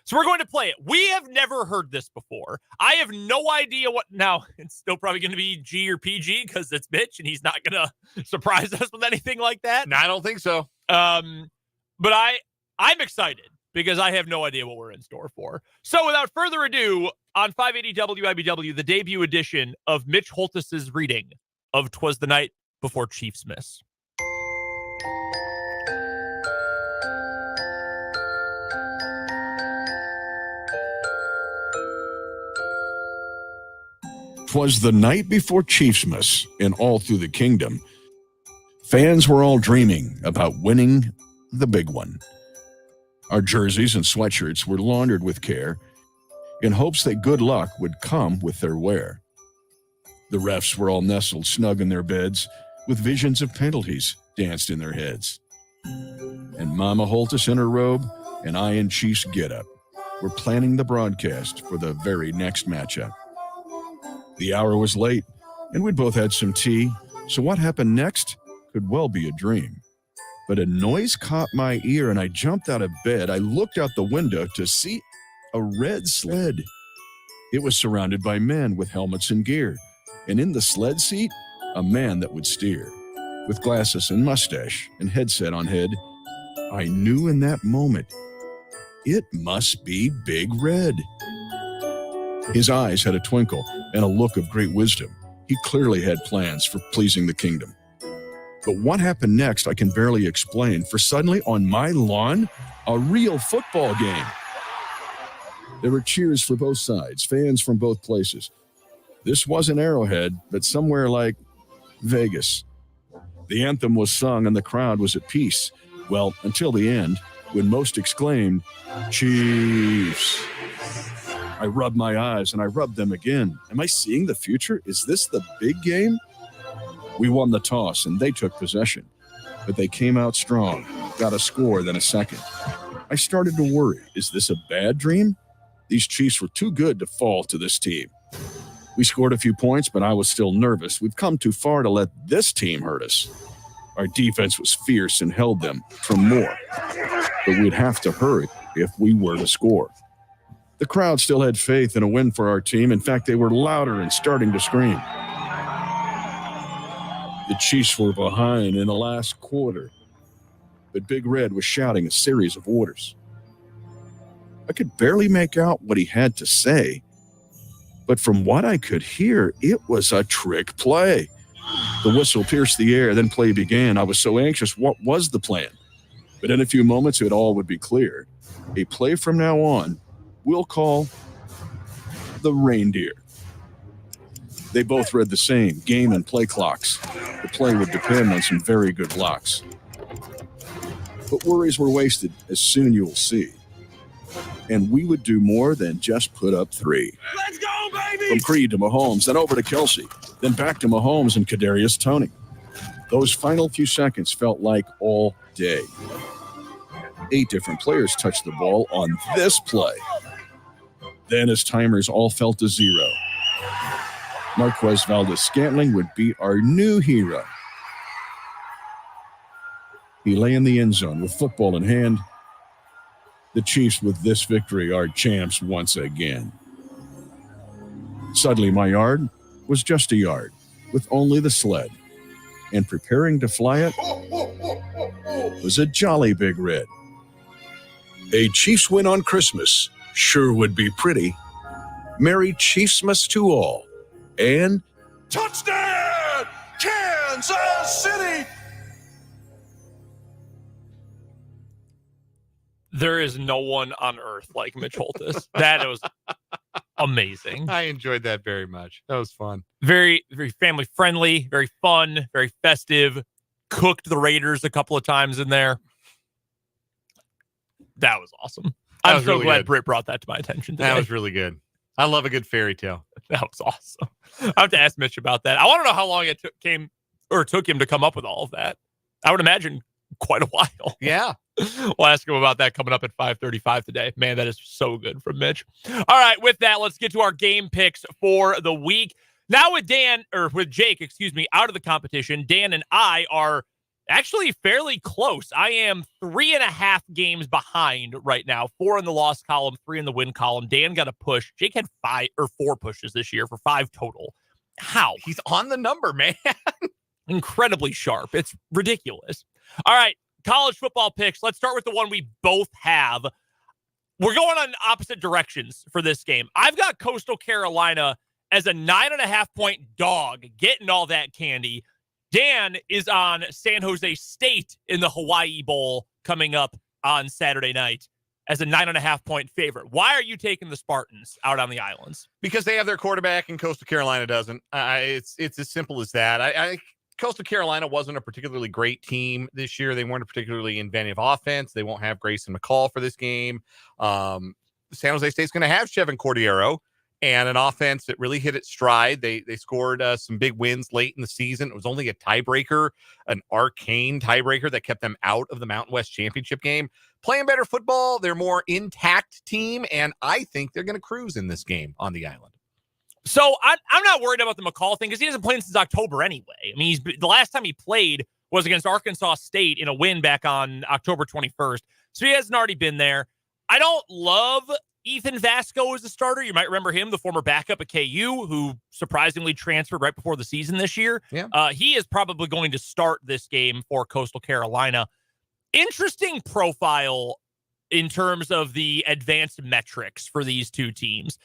So we're going to play it. We have never heard this before. I have no idea what. Now, it's still probably going to be G or PG because it's Mitch and he's not going to surprise us with anything like that. No, I don't think so. But I'm excited because I have no idea what we're in store for. So without further ado, on 580 WIBW, the debut edition of Mitch Holthus's reading of "'Twas the Night Before Chiefs Miss." "'Twas the night before Chiefsmas, and all through the kingdom, fans were all dreaming about winning the big one. Our jerseys and sweatshirts were laundered with care in hopes that good luck would come with their wear. The refs were all nestled snug in their beds, with visions of penalties danced in their heads. And Mama Holthus in her robe and I in Chiefs getup were planning the broadcast for the very next matchup. The hour was late, and we'd both had some tea, so what happened next could well be a dream. But a noise caught my ear, and I jumped out of bed. I looked out the window to see a red sled. It was surrounded by men with helmets and gear, and in the sled seat, a man that would steer. With glasses and mustache and headset on head, I knew in that moment, it must be Big Red. His eyes had a twinkle and a look of great wisdom. He clearly had plans for pleasing the kingdom. But what happened next, I can barely explain, for suddenly on my lawn, a real football game. There were cheers for both sides, fans from both places. This wasn't Arrowhead, but somewhere like Vegas. The anthem was sung and the crowd was at peace. Well, until the end, when most exclaimed, "Chiefs." I rubbed my eyes and I rubbed them again. Am I seeing the future? Is this the big game? We won the toss and they took possession, but they came out strong, got a score, then a second. I started to worry. Is this a bad dream? These Chiefs were too good to fall to this team. We scored a few points, but I was still nervous. We've come too far to let this team hurt us. Our defense was fierce and held them from more, but we'd have to hurry if we were to score. The crowd still had faith in a win for our team. In fact, they were louder and starting to scream. The Chiefs were behind in the last quarter, but Big Red was shouting a series of orders. I could barely make out what he had to say, but from what I could hear, it was a trick play. The whistle pierced the air, then play began. I was so anxious. What was the plan? But in a few moments, it all would be clear. A play from now on, we'll call the reindeer. They both read the same, game and play clocks. The play would depend on some very good blocks. But worries were wasted, as soon you'll see. And we would do more than just put up 3. Let's go, baby! From Creed to Mahomes, then over to Kelsey, then back to Mahomes and Kadarius Toney. Those final few seconds felt like all day. 8 different players touched the ball on this play. Then as timers all fell to 0, Marquez Valdes-Scantling would be our new hero. He lay in the end zone with football in hand. The Chiefs, with this victory, are champs once again. Suddenly, my yard was just a yard, with only the sled. And preparing to fly it was a jolly Big Red. A Chiefs win on Christmas sure would be pretty. Merry Chiefsmas to all. And Touchdown, Kansas City! There is no one on earth like Mitch Holthus. That was amazing. I enjoyed that very much. That was fun. Very, very family friendly, very fun, very festive. Cooked the Raiders a couple of times in there. That was awesome. I'm so really glad good. Britt brought that to my attention today. That was really good. I love a good fairy tale. That was awesome. I have to ask Mitch about that. I want to know how long it took him to come up with all of that. I would imagine quite a while. Yeah. We'll ask him about that coming up at 5:35 today. Man, that is so good from Mitch. All right, with that, let's get to our game picks for the week. Now with Jake, out of the competition, Dan and I are actually fairly close. I am 3.5 games behind right now. 4 in the loss column, 3 in the win column. Dan got a push. Jake had 4 pushes this year for 5 total. How? He's on the number, man. Incredibly sharp. It's ridiculous. All right, college football picks. Let's start with the one we both have. We're going on opposite directions for this game. I've got Coastal Carolina as a 9.5-point dog, getting all that candy. Dan is on San Jose State in the Hawaii Bowl coming up on Saturday night as a 9.5-point favorite. Why are you taking the Spartans out on the islands? Because they have their quarterback and Coastal Carolina doesn't. It's as simple as that. Coastal Carolina wasn't a particularly great team this year. They weren't a particularly inventive offense. They won't have Grayson McCall for this game. San Jose State's going to have Chevin Cordero and an offense that really hit its stride. They scored some big wins late in the season. It was only a tiebreaker, an arcane tiebreaker that kept them out of the Mountain West Championship game. Playing better football, they're more intact team, and I think they're going to cruise in this game on the island. So I'm not worried about the McCall thing because he hasn't played since October anyway. I mean, the last time he played was against Arkansas State in a win back on October 21st. So he hasn't already been there. I don't love Ethan Vasco as a starter. You might remember him, the former backup at KU, who surprisingly transferred right before the season this year. Yeah. He is probably going to start this game for Coastal Carolina. Interesting profile in terms of the advanced metrics for these two teams.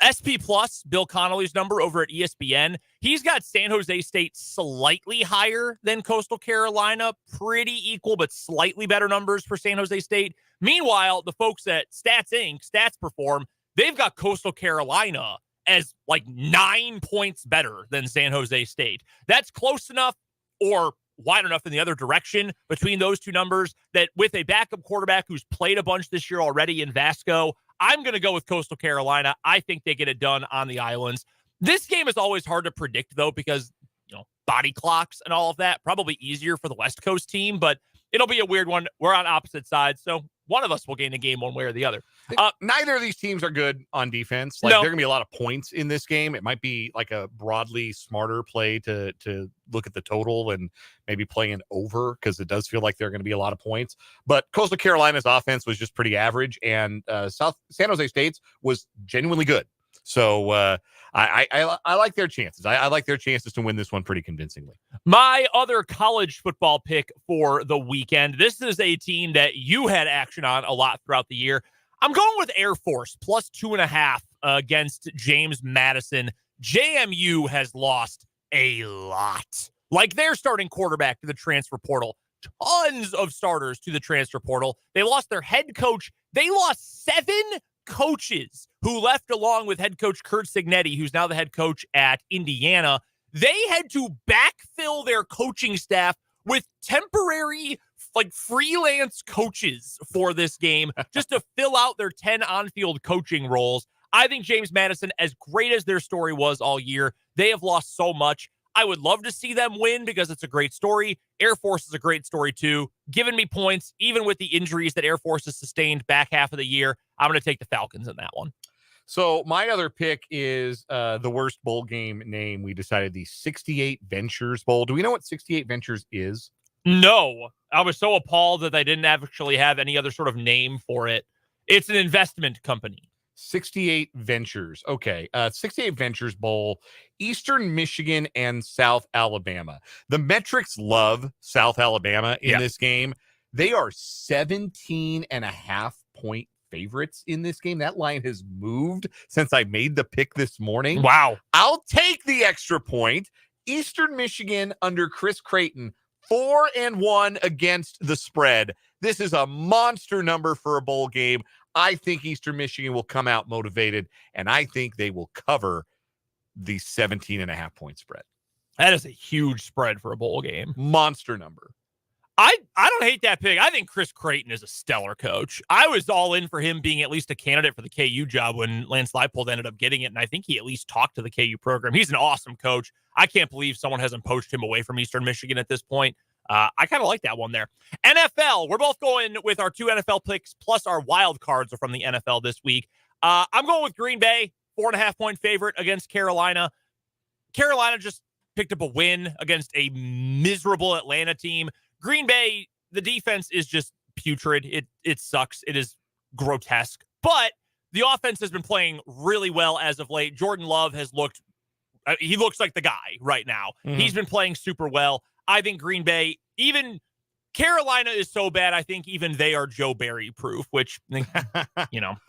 SP Plus, Bill Connolly's number over at ESPN, he's got San Jose State slightly higher than Coastal Carolina, pretty equal, but slightly better numbers for San Jose State. Meanwhile, the folks at Stats Inc., Stats Perform, they've got Coastal Carolina as like 9 points better than San Jose State. That's close enough or wide enough in the other direction between those two numbers that with a backup quarterback who's played a bunch this year already in Vasco, I'm going to go with Coastal Carolina. I think they get it done on the islands. This game is always hard to predict, though, because, body clocks and all of that. Probably easier for the West Coast team, but it'll be a weird one. We're on opposite sides, so one of us will gain a game one way or the other. Neither of these teams are good on defense. Like, No. there are going to be a lot of points in this game. It might be like a broadly smarter play to look at the total and maybe play an over, because it does feel like there are going to be a lot of points. But Coastal Carolina's offense was just pretty average, and San Jose State's was genuinely good. So I like their chances. I like their chances to win this one pretty convincingly. My other college football pick for the weekend. This is a team that you had action on a lot throughout the year. I'm going with Air Force plus 2.5 against James Madison. JMU has lost a lot. Like, their starting quarterback to the transfer portal. Tons of starters to the transfer portal. They lost their head coach. They lost 7 coaches who left along with head coach Kurt Signetti, who's now the head coach at Indiana. They had to backfill their coaching staff with temporary, like, freelance coaches for this game just to fill out their 10 on-field coaching roles. I think James Madison, as great as their story was all year, they have lost so much. I would love to see them win because it's a great story. Air Force is a great story too. Giving me points, even with the injuries that Air Force has sustained back half of the year, I'm going to take the Falcons in that one. So my other pick is the worst bowl game name. We decided the 68 Ventures Bowl. Do we know what 68 Ventures is? No. I was so appalled that they didn't actually have any other sort of name for it. It's an investment company. 68 Ventures. Okay. 68 Ventures Bowl, Eastern Michigan and South Alabama. The metrics love South Alabama in this game. They are 17.5-point favorites in this game. That line has moved since I made the pick this morning. Wow. I'll take the extra point. Eastern Michigan under Chris Creighton, 4-1 against the spread. This is a monster number for a bowl game. I think Eastern Michigan will come out motivated, and I think they will cover the 17.5-point spread. That is a huge spread for a bowl game. Monster number. I don't hate that pick. I think Chris Creighton is a stellar coach. I was all in for him being at least a candidate for the KU job when Lance Leipold ended up getting it, and I think he at least talked to the KU program. He's an awesome coach. I can't believe someone hasn't poached him away from Eastern Michigan at this point. I kind of like that one there. NFL, we're both going with our 2 NFL picks, plus our wild cards are from the NFL this week. I'm going with Green Bay, 4.5-point favorite against Carolina. Carolina just picked up a win against a miserable Atlanta team. Green Bay, the defense is just putrid. It sucks. It is grotesque. But the offense has been playing really well as of late. Jordan Love has he looks like the guy right now. Mm-hmm. He's been playing super well. I think Green Bay, even Carolina is so bad, I think even they are Joe Barry proof, which,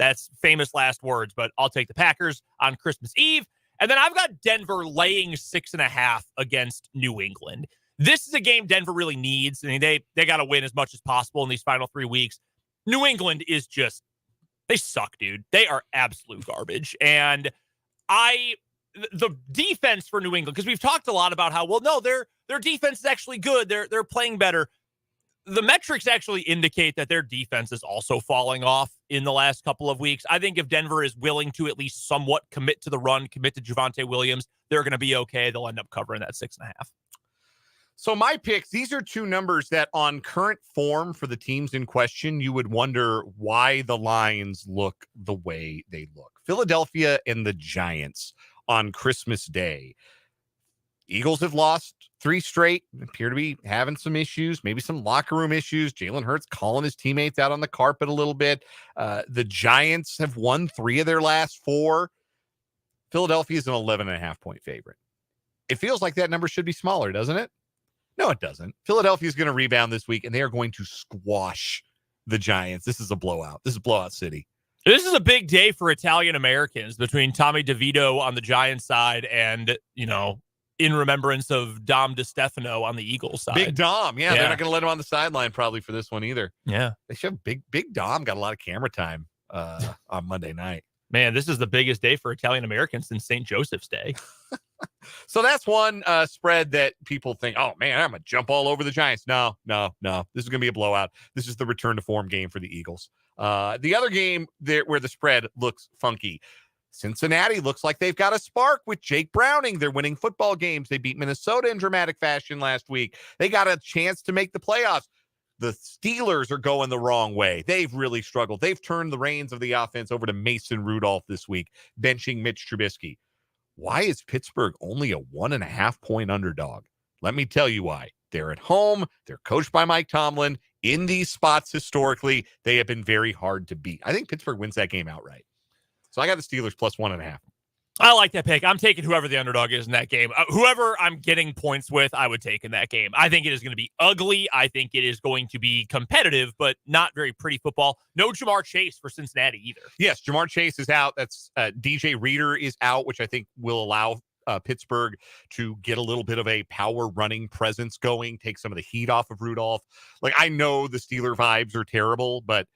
that's famous last words, but I'll take the Packers on Christmas Eve. And then I've got Denver laying 6.5 against New England. This is a game Denver really needs. I mean, they got to win as much as possible in these final 3 weeks. New England is just, they suck, dude. They are absolute garbage. And the defense for New England, because we've talked a lot about how, well, no, their defense is actually good. They're playing better. The metrics actually indicate that their defense is also falling off in the last couple of weeks. I think if Denver is willing to at least somewhat commit to the run, commit to Javonte Williams, they're going to be okay. They'll end up covering that 6.5. So my picks, these are 2 numbers that on current form for the teams in question, you would wonder why the lines look the way they look. Philadelphia and the Giants on Christmas Day. Eagles have lost 3 straight, appear to be having some issues, maybe some locker room issues. Jalen Hurts calling his teammates out on the carpet a little bit. The Giants have won 3 of their last 4. Philadelphia is an 11.5-point favorite. It feels like that number should be smaller, doesn't it? No, it doesn't. Philadelphia is going to rebound this week, and they are going to squash the Giants. This is a blowout. This is blowout city. This is a big day for Italian Americans between Tommy DeVito on the Giants side and, in remembrance of Dom DeStefano on the Eagles side. Big Dom. Yeah. They're not going to let him on the sideline probably for this one either. Yeah. They should have Big Dom got a lot of camera time on Monday night. Man, this is the biggest day for Italian Americans since St. Joseph's Day. So that's one spread that people think, oh, man, I'm going to jump all over the Giants. No. This is going to be a blowout. This is the return to form game for the Eagles. The other game there where the spread looks funky, Cincinnati looks like they've got a spark with Jake Browning. They're winning football games. They beat Minnesota in dramatic fashion last week. They got a chance to make the playoffs. The Steelers are going the wrong way. They've really struggled. They've turned the reins of the offense over to Mason Rudolph this week, benching Mitch Trubisky. Why is Pittsburgh only a 1.5-point underdog? Let me tell you why. They're at home. They're coached by Mike Tomlin. In these spots historically, they have been very hard to beat. I think Pittsburgh wins that game outright. So I got the Steelers plus 1.5. I like that pick. I'm taking whoever the underdog is in that game. Whoever I'm getting points with, I would take in that game. I think it is going to be ugly. I think it is going to be competitive, but not very pretty football. No Jamar Chase for Cincinnati either. Yes, Jamar Chase is out. That's DJ Reader is out, which I think will allow Pittsburgh to get a little bit of a power running presence going, take some of the heat off of Rudolph. Like, I know the Steeler vibes are terrible, but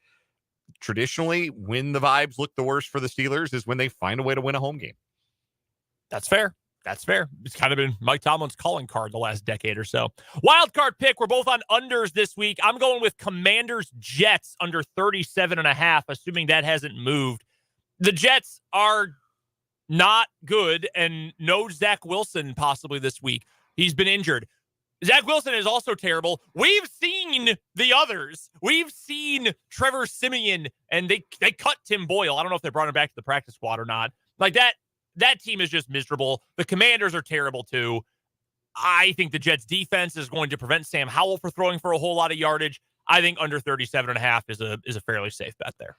traditionally, when the vibes look the worst for the Steelers is when they find a way to win a home game. That's fair. That's fair. It's kind of been Mike Tomlin's calling card the last decade or so. Wild card pick. We're both on unders this week. I'm going with Commanders Jets under 37.5, assuming that hasn't moved. The Jets are not good, and no Zach Wilson possibly this week. He's been injured. Zach Wilson is also terrible. We've seen the others. We've seen Trevor Siemian, and they cut Tim Boyle. I don't know if they brought him back to the practice squad or not. Like that team is just miserable. The Commanders are terrible too. I think the Jets defense is going to prevent Sam Howell from throwing for a whole lot of yardage. I think under 37.5 is a fairly safe bet there.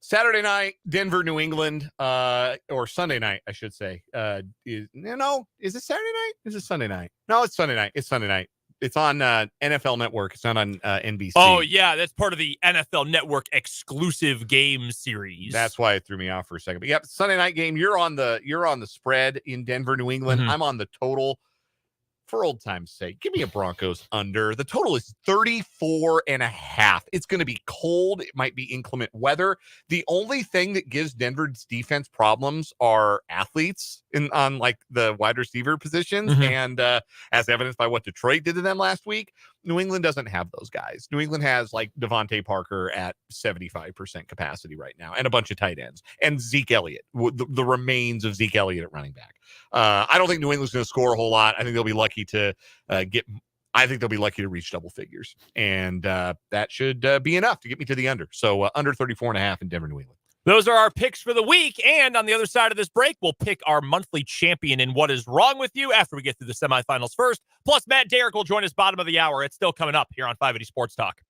Saturday night, Denver, New England, or Sunday night, I should say. Is it Saturday night? Is it Sunday night? No, it's Sunday night. It's Sunday night. It's on NFL Network. It's not on NBC. Oh, yeah. That's part of the NFL Network exclusive game series. That's why it threw me off for a second. But yep, Sunday night game. You're on the spread in Denver, New England. I'm on the total. For old time's sake, give me a Broncos under. The total is 34.5. It's going to be cold. It might be inclement weather. The only thing that gives Denver's defense problems are athletes on like the wide receiver positions. And as evidenced by what Detroit did to them last week, New England doesn't have those guys. New England has like Devontae Parker at 75% capacity right now and a bunch of tight ends and Zeke Elliott, the remains of Zeke Elliott at running back. I don't think New England's going to score a whole lot. I think they'll be lucky to reach double figures. And that should be enough to get me to the under. So under 34.5 in Denver, New England. Those are our picks for the week. And on the other side of this break, we'll pick our monthly champion in What Is Wrong With You after we get through the semifinals first. Plus, Matt Derrick will join us bottom of the hour. It's still coming up here on 580 Sports Talk.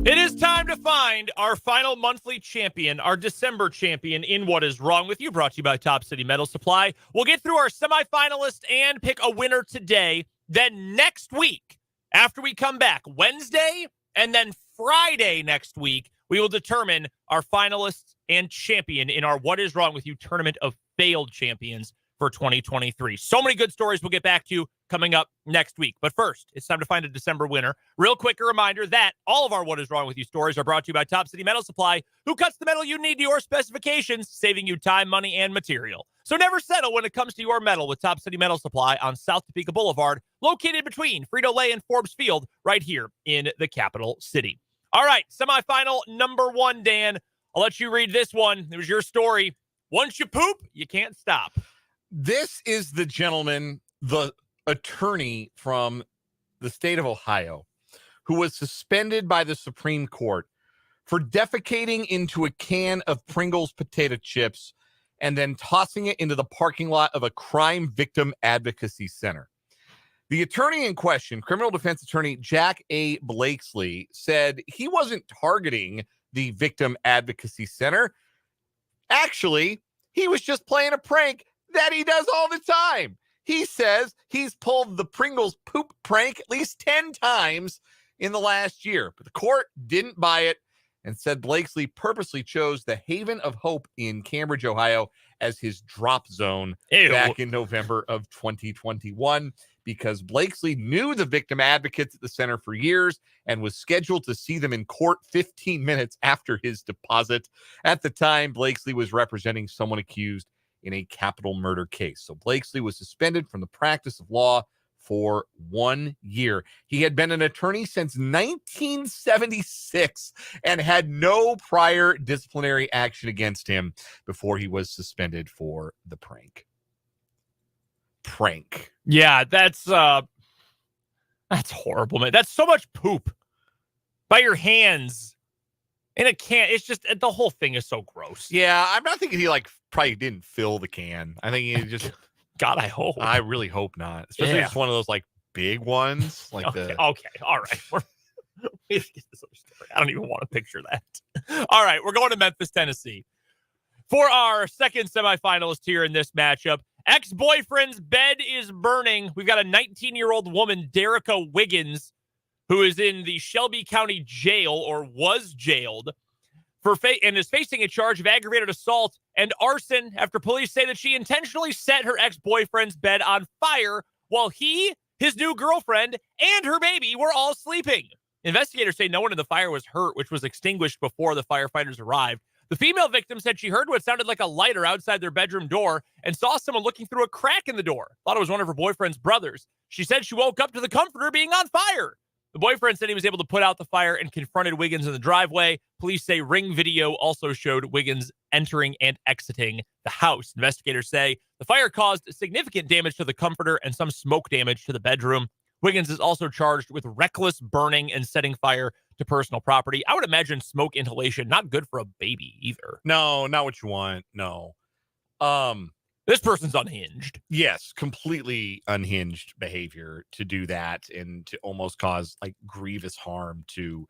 It is time to find our final monthly champion, our December champion in What Is Wrong With You, brought to you by Top City Metal Supply. We'll get through our semifinalists and pick a winner today. Then next week, after we come back, Wednesday and then Friday next week, we will determine our finalists and champion in our What Is Wrong With You tournament of failed champions for 2023. So many good stories we'll get back to coming up next week. But first, it's time to find a December winner. Real quick, a reminder that all of our What Is Wrong With You stories are brought to you by Top City Metal Supply, who cuts the metal you need to your specifications, saving you time, money, and material. So never settle when it comes to your metal with Top City Metal Supply on South Topeka Boulevard, located between Frito-Lay and Forbes Field, right here in the capital city. All right, semifinal number 1, Dan. I'll let you read this one. It was your story. Once you poop, you can't stop. This is the gentleman, the attorney from the state of Ohio, who was suspended by the Supreme Court for defecating into a can of Pringles potato chips and then tossing it into the parking lot of a crime victim advocacy center. The attorney in question, criminal defense attorney Jack A. Blakesley, said he wasn't targeting the victim advocacy center. Actually, he was just playing a prank that he does all the time. He says he's pulled the Pringles poop prank at least 10 times in the last year, but the court didn't buy it and said Blakesley purposely chose the Haven of Hope in Cambridge, Ohio as his drop zone back in November of 2021 because Blakesley knew the victim advocates at the center for years and was scheduled to see them in court 15 minutes after his deposit. At the time, Blakesley was representing someone accused in a capital murder case. So Blakesley was suspended from the practice of law for 1 year. He had been an attorney since 1976 and had no prior disciplinary action against him before he was suspended for the prank. Yeah, that's horrible, man. That's so much poop by your hands in a can. It's just, the whole thing is so gross. Yeah, I'm not thinking he probably didn't fill the can. I think he just God, I hope. I really hope not. Especially if it's one of those big ones. Okay, all right. I don't even want to picture that. All right, we're going to Memphis, Tennessee. For our second semifinalist here in this matchup, ex-boyfriend's bed is burning. We've got a 19-year-old woman, Derrick Wiggins, who is in the Shelby County Jail, or was jailed, and is facing a charge of aggravated assault and arson after police say that she intentionally set her ex-boyfriend's bed on fire while he, his new girlfriend, and her baby were all sleeping. Investigators say no one in the fire was hurt, which was extinguished before the firefighters arrived. The female victim said she heard what sounded like a lighter outside their bedroom door and saw someone looking through a crack in the door. Thought it was one of her boyfriend's brothers. She said she woke up to the comforter being on fire. The boyfriend said he was able to put out the fire and confronted Wiggins in the driveway. Police say Ring video also showed Wiggins entering and exiting the house. Investigators say the fire caused significant damage to the comforter and some smoke damage to the bedroom. Wiggins is also charged with reckless burning and setting fire to personal property. I would imagine smoke inhalation, not good for a baby either. No, not what you want. No. This person's unhinged. Yes, completely unhinged behavior to do that and to almost cause grievous harm to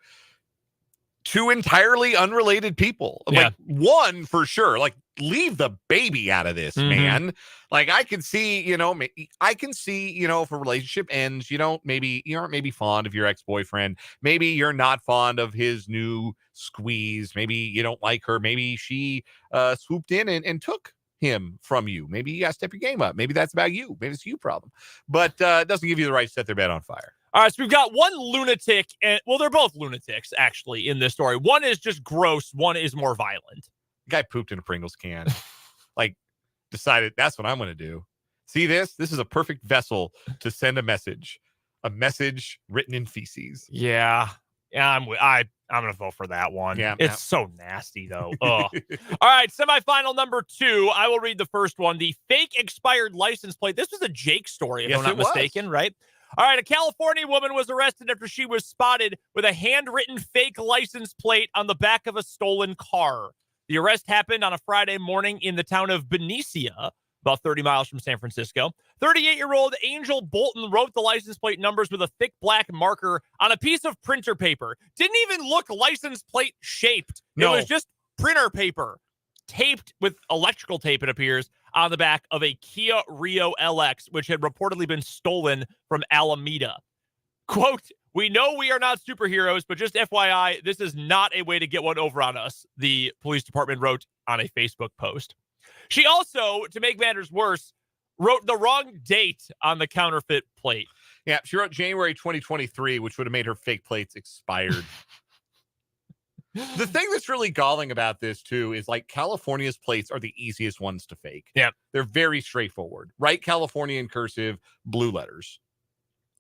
two entirely unrelated people. Yeah. One for sure, leave the baby out of this, man. I can see, if a relationship ends, maybe you aren't fond of your ex-boyfriend. Maybe you're not fond of his new squeeze. Maybe you don't like her. Maybe she swooped in and took him from you. Maybe you got to step your game up. Maybe that's about you. Maybe it's a you problem. But it doesn't give you the right to set their bed on fire. All right, so we've got one lunatic, and they're both lunatics, actually, in this story. One is just gross. One is more violent. The guy pooped in a Pringles can. Decided that's what I'm going to do. See this? This is a perfect vessel to send a message written in feces. Yeah, I'm going to vote for that one. Yeah, it's so nasty, though. Ugh. All right, semifinal number 2. I will read the first one. The fake expired license plate. This was a Jake story, if I'm not mistaken, right? All right, a California woman was arrested after she was spotted with a handwritten fake license plate on the back of a stolen car. The arrest happened on a Friday morning in the town of Benicia, about 30 miles from San Francisco. 38-year-old Angel Bolton wrote the license plate numbers with a thick black marker on a piece of printer paper. Didn't even look license plate shaped. No. It was just printer paper taped with electrical tape, it appears, on the back of a Kia Rio LX, which had reportedly been stolen from Alameda. Quote, "We know we are not superheroes, but just FYI, this is not a way to get one over on us," the police department wrote on a Facebook post. She also, to make matters worse, wrote the wrong date on the counterfeit plate. Yeah, she wrote January 2023, which would have made her fake plates expired. The thing that's really galling about this, too, is like California's plates are the easiest ones to fake. Yeah. They're very straightforward. Write California in cursive, blue letters.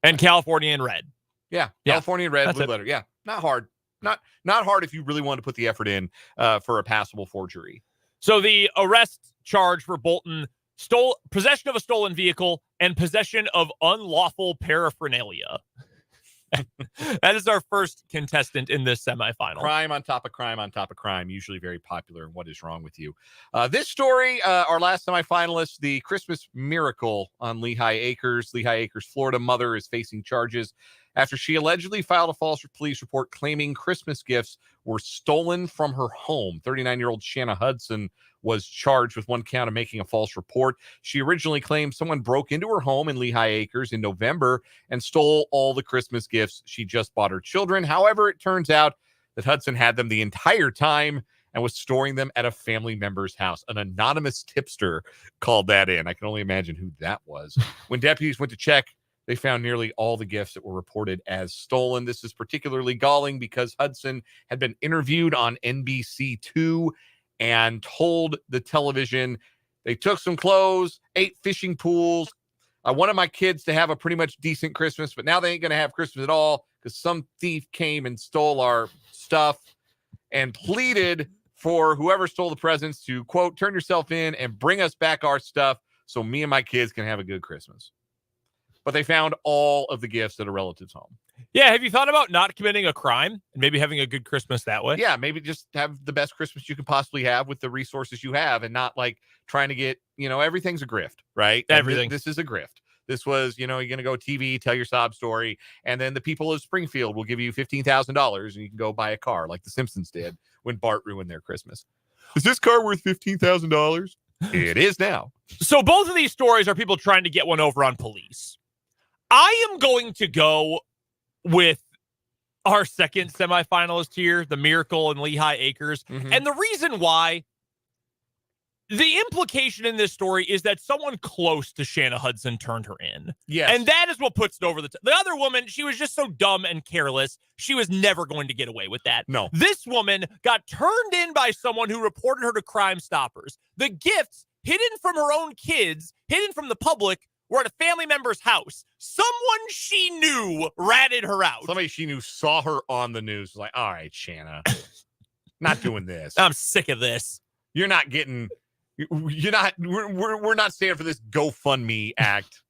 And California in red. Yeah, Yeah, California in red, that's blue it. letter. Yeah, not hard. Not hard if you really want to put the effort in for a passable forgery. So the arrest charge for Bolton, possession of a stolen vehicle and possession of unlawful paraphernalia. That is our first contestant in this semifinal. Crime on top of crime on top of crime, usually very popular. And what is wrong with you? This story, our last semifinalist, the Christmas miracle on Lehigh Acres. Lehigh Acres, Florida mother is facing charges after she allegedly filed a false police report claiming Christmas gifts were stolen from her home. 39-year-old Shanna Hudson was charged with one count of making a false report. She originally claimed someone broke into her home in Lehigh Acres in November and stole all the Christmas gifts she just bought her children. However, it turns out that Hudson had them the entire time and was storing them at a family member's house. An anonymous tipster called that in. I can only imagine who that was. When deputies went to check, they found nearly all the gifts that were reported as stolen. This is particularly galling because Hudson had been interviewed on NBC2 and told the television, they took some clothes, 8 fishing pools. I wanted my kids to have a pretty much decent Christmas, but now they ain't going to have Christmas at all because some thief came and stole our stuff, and pleaded for whoever stole the presents to, quote, turn yourself in and bring us back our stuff so me and my kids can have a good Christmas. But they found all of the gifts at a relative's home. Yeah, have you thought about not committing a crime and maybe having a good Christmas that way? Yeah, maybe just have the best Christmas you could possibly have with the resources you have and not like trying to get, everything's a grift, right? Everything. This is a grift. This was, you're going to go TV, tell your sob story, and then the people of Springfield will give you $15,000 and you can go buy a car like the Simpsons did when Bart ruined their Christmas. Is this car worth $15,000? It is now. So both of these stories are people trying to get one over on police. I am going to go with our second semifinalist here, the Miracle in Lehigh Acres. Mm-hmm. And the reason why, the implication in this story is that someone close to Shanna Hudson turned her in. Yes. And that is what puts it over the top. The other woman, she was just so dumb and careless. She was never going to get away with that. No. This woman got turned in by someone who reported her to Crime Stoppers. The gifts, hidden from her own kids, hidden from the public, were at a family member's house. Someone she knew ratted her out. Somebody she knew saw her on the news. Like, all right, Shanna, not doing this. I'm sick of this. We're not standing for this GoFundMe act.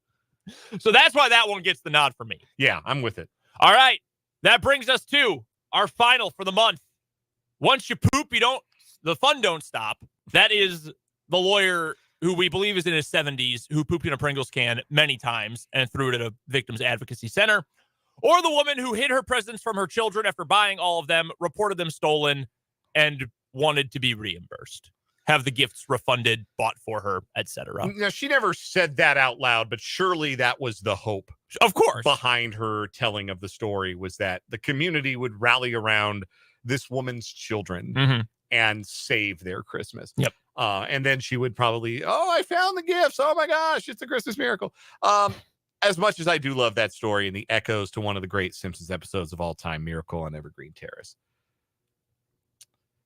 So that's why that one gets the nod for me. Yeah, I'm with it. All right. That brings us to our final for the month. Once you poop, the fun don't stop. That is the lawyer who we believe is in his 70s, who pooped in a Pringles can many times and threw it at a victim's advocacy center. Or the woman who hid her presents from her children after buying all of them, reported them stolen, and wanted to be reimbursed. Have the gifts refunded, bought for her, etc. Now, she never said that out loud, but surely that was the hope. Of course. Behind her telling of the story was that the community would rally around this woman's children and save their Christmas. Yep. And then she would probably, I found the gifts. Oh my gosh, it's a Christmas miracle. As much as I do love that story and the echoes to one of the great Simpsons episodes of all time, Miracle on Evergreen Terrace.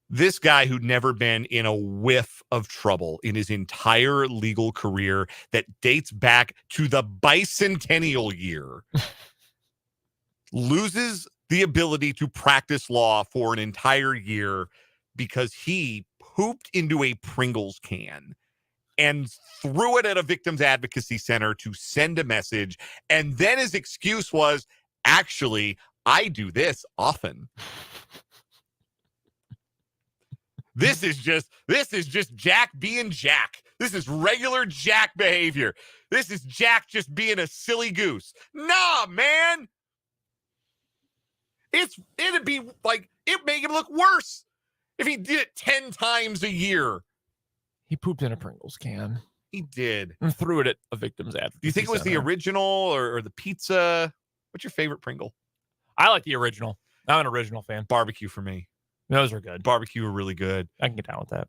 This guy who'd never been in a whiff of trouble in his entire legal career that dates back to the bicentennial year loses the ability to practice law for an entire year because he pooped into a Pringles can and threw it at a victim's advocacy center to send a message. And then his excuse was, actually, I do this often. This is just Jack being Jack. This is regular Jack behavior. This is Jack just being a silly goose. Nah, man. It'd be like, it'd make him look worse if he did it 10 times a year. He pooped in a Pringles can. He did. And threw it at a victim's advocacy. Do you think it was the original or the pizza? What's your favorite Pringle? I like the original. I'm an original fan. Barbecue for me. Those are good. Barbecue are really good. I can get down with that.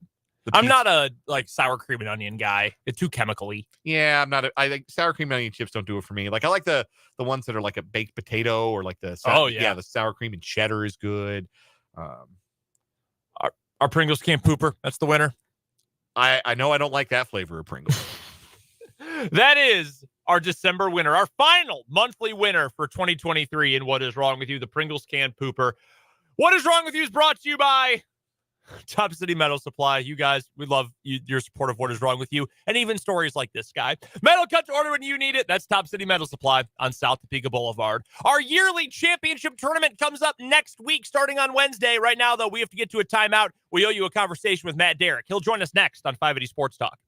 I'm not a sour cream and onion guy. It's too chemically. Yeah, I'm not. I like sour cream and onion chips. Don't do it for me. Like I like the ones that are like a baked potato or like the the sour cream and cheddar is good. Our Pringles can pooper. That's the winner. I know I don't like that flavor of Pringles. That is our December winner, our final monthly winner for 2023. And What Is Wrong With You? The Pringles can pooper. What Is Wrong With You is brought to you by Top City Metal Supply. You guys, we love your support of What Is Wrong With You, and even stories like this guy. Metal cut to order when you need it. That's Top City Metal Supply on South Topeka Boulevard. Our yearly championship tournament comes up next week, starting on Wednesday. Right now, though, we have to get to a timeout. We owe you a conversation with Matt Derrick. He'll join us next on 580 Sports Talk.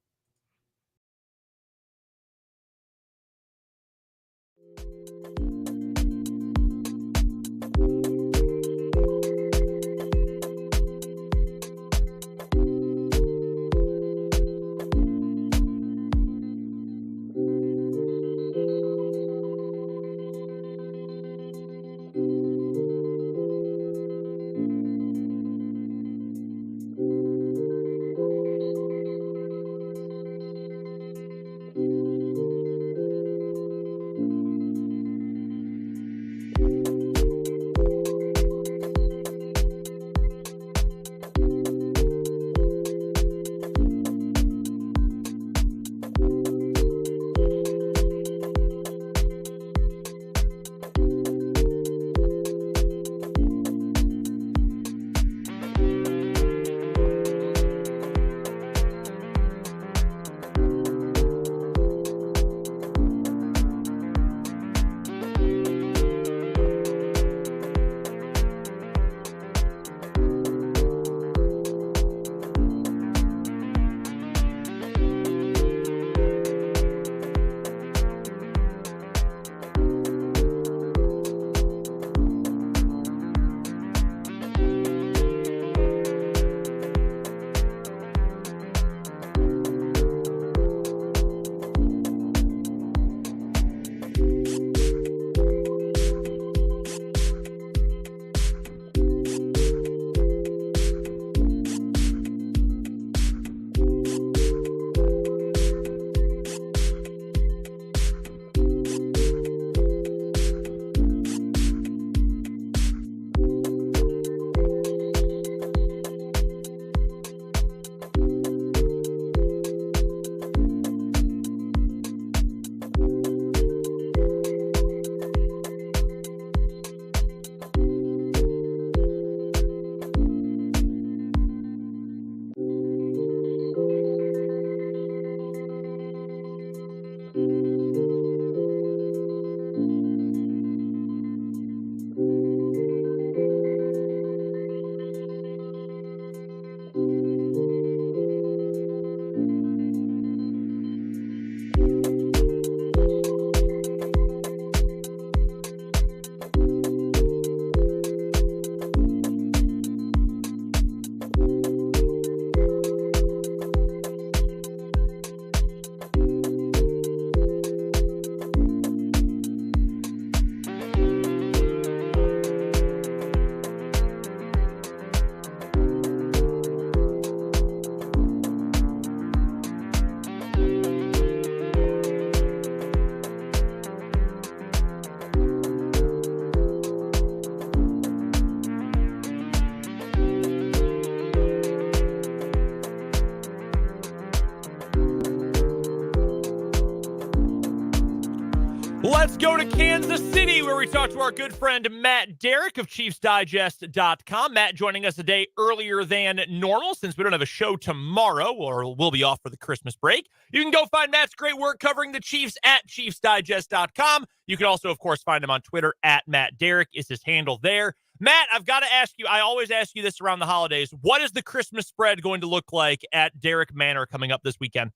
Let's go to Kansas City, where we talk to our good friend Matt Derrick of ChiefsDigest.com. Matt joining us a day earlier than normal since we don't have a show tomorrow, or we'll be off for the Christmas break. You can go find Matt's great work covering the Chiefs at ChiefsDigest.com. You can also, of course, find him on Twitter at Matt Derrick is his handle there. Matt, I've got to ask you, I always ask you this around the holidays. What is the Christmas spread going to look like at Derrick Manor coming up this weekend?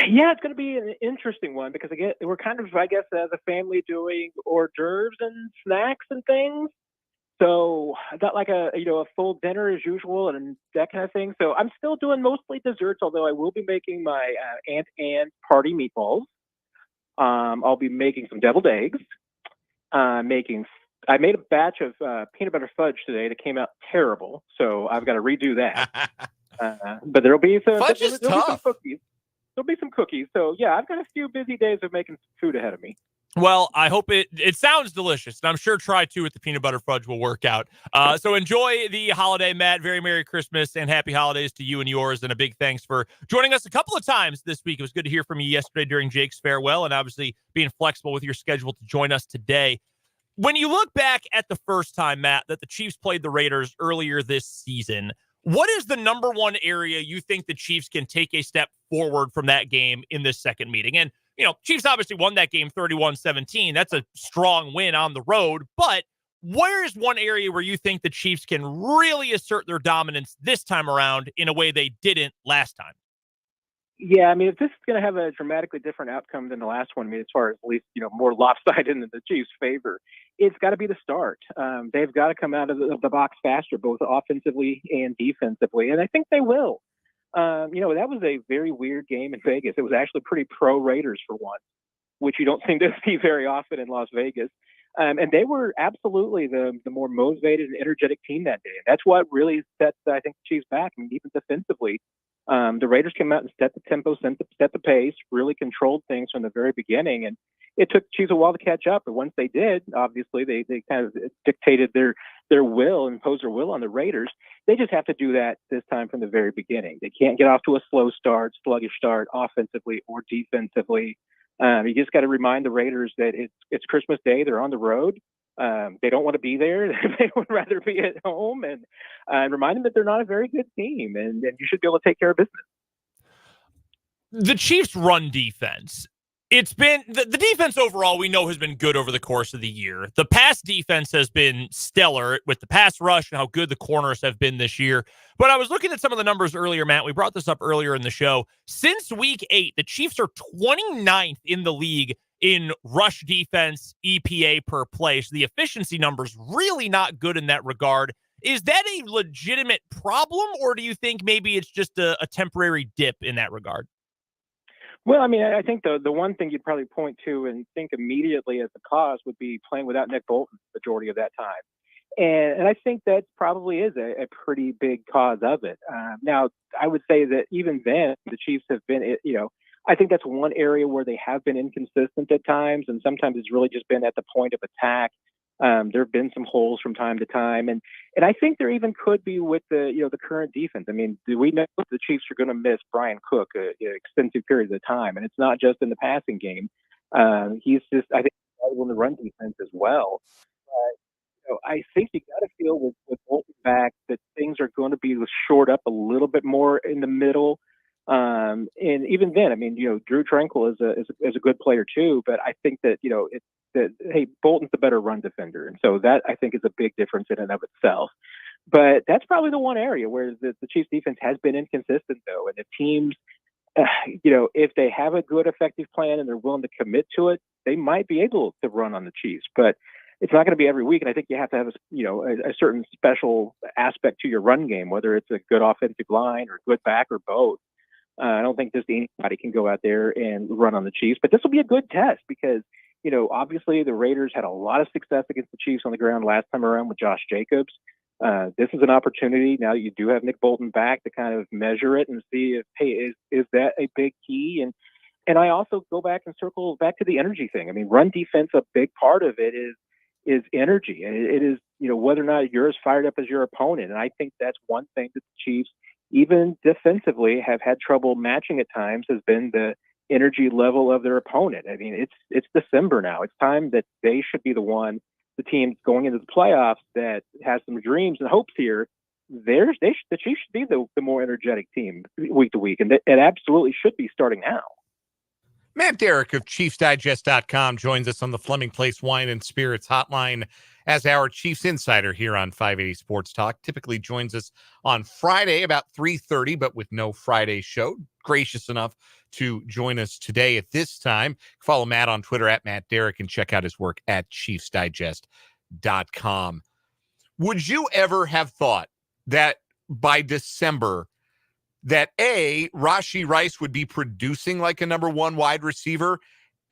Yeah, it's going to be an interesting one because we're kind of, I guess, as a family doing hors d'oeuvres and snacks and things. So not like a full dinner as usual and that kind of thing. So I'm still doing mostly desserts, although I will be making my Aunt Anne's party meatballs. I'll be making some deviled eggs. I made a batch of peanut butter fudge today that came out terrible, so I've got to redo that. But there'll be some Fudge is there'll be some tough. cookies. There'll be some cookies. So yeah, I've got a few busy days of making food ahead of me. Well, I hope it sounds delicious, and I'm sure try two with the peanut butter fudge will work out. So enjoy the holiday, Matt. Very Merry Christmas and Happy Holidays to you and yours, and a big thanks for joining us a couple of times this week. It was good to hear from you yesterday during Jake's farewell, and obviously being flexible with your schedule to join us today. When you look back at the first time, Matt, that the Chiefs played the Raiders earlier this season, what is the number one area you think the Chiefs can take a step forward from that game in this second meeting? And Chiefs obviously won that game 31-17. That's a strong win on the road. But where is one area where you think the Chiefs can really assert their dominance this time around in a way they didn't last time? Yeah, I mean, if this is going to have a dramatically different outcome than the last one, I mean, as far as at least, more lopsided in the Chiefs' favor, it's got to be the start. They've got to come out of the box faster, both offensively and defensively, and I think they will. That was a very weird game in Vegas. It was actually pretty pro-Raiders for once, which you don't seem to see very often in Las Vegas. And they were absolutely the more motivated and energetic team that day. And that's what really set, I think, the Chiefs back. I mean, even defensively, the Raiders came out and set the tempo, set the pace, really controlled things from the very beginning. And it took the Chiefs a while to catch up. But once they did, obviously, they kind of dictated their will, imposed their will on the Raiders. They just have to do that this time from the very beginning. They can't get off to a sluggish start offensively or defensively. You just got to remind the Raiders that it's Christmas Day. They're on the road. They don't want to be there. They would rather be at home, and remind them that they're not a very good team, and you should be able to take care of business. The Chiefs' run defense. It's been the defense overall, we know, has been good over the course of the year. The pass defense has been stellar with the pass rush and how good the corners have been this year. But I was looking at some of the numbers earlier, Matt. We brought this up earlier in the show. Since week 8, the Chiefs are 29th in the league in rush defense EPA per play. So the efficiency number's really not good in that regard. Is that a legitimate problem, or do you think maybe it's just a temporary dip in that regard? Well, I mean, I think the one thing you'd probably point to and think immediately as the cause would be playing without Nick Bolton the majority of that time. And I think that probably is a pretty big cause of it. Now, I would say that even then, the Chiefs have been, I think that's one area where they have been inconsistent at times, and sometimes it's really just been at the point of attack. There have been some holes from time to time, and I think there even could be with the current defense. I mean, do we know the Chiefs are going to miss Brian Cook extensive periods of time, and it's not just in the passing game. He's just, I think, in the run defense as well. I think you got to feel with Bolton back that things are going to be shored up a little bit more in the middle. And even then, I mean, Drew Tranquil is a good player too, but I think that hey, Bolton's the better run defender, and so that I think is a big difference in and of itself. But that's probably the one area where the Chiefs defense has been inconsistent, though. And if teams, if they have a good, effective plan and they're willing to commit to it, they might be able to run on the Chiefs. But it's not going to be every week, and I think you have to have a certain special aspect to your run game, whether it's a good offensive line or good back or both. I don't think just anybody can go out there and run on the Chiefs, but this will be a good test because, obviously the Raiders had a lot of success against the Chiefs on the ground last time around with Josh Jacobs. This is an opportunity now that you do have Nick Bolton back to kind of measure it and see if, hey, is that a big key? And I also go back and circle back to the energy thing. I mean, run defense, a big part of it is energy. And it is, whether or not you're as fired up as your opponent. And I think that's one thing that the Chiefs, even defensively, have had trouble matching at times, has been the energy level of their opponent. I mean, it's December now. It's time that they should be the team going into the playoffs that has some dreams and hopes here. The Chiefs should be the more energetic team week to week, and it absolutely should be starting now. Matt Derrick of ChiefsDigest.com joins us on the Fleming Place Wine and Spirits hotline as our Chiefs insider here on 580 Sports Talk. Typically joins us on Friday about 3:30, but with no Friday show. Gracious enough to join us today at this time. Follow Matt on Twitter at Matt Derrick and check out his work at ChiefsDigest.com. Would you ever have thought that by December that A, Rashee Rice would be producing like a number one wide receiver,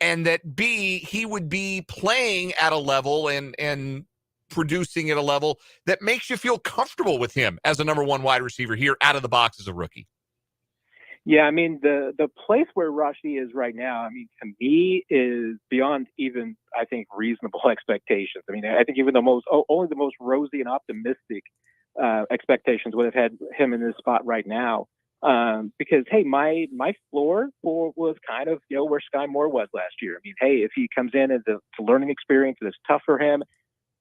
and that B, he would be playing at a level and producing at a level that makes you feel comfortable with him as a number one wide receiver here out of the box as a rookie? Yeah, I mean, the place where Rashee is right now, I mean, to me is beyond even, I think, reasonable expectations. I mean, I think even only the most rosy and optimistic expectations would have had him in this spot right now. Because, hey, my floor was kind of, where Sky Moore was last year. I mean, hey, if he comes in as a learning experience and it's tough for him,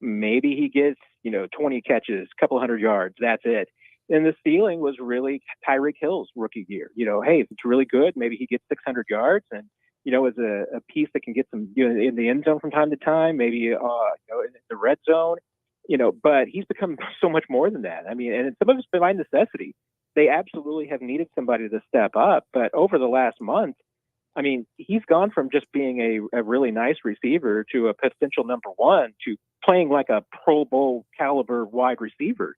maybe he gets, 20 catches, a couple hundred yards. That's it. And the ceiling was really Tyreek Hill's rookie year. Hey, if it's really good, maybe he gets 600 yards and, as a piece that can get some, in the end zone from time to time, maybe, in the red zone, but he's become so much more than that. I mean, and some of it's been by necessity. They absolutely have needed somebody to step up. But over the last month, I mean, he's gone from just being a really nice receiver to a potential number one to playing like a Pro Bowl caliber wide receiver.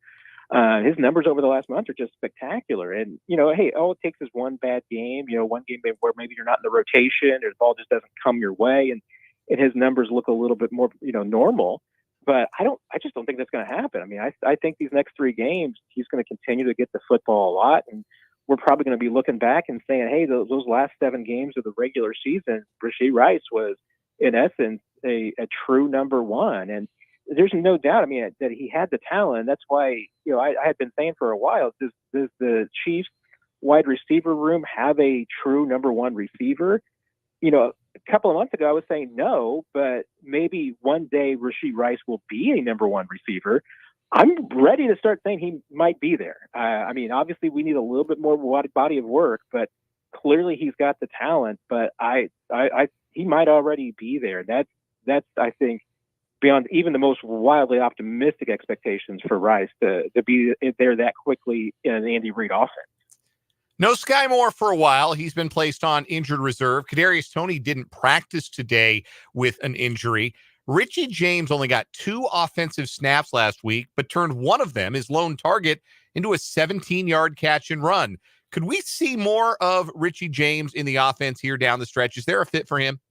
His numbers over the last month are just spectacular. And, hey, all it takes is one bad game, one game where maybe you're not in the rotation or the ball just doesn't come your way. And his numbers look a little bit more, normal. But I just don't think that's going to happen. I mean, I think these next 3 games, he's going to continue to get the football a lot. And we're probably going to be looking back and saying, hey, those last 7 games of the regular season, Rashee Rice was, in essence, a true number one. And there's no doubt, I mean, that he had the talent. That's why, I had been saying for a while, does the Chiefs wide receiver room have a true number one receiver? A couple of months ago, I was saying no, but maybe one day Rashee Rice will be a number one receiver. I'm ready to start saying he might be there. I mean, obviously we need a little bit more body of work, but clearly he's got the talent. But he might already be there. That's I think beyond even the most wildly optimistic expectations for Rice to be there that quickly in an Andy Reid offense. No Sky Moore for a while. He's been placed on injured reserve. Kadarius Toney didn't practice today with an injury. Richie James only got 2 offensive snaps last week, but turned one of them, his lone target, into a 17-yard catch and run. Could we see more of Richie James in the offense here down the stretch? Is there a fit for him?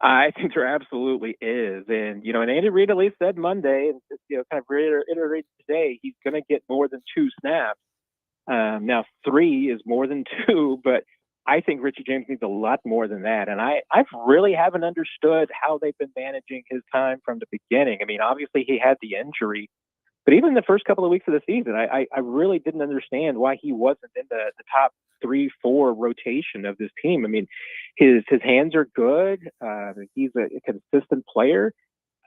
I think there absolutely is. And, and Andy Reid at least said Monday, and, kind of reiterated today, he's going to get more than 2 snaps. Now 3 is more than 2, but I think Richie James needs a lot more than that. And I really haven't understood how they've been managing his time from the beginning. I mean, obviously he had the injury, but even the first couple of weeks of the season, I really didn't understand why he wasn't in the top 3-4 rotation of this team. I mean, his hands are good. He's a consistent player.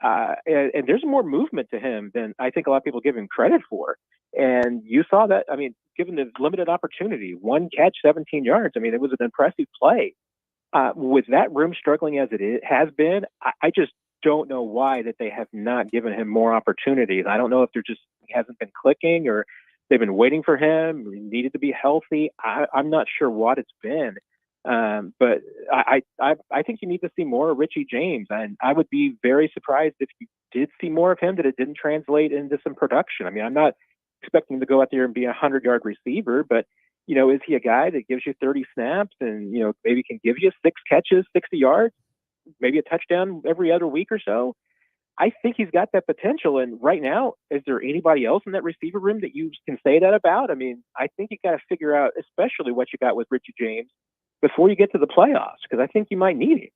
And there's more movement to him than I think a lot of people give him credit for. And you saw that, I mean, given the limited opportunity, 1 catch, 17 yards. I mean, it was an impressive play. With that room struggling as it has been, I just don't know why that they have not given him more opportunities. I don't know if he hasn't been clicking or they've been waiting for him. He needed to be healthy. I'm not sure what it's been. But I think you need to see more of Richie James, and I would be very surprised if you did see more of him that it didn't translate into some production. I mean, I'm not expecting him to go out there and be a 100-yard receiver, but is he a guy that gives you 30 snaps and maybe can give you 6 catches, 60 yards, maybe a touchdown every other week or so? I think he's got that potential. And right now, is there anybody else in that receiver room that you can say that about? I mean, I think you got to figure out, especially what you got with Richie James, before you get to the playoffs, because I think you might need him.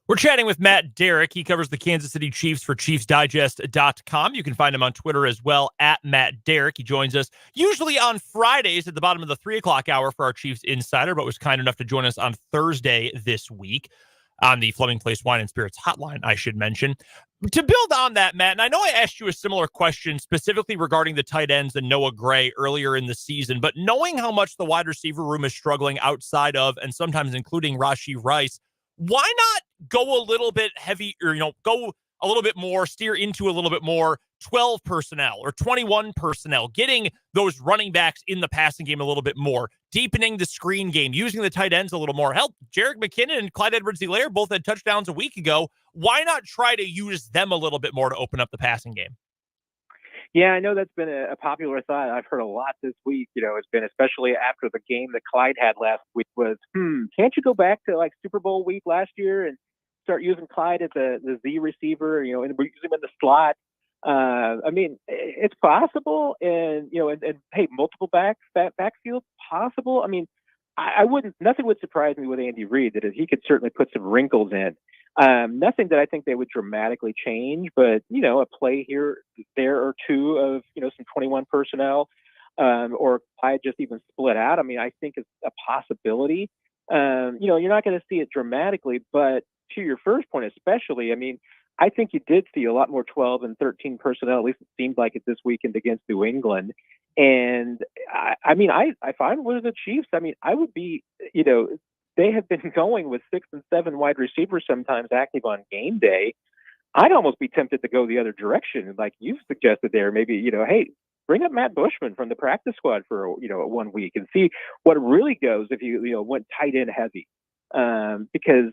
We're chatting with Matt Derrick. He covers the Kansas City Chiefs for ChiefsDigest.com. You can find him on Twitter as well, at Matt Derrick. He joins us usually on Fridays at the bottom of the 3 o'clock hour for our Chiefs Insider, but was kind enough to join us on Thursday this week on the Fleming Place Wine and Spirits hotline, I should mention. To build on that, Matt, and I know I asked you a similar question specifically regarding the tight ends and Noah Gray earlier in the season, but knowing how much the wide receiver room is struggling outside of and sometimes including Rashee Rice, why not go a little bit heavy or, go a little bit more, steer into a little bit more 12 personnel or 21 personnel, getting those running backs in the passing game a little bit more, deepening the screen game, using the tight ends a little more. Help, Jerick McKinnon and Clyde Edwards-Helaire both had touchdowns a week ago. Why not try to use them a little bit more to open up the passing game? Yeah, I know that's been a popular thought. I've heard a lot this week. It's been especially after the game that Clyde had last week was, can't you go back to like Super Bowl week last year and start using Clyde as the Z receiver, and use him in the slot? I mean, it's possible, and hey, multiple backfield possible. I mean, I wouldn't. Nothing would surprise me with Andy Reid that he could certainly put some wrinkles in. Nothing that I think they would dramatically change, but a play here, there, or two of some 21 personnel, or I just even split out. I mean, I think it's a possibility. You're not going to see it dramatically, but to your first point, especially, I mean, I think you did see a lot more 12 and 13 personnel. At least it seemed like it this weekend against New England. And if I were the Chiefs, I mean, I would be, they have been going with 6 and 7 wide receivers sometimes active on game day. I'd almost be tempted to go the other direction, like you've suggested there. Maybe, hey, bring up Matt Bushman from the practice squad for 1 week and see what really goes if you went tight end heavy. Because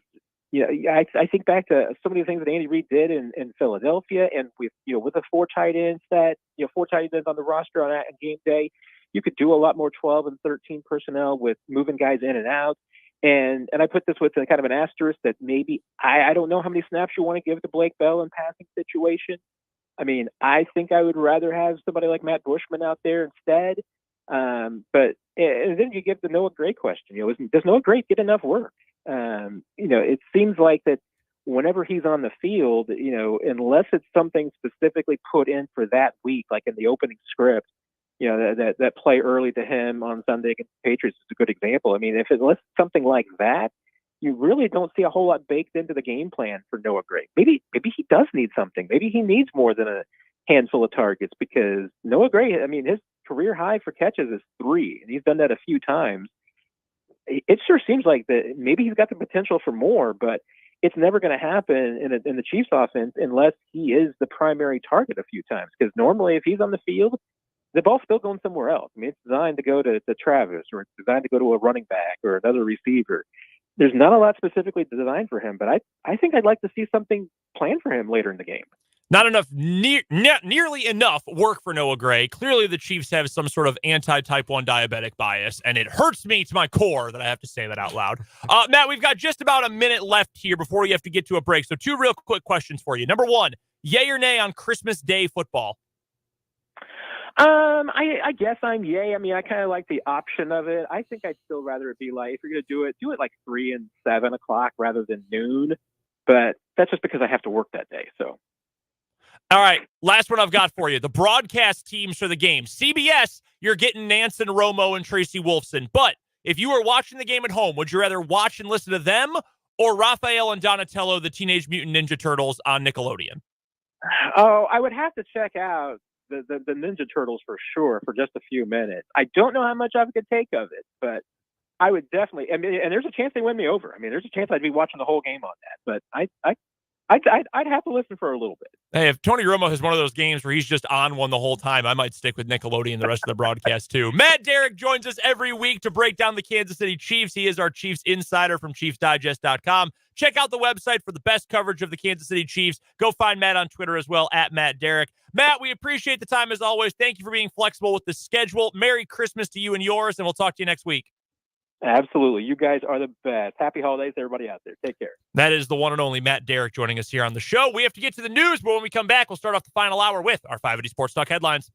I think back to so many things that Andy Reid did in Philadelphia, and with the 4 tight ends that 4 tight ends on the roster on game day, you could do a lot more 12 and 13 personnel with moving guys in and out. And I put this with a kind of an asterisk that maybe I don't know how many snaps you want to give to Blake Bell in passing situation. I mean, I think I would rather have somebody like Matt Bushman out there instead. But and then you get the Noah Gray question. Does Noah Gray get enough work? It seems like that whenever he's on the field, unless it's something specifically put in for that week, like in the opening script, that play early to him on Sunday against the Patriots is a good example. I mean, unless it's something like that, you really don't see a whole lot baked into the game plan for Noah Gray. Maybe he does need something. Maybe he needs more than a handful of targets, because Noah Gray, I mean, his career high for catches is 3, and he's done that a few times. It sure seems like that maybe he's got the potential for more, but it's never going to happen in the Chiefs offense unless he is the primary target a few times. Because normally if he's on the field, the ball's still going somewhere else. I mean, it's designed to go to Travis, or it's designed to go to a running back or another receiver. There's not a lot specifically designed for him, but I think I'd like to see something planned for him later in the game. Not enough, nearly enough work for Noah Gray. Clearly, the Chiefs have some sort of anti-type 1 diabetic bias, and it hurts me to my core that I have to say that out loud. Matt, we've got just about a minute left here before we have to get to a break. So 2 real quick questions for you. Number 1, yay or nay on Christmas Day football? I guess I'm yay. I mean, I kind of like the option of it. I think I'd still rather it be like, if you're going to do it like 3 and 7 o'clock rather than noon. But that's just because I have to work that day. So. All right, last one I've got for you. The broadcast teams for the game. CBS, you're getting Nansen Romo and Tracy Wolfson. But if you were watching the game at home, would you rather watch and listen to them or Raphael and Donatello, the Teenage Mutant Ninja Turtles on Nickelodeon? Oh, I would have to check out the Ninja Turtles for sure for just a few minutes. I don't know how much I could take of it, but I would definitely. I mean, and there's a chance they win me over. I mean, there's a chance I'd be watching the whole game on that. But I'd have to listen for a little bit. Hey, if Tony Romo has one of those games where he's just on one the whole time, I might stick with Nickelodeon the rest of the broadcast too. Matt Derrick joins us every week to break down the Kansas City Chiefs. He is our Chiefs insider from ChiefsDigest.com. Check out the website for the best coverage of the Kansas City Chiefs. Go find Matt on Twitter as well, at Matt Derrick. Matt, we appreciate the time as always. Thank you for being flexible with the schedule. Merry Christmas to you and yours, and we'll talk to you next week. Absolutely. You guys are the best. Happy holidays, everybody out there. Take care. That is the one and only Matt Derrick joining us here on the show. We have to get to the news, but when we come back, we'll start off the final hour with our 580 Sports Talk headlines.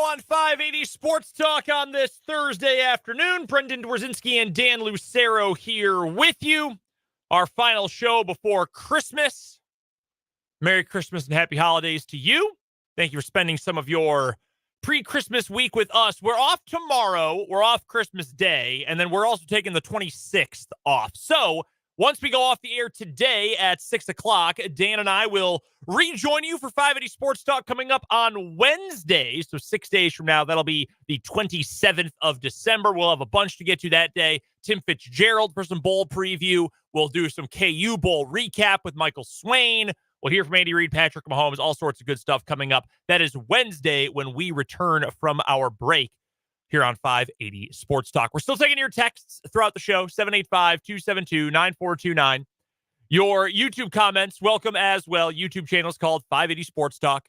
on 580 Sports Talk on this Thursday afternoon. Brendan Dworzinski and Dan Lucero here with you. Our final show before Christmas. Merry Christmas and happy holidays to you. Thank you for spending some of your pre-Christmas week with us. We're off tomorrow. We're off Christmas Day, and then we're also taking the 26th off. So once we go off the air today at 6 o'clock, Dan and I will rejoin you for 580 Sports Talk coming up on Wednesday. So 6 days from now, that'll be the 27th of December. We'll have a bunch to get to that day. Tim Fitzgerald for some bowl preview. We'll do some KU Bowl recap with Michael Swain. We'll hear from Andy Reid, Patrick Mahomes, all sorts of good stuff coming up. That is Wednesday when we return from our break here on 580 Sports Talk. We're still taking your texts throughout the show, 785-272-9429. Your YouTube comments, welcome as well. YouTube channel is called 580 Sports Talk.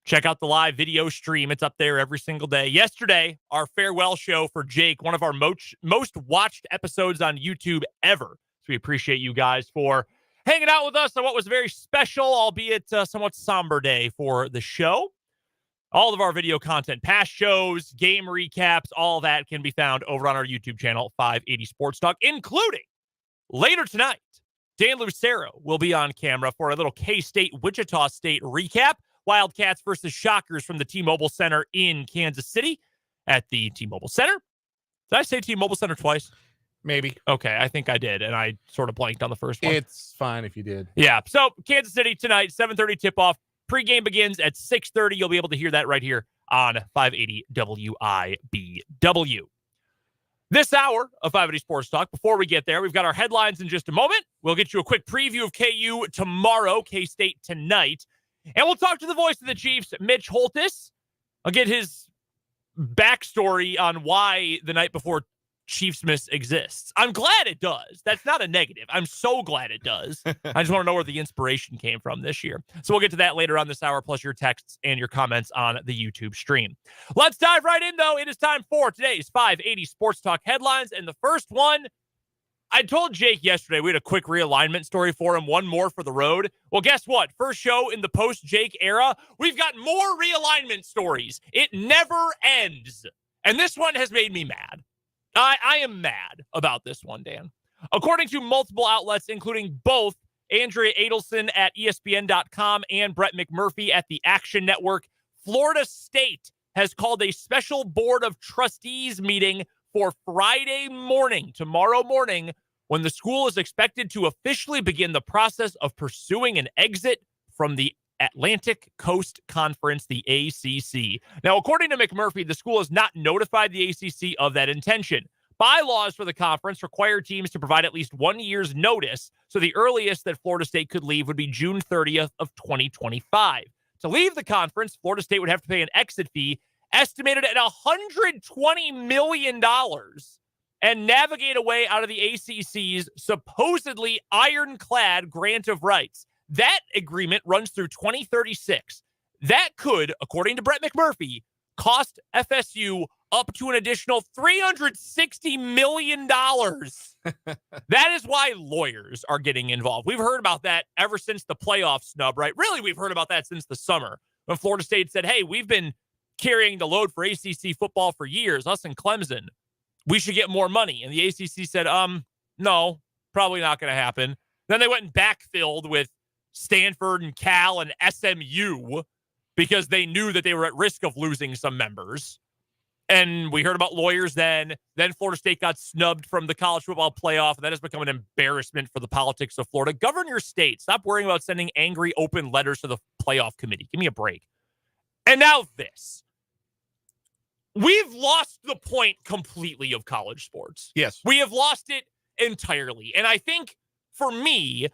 Check out the live video stream. It's up there every single day. Yesterday, our farewell show for Jake, one of our most watched episodes on YouTube ever. So we appreciate you guys for hanging out with us on what was a very special, albeit somewhat somber day for the show. All of our video content, past shows, game recaps, all that can be found over on our YouTube channel, 580 Sports Talk, including later tonight, Dan Lucero will be on camera for a little K-State, Wichita State recap. Wildcats versus Shockers from the T-Mobile Center in Kansas City at the T-Mobile Center. Did I say T-Mobile Center twice? Maybe. Okay, I think I did, and I sort of blanked on the first one. It's fine if you did. Yeah, so Kansas City tonight, 7:30 tip-off. Pre-game begins at 6:30. You'll be able to hear that right here on 580 WIBW. This hour of 580 Sports Talk, before we get there, we've got our headlines in just a moment. We'll get you a quick preview of KU tomorrow, K-State tonight. And we'll talk to the voice of the Chiefs, Mitch Holthus. I'll get his backstory on why the night before Chiefsmas exists. I'm glad it does. That's not a negative. I'm so glad it does. I just want to know where the inspiration came from this year. So we'll get to that later on this hour, plus your texts and your comments on the YouTube stream. Let's dive right in, though. It is time for today's 580 Sports Talk headlines. And the first one, I told Jake yesterday we had a quick realignment story for him, one more for the road. Well, guess what? First show in the post-Jake era, we've got more realignment stories. It never ends. And this one has made me mad. I am mad about this one, Dan. According to multiple outlets, including both Andrea Adelson at ESPN.com and Brett McMurphy at the Action Network, Florida State has called a special board of trustees meeting for Friday morning, tomorrow morning, when the school is expected to officially begin the process of pursuing an exit from the Atlantic Coast Conference, the ACC. Now, according to McMurphy, the school has not notified the ACC of that intention. Bylaws for the conference require teams to provide at least 1 year's notice, so the earliest that Florida State could leave would be June 30th of 2025. To leave the conference, Florida State would have to pay an exit fee estimated at $120 million and navigate a way out of the ACC's supposedly ironclad grant of rights. That agreement runs through 2036. That could, according to Brett McMurphy, cost FSU up to an additional $360 million. That is why lawyers are getting involved. We've heard about that ever since the playoff snub, right? Really, we've heard about that since the summer when Florida State said, hey, we've been carrying the load for ACC football for years, us and Clemson. We should get more money. And the ACC said, no, probably not going to happen. Then they went and backfilled with Stanford and Cal and SMU because they knew that they were at risk of losing some members. And we heard about lawyers then. Then Florida State got snubbed from the college football playoff, and that has become an embarrassment for the politics of Florida. Govern your state. Stop worrying about sending angry open letters to the playoff committee. Give me a break. And now this. We've lost the point completely of college sports. Yes. We have lost it entirely. And I think for me,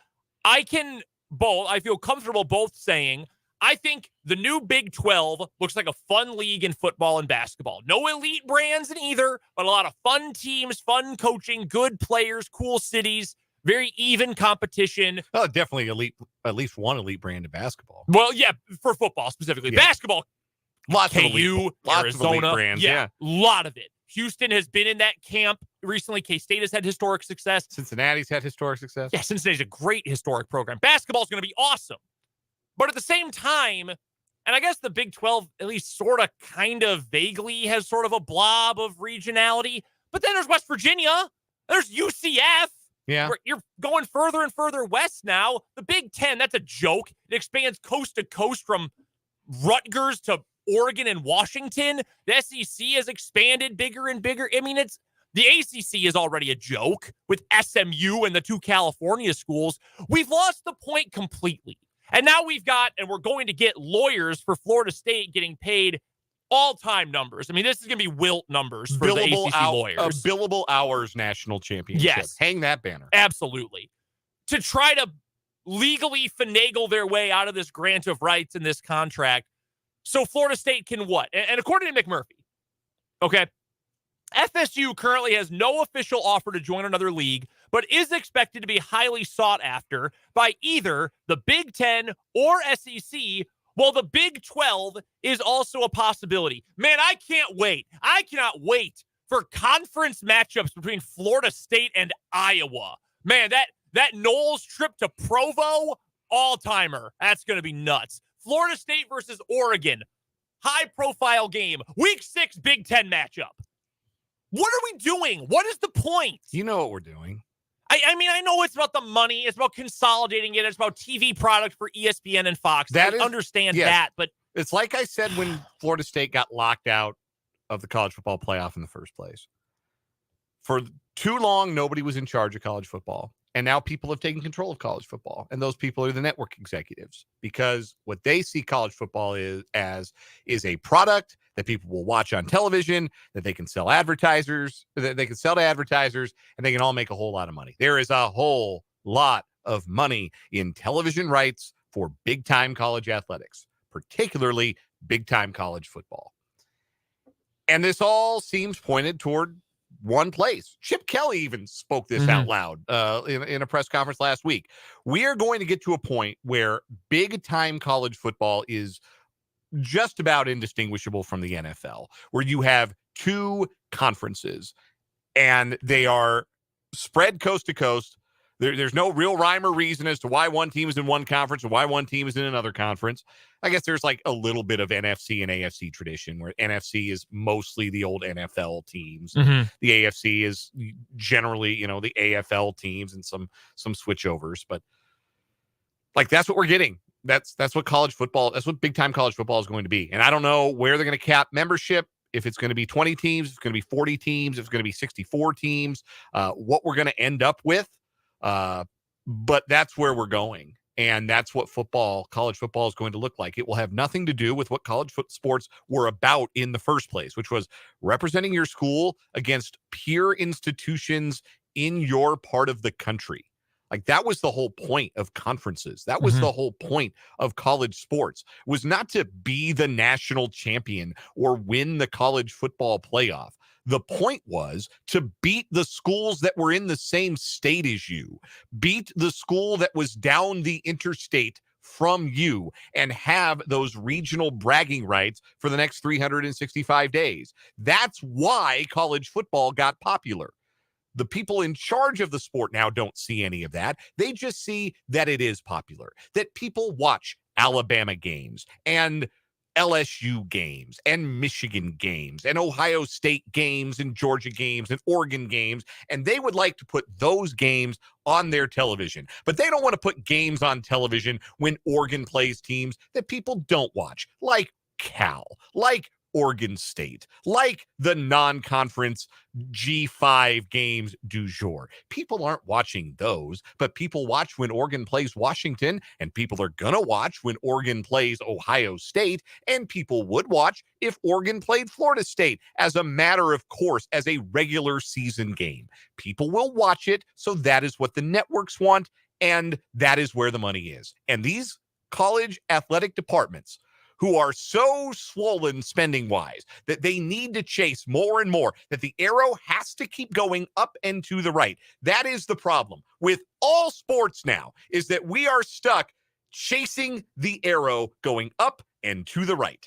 I feel comfortable both saying, I think the new Big 12 looks like a fun league in football and basketball. No elite brands in either, but a lot of fun teams, fun coaching, good players, cool cities, very even competition. Oh, definitely at least one elite brand in basketball. Well, yeah, for football specifically. Yeah. Basketball, lots KU, of elite, lots Arizona, of elite brands. Yeah, a lot of it. Houston has been in that camp recently. K-State has had historic success. Cincinnati's had historic success. Yeah, Cincinnati's a great historic program. Basketball is going to be awesome. But at the same time, and And I guess the Big 12, at least sort of, kind of vaguely has sort of a blob of regionality. But then there's West Virginia. There's UCF. Yeah. You're going further and further west now. The Big 10, that's a joke. It expands coast to coast from Rutgers to Oregon and Washington. The SEC has expanded bigger and bigger. I mean, the ACC is already a joke with SMU and the 2 California schools. We've lost the point completely. And now we're going to get lawyers for Florida State getting paid all-time numbers. I mean, this is going to be Wilt numbers for the ACC lawyers. Billable hours national championship. Yes. Hang that banner. Absolutely. To try to legally finagle their way out of this grant of rights in this contract. So Florida State can what? And according to McMurphy, okay, FSU currently has no official offer to join another league, but is expected to be highly sought after by either the Big 10 or SEC, while the Big 12 is also a possibility. Man, I can't wait. I cannot wait for conference matchups between Florida State and Iowa. Man, that Knowles trip to Provo, all-timer. That's going to be nuts. Florida State versus Oregon, high-profile game. Week 6 Big 10 matchup. What are we doing? What is the point? You know what we're doing. I mean, I know it's about the money. It's about consolidating it. It's about TV product for ESPN and Fox. I understand that, but it's like I said when Florida State got locked out of the college football playoff in the first place. For too long, nobody was in charge of college football. And now people have taken control of college football. And those people are the network executives, because what they see college football is a product that people will watch on television, that they can sell to advertisers, and they can all make a whole lot of money. There is a whole lot of money in television rights for big time college athletics, particularly big time college football. And this all seems pointed toward one place. Chip Kelly even spoke this out loud in a press conference last week. We are going to get to a point where big time college football is just about indistinguishable from the NFL, where you have 2 conferences and they are spread coast to coast. There's no real rhyme or reason as to why one team is in one conference and why one team is in another conference. I guess there's like a little bit of NFC and AFC tradition, where NFC is mostly the old NFL teams. Mhm. The AFC is generally, the AFL teams and some switchovers. But like, that's what we're getting. That's what college football, that's what big time college football is going to be. And I don't know where they're going to cap membership. If it's going to be 20 teams, if it's going to be 40 teams, if it's going to be 64 teams, what we're going to end up with. But that's where we're going. And that's what college football is going to look like. It will have nothing to do with what college sports were about in the first place, which was representing your school against peer institutions in your part of the country. Like, that was the whole point of conferences. That was the whole point of college sports, was not to be the national champion or win the college football playoff. The point was to beat the schools that were in the same state as you, beat the school that was down the interstate from you, and have those regional bragging rights for the next 365 days. That's why college football got popular. The people in charge of the sport now don't see any of that. They just see that it is popular, that people watch Alabama games and LSU games and Michigan games and Ohio State games and Georgia games and Oregon games, and they would like to put those games on their television. But they don't want to put games on television when Oregon plays teams that people don't watch, like Cal, like Oregon State, like the non-conference G5 games du jour. People aren't watching those, but people watch when Oregon plays Washington, and people are going to watch when Oregon plays Ohio State, and people would watch if Oregon played Florida State as a matter of course, as a regular season game. People will watch it, so that is what the networks want, and that is where the money is. And these college athletic departments, who are so swollen spending-wise that they need to chase more and more, that the arrow has to keep going up and to the right. That is the problem with all sports now, is that we are stuck chasing the arrow going up and to the right.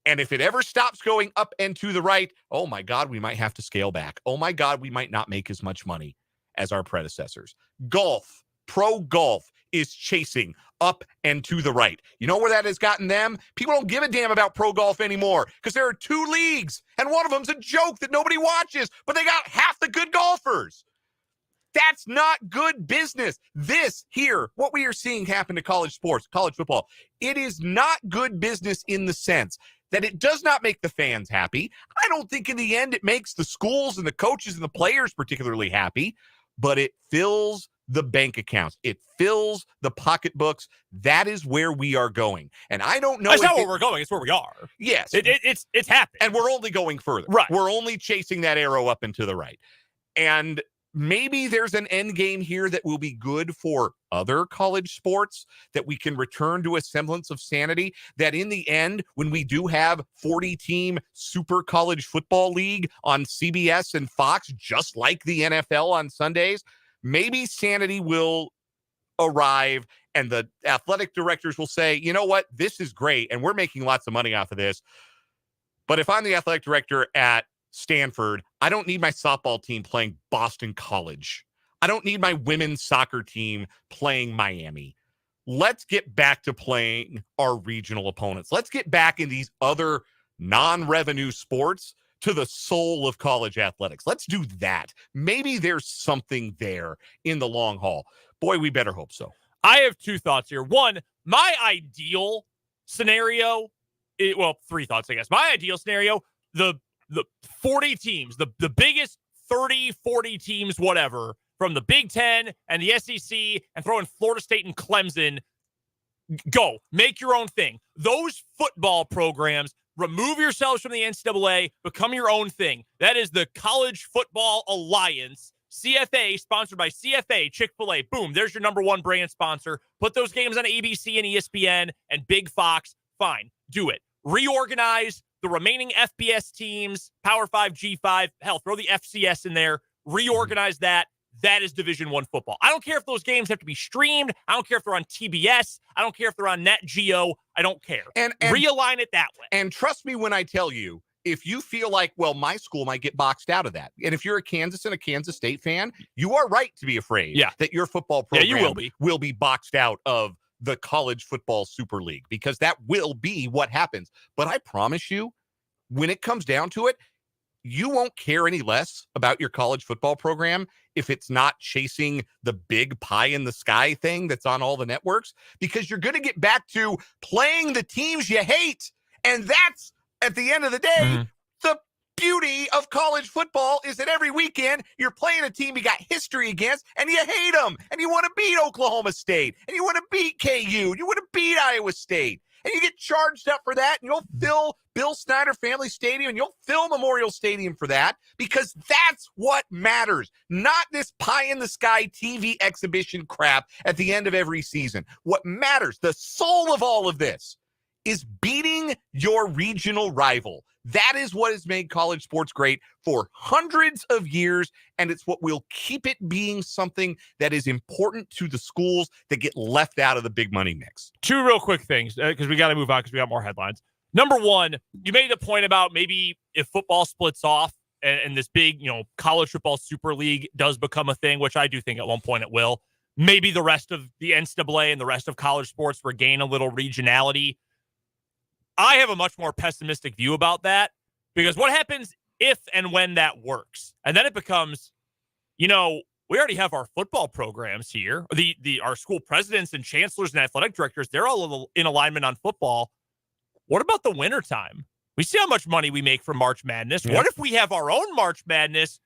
And if it ever stops going up and to the right, oh my God, we might have to scale back. Oh my God, we might not make as much money as our predecessors. Golf Pro golf is chasing up and to the right. You know where that has gotten them? People don't give a damn about pro golf anymore because there are 2 leagues, and one of them's a joke that nobody watches, but they got half the good golfers. That's not good business. This here, what we are seeing happen to college sports, college football, it is not good business in the sense that it does not make the fans happy. I don't think in the end it makes the schools and the coaches and the players particularly happy, but it fills the bank accounts. It fills the pocketbooks. That is where we are going. And I don't know. That's not where we're going. It's where we are. Yes. It's happening. And we're only going further. Right. We're only chasing that arrow up and to the right. And maybe there's an end game here that will be good for other college sports, that we can return to a semblance of sanity, that in the end, when we do have 40-team super college football league on CBS and Fox, just like the NFL on Sundays, maybe sanity will arrive and the athletic directors will say, you know what, this is great and we're making lots of money off of this. But if I'm the athletic director at Stanford, I don't need my softball team playing Boston College. I don't need my women's soccer team playing Miami. Let's get back to playing our regional opponents. Let's get back in these other non-revenue sports to the soul of college athletics. Let's do that. Maybe there's something there in the long haul. Boy, we better hope so. I have 2 thoughts here. One, my ideal scenario, 3 thoughts, I guess. My ideal scenario, the 40 teams, the biggest 30, 40 teams, whatever, from the Big Ten and the SEC, and throw in Florida State and Clemson, go. Make your own thing. Those football programs, remove yourselves from the NCAA, become your own thing. That is the College Football Alliance, CFA, sponsored by CFA, Chick-fil-A. Boom, there's your number 1 brand sponsor. Put those games on ABC and ESPN and Big Fox. Fine, do it. Reorganize the remaining FBS teams, Power 5, G5, hell, throw the FCS in there, reorganize that. That is Division I football. I don't care if those games have to be streamed. I don't care if they're on TBS. I don't care if they're on Nat Geo. I don't care. And realign it that way. And trust me when I tell you, if you feel like, well, my school might get boxed out of that. And if you're a Kansas and a Kansas State fan, you are right to be afraid that your football program will be boxed out of the College Football Super League, because that will be what happens. But I promise you, when it comes down to it, you won't care any less about your college football program if it's not chasing the big pie in the sky thing that's on all the networks, because you're going to get back to playing the teams you hate. And that's, at the end of the day, the beauty of college football is that every weekend you're playing a team you got history against and you hate them and you want to beat Oklahoma State and you want to beat KU and you want to beat Iowa State. And you get charged up for that, and you'll fill Bill Snyder Family Stadium, and you'll fill Memorial Stadium for that, because that's what matters, not this pie-in-the-sky TV exhibition crap at the end of every season. What matters, the soul of all of this, is beating your regional rival. That is what has made college sports great for hundreds of years, and it's what will keep it being something that is important to the schools that get left out of the big money mix. 2 real quick things, because we got to move on because we got more headlines. Number 1, you made the point about maybe if football splits off and this big, college football super league does become a thing, which I do think at one point it will, maybe the rest of the NCAA and the rest of college sports regain a little regionality. I have a much more pessimistic view about that, because what happens if and when that works? And then it becomes, we already have our football programs here. Our school presidents and chancellors and athletic directors, they're all in alignment on football. What about the wintertime? We see how much money we make from March Madness. Yeah. What if we have our own March Madness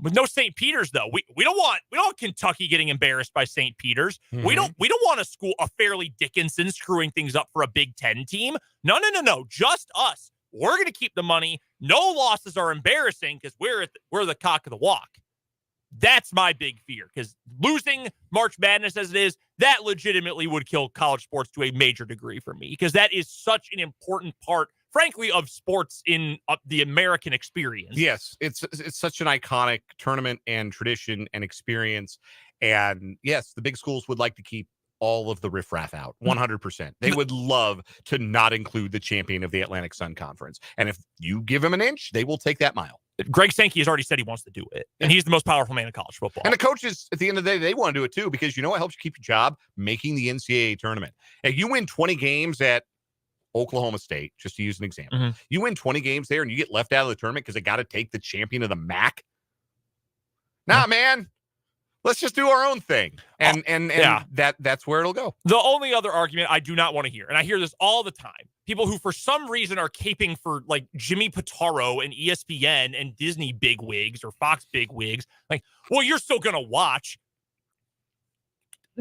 with no St. Peter's, though? We don't want Kentucky getting embarrassed by St. Peter's. Mm-hmm. We don't want a Fairleigh Dickinson screwing things up for a Big Ten team. No. Just us. We're going to keep the money. No losses are embarrassing because we're the cock of the walk. That's my big fear, because losing March Madness as it is, that legitimately would kill college sports to a major degree for me, because that is such an important part, frankly, of sports in the American experience. Yes, it's such an iconic tournament and tradition and experience. And yes, the big schools would like to keep all of the riffraff out, 100%. They would love to not include the champion of the Atlantic Sun Conference. And if you give them an inch, they will take that mile. Greg Sankey has already said he wants to do it, and he's the most powerful man in college football. And the coaches, at the end of the day, they want to do it too, because you know what helps you keep your job? Making the NCAA tournament. If you win 20 games at Oklahoma State, just to use an example, you win 20 games there and you get left out of the tournament because they got to take the champion of the MAC. Nah, man. Let's just do our own thing. And that's where it'll go. The only other argument I do not want to hear, and I hear this all the time, people who for some reason are caping for like Jimmy Pitaro and ESPN and Disney bigwigs or Fox bigwigs, like, well, you're still going to watch.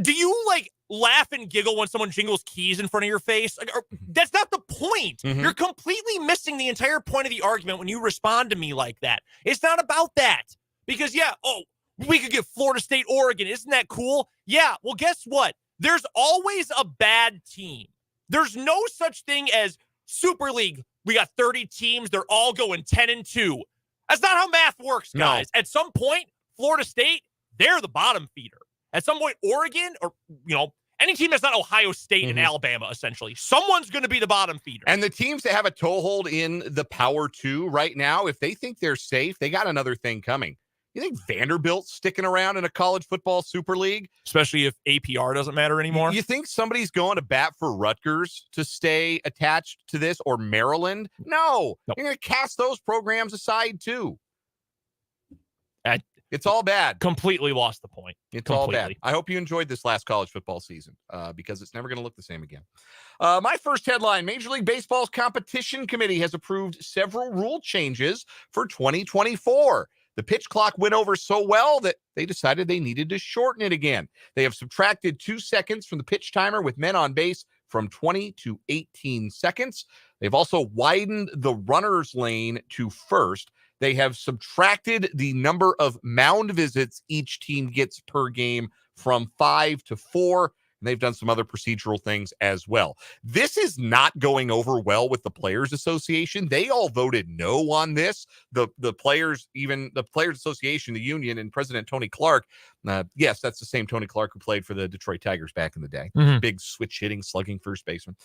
Do you like laugh and giggle when someone jingles keys in front of your face? Like, that's not the point. You're completely missing the entire point of the argument when you respond to me like that. It's not about that. Because, we could get Florida State, Oregon. Isn't that cool? Yeah. Well, guess what? There's always a bad team. There's no such thing as Super League. We got 30 teams. They're all going 10-2. That's not how math works, guys. No. At some point, Florida State, they're the bottom feeder. At some point, Oregon, or, any team that's not Ohio State and Alabama, essentially, someone's going to be the bottom feeder. And the teams that have a toehold in the Power 2 right now, if they think they're safe, they got another thing coming. You think Vanderbilt's sticking around in a college football Super League? Especially if APR doesn't matter anymore. You think somebody's going to bat for Rutgers to stay attached to this, or Maryland? No. You're going to cast those programs aside too. It's all bad. Completely lost the point. It's all bad. I hope you enjoyed this last college football season because it's never going to look the same again. My first headline, Major League Baseball's competition committee has approved several rule changes for 2024. The pitch clock went over so well that they decided they needed to shorten it again. They have subtracted 2 seconds from the pitch timer with men on base from 20 to 18 seconds. They've also widened the runner's lane to first. They have subtracted the number of mound visits each team gets per game from 5 to 4. And they've done some other procedural things as well. This is not going over well with the Players Association. They all voted no on this. The players, even the Players Association, the union, and President Tony Clark. Yes, that's the same Tony Clark who played for the Detroit Tigers back in the day. Big switch hitting, slugging first baseman.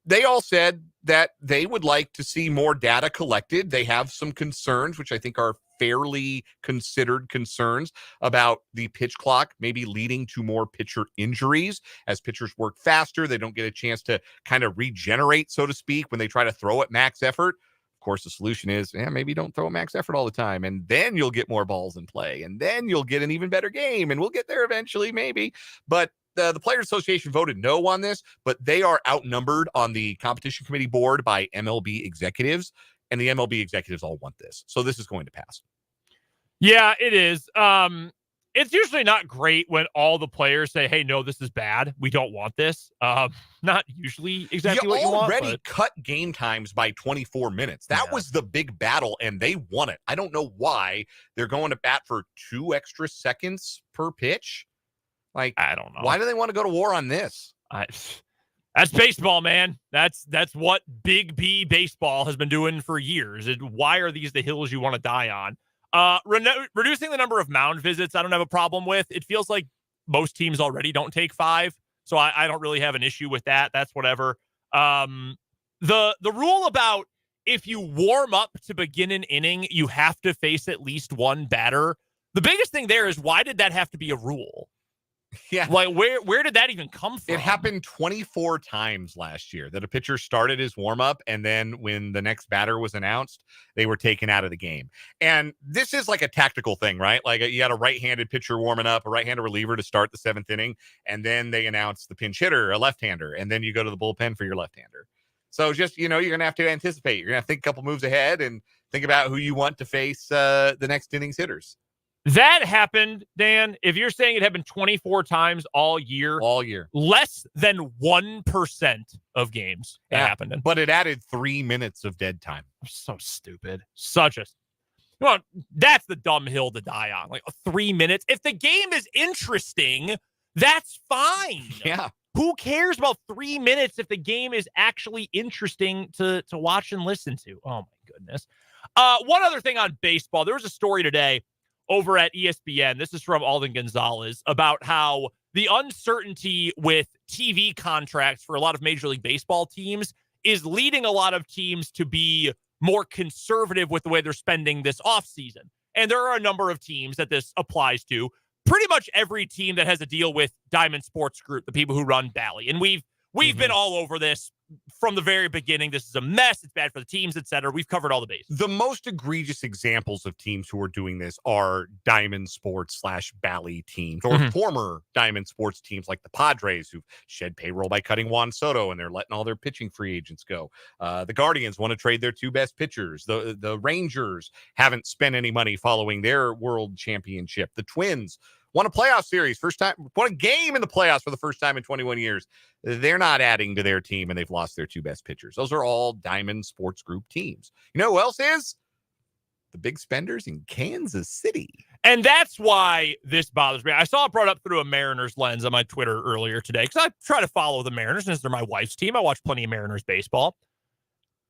They all said that they would like to see more data collected. They have some concerns, which I think are fairly considered concerns about the pitch clock, maybe leading to more pitcher injuries. As pitchers work faster, they don't get a chance to kind of regenerate, so to speak, when they try to throw at max effort. Of course, the solution is, maybe don't throw a max effort all the time, and then you'll get more balls in play, and then you'll get an even better game, and we'll get there eventually, maybe. But the Players Association voted no on this, but they are outnumbered on the competition committee board by MLB executives, and the MLB executives all want this. So this is going to pass. Yeah, it is. It's usually not great when all the players say, hey, no, this is bad. We don't want this. Not usually exactly what you want. You already cut game times by 24 minutes. That was the big battle, and they won it. I don't know why they're going to bat for 2 extra seconds per pitch. Like, I don't know. Why do they want to go to war on this? That's baseball, man. That's what Big B baseball has been doing for years. Why are these the hills you want to die on? Reducing the number of mound visits, I don't have a problem with. It feels like most teams already don't take 5, so I don't really have an issue with that. That's whatever. The rule about if you warm up to begin an inning, you have to face at least one batter. The biggest thing there is, why did that have to be a rule? Yeah. Like, where did that even come from? It happened 24 times last year that a pitcher started his warm-up, and then when the next batter was announced, they were taken out of the game. And this is like a tactical thing, right? Like, you got a right-handed pitcher warming up, a right-handed reliever to start the 7th inning, and then they announce the pinch hitter, a left-hander, and then you go to the bullpen for your left-hander. So just, you're going to have to anticipate. You're going to have to think a couple moves ahead and think about who you want to face the next inning's hitters. That happened, Dan. If you're saying it happened 24 times all year, less than 1% of games that happened. But it added 3 minutes of dead time. So stupid. That's the dumb hill to die on. Like 3 minutes. If the game is interesting, that's fine. Yeah. Who cares about 3 minutes if the game is actually interesting to watch and listen to? Oh my goodness. One other thing on baseball. There was a story today over at ESPN, this is from Alden Gonzalez, about how the uncertainty with TV contracts for a lot of Major League Baseball teams is leading a lot of teams to be more conservative with the way they're spending this offseason. And there are a number of teams that this applies to. Pretty much every team that has a deal with Diamond Sports Group, the people who run Bally. And we've been all over this from the very beginning. This is a mess. It's bad for the teams, et cetera. We've covered all the bases. The most egregious examples of teams who are doing this are Diamond Sports / Bally teams, or former Diamond Sports teams like the Padres, who've shed payroll by cutting Juan Soto, and they're letting all their pitching free agents go. The Guardians want to trade their 2 best pitchers. The Rangers haven't spent any money following their world championship. The Twins won a playoff series, first time, won a game in the playoffs for the first time in 21 years. They're not adding to their team, and they've lost their 2 best pitchers. Those are all Diamond Sports Group teams. You know who else is? The big spenders in Kansas City. And that's why this bothers me. I saw it brought up through a Mariners lens on my Twitter earlier today, because I try to follow the Mariners, and they're my wife's team. I watch plenty of Mariners baseball.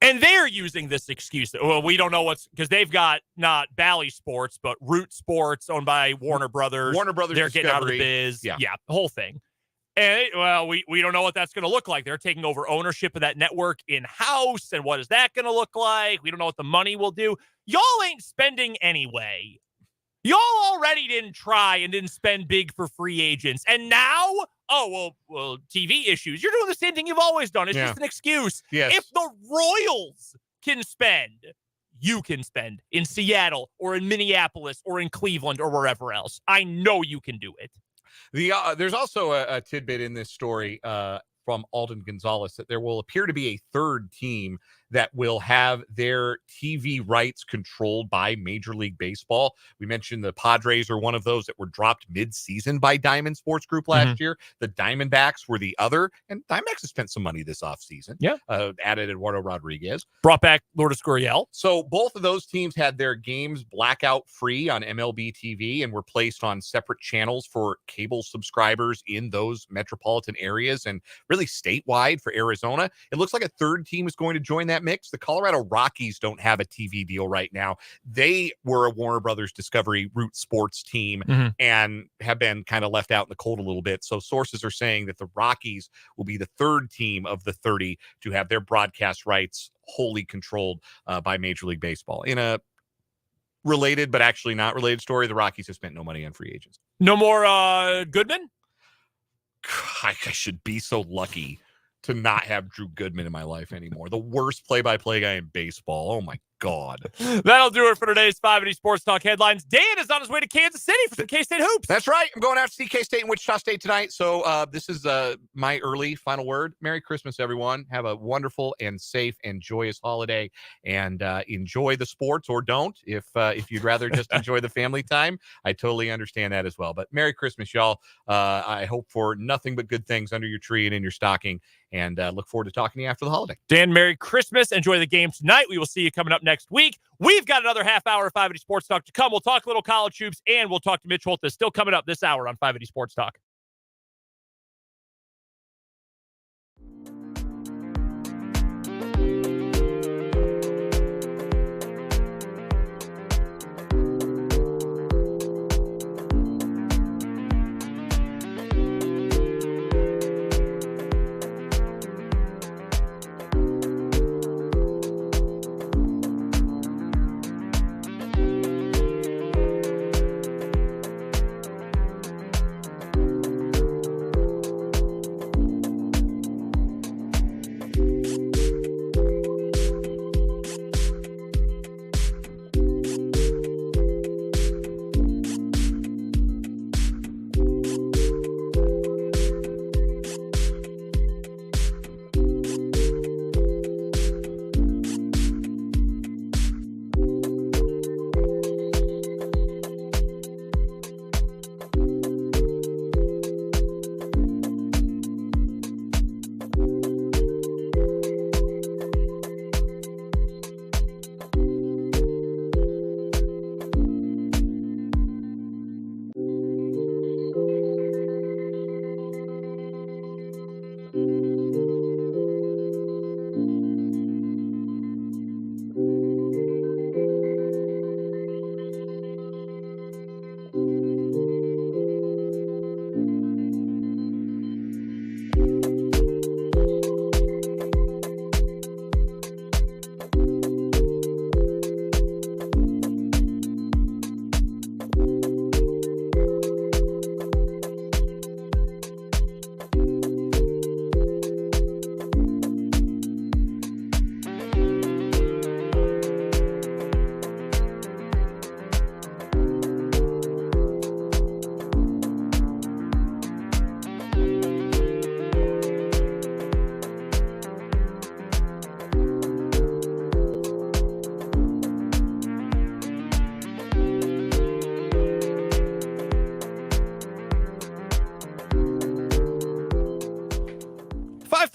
And they're using this excuse that, well, we don't know because they've got not Bally Sports, but Root Sports, owned by Warner Brothers. Warner Brothers They're getting out of the Discovery. biz. Yeah. The whole thing. And, we don't know what that's going to look like. They're taking over ownership of that network in-house, and what is that going to look like? We don't know what the money will do. Y'all ain't spending anyway. Y'all already didn't try and didn't spend big for free agents. And now, well, TV issues. You're doing the same thing you've always done. It's just an excuse. Yes. If the Royals can spend, you can spend in Seattle or in Minneapolis or in Cleveland or wherever else. I know you can do it. There's also a tidbit in this story from Alden Gonzalez that there will appear to be a third team that will have their TV rights controlled by Major League Baseball. We mentioned the Padres are one of those that were dropped mid-season by Diamond Sports Group last year. The Diamondbacks were the other, and Diamondbacks have spent some money this offseason. Yeah. Added Eduardo Rodriguez. Brought back Lourdes Gurriel. So both of those teams had their games blackout free on MLB TV and were placed on separate channels for cable subscribers in those metropolitan areas and really statewide for Arizona. It looks like a third team is going to join that mix. The Colorado Rockies don't have a TV deal right now. They were a Warner Brothers Discovery Root Sports team and have been kind of left out in the cold a little bit. So sources are saying that the Rockies will be the third team of the 30 to have their broadcast rights wholly controlled by Major League Baseball. In a related but actually not related story, the Rockies have spent no money on free agents. No more Goodman? I should be so lucky to not have Drew Goodman in my life anymore. The worst play-by-play guy in baseball. Oh, my God. That'll do it for today's 580 Sports Talk headlines. Dan is on his way to Kansas City for some K-State hoops. That's right. I'm going out to see K-State and Wichita State tonight. So this is my early final word. Merry Christmas, everyone. Have a wonderful and safe and joyous holiday, and enjoy the sports, or don't. If you'd rather just enjoy the family time, I totally understand that as well. But Merry Christmas, y'all. I hope for nothing but good things under your tree and in your stocking, and look forward to talking to you after the holiday. Dan, Merry Christmas. Enjoy the game tonight. We will see you coming up next week. We've got another half hour of 580 Sports Talk to come. We'll talk a little college hoops, and we'll talk to Mitch Holthus. Still coming up this hour on 580 Sports Talk.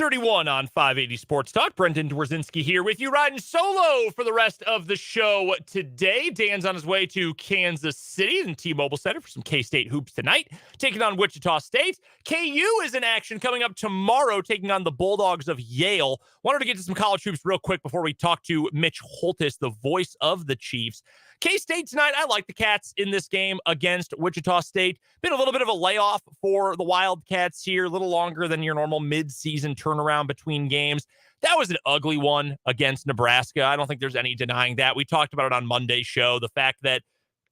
9:31 on 580 Sports Talk. Brendan Dworzinski here with you, riding solo for the rest of the show today. Dan's on his way to Kansas City and T-Mobile Center for some K-State hoops tonight, taking on Wichita State. KU is in action coming up tomorrow, taking on the Bulldogs of Yale. Wanted to get to some college hoops real quick before we talk to Mitch Holthus, the voice of the Chiefs. K-State tonight, I like the Cats in this game against Wichita State. Been a little bit of a layoff for the Wildcats here, a little longer than your normal mid-season turnaround between games. That was an ugly one against Nebraska. I don't think there's any denying that. We talked about it on Monday's show, the fact that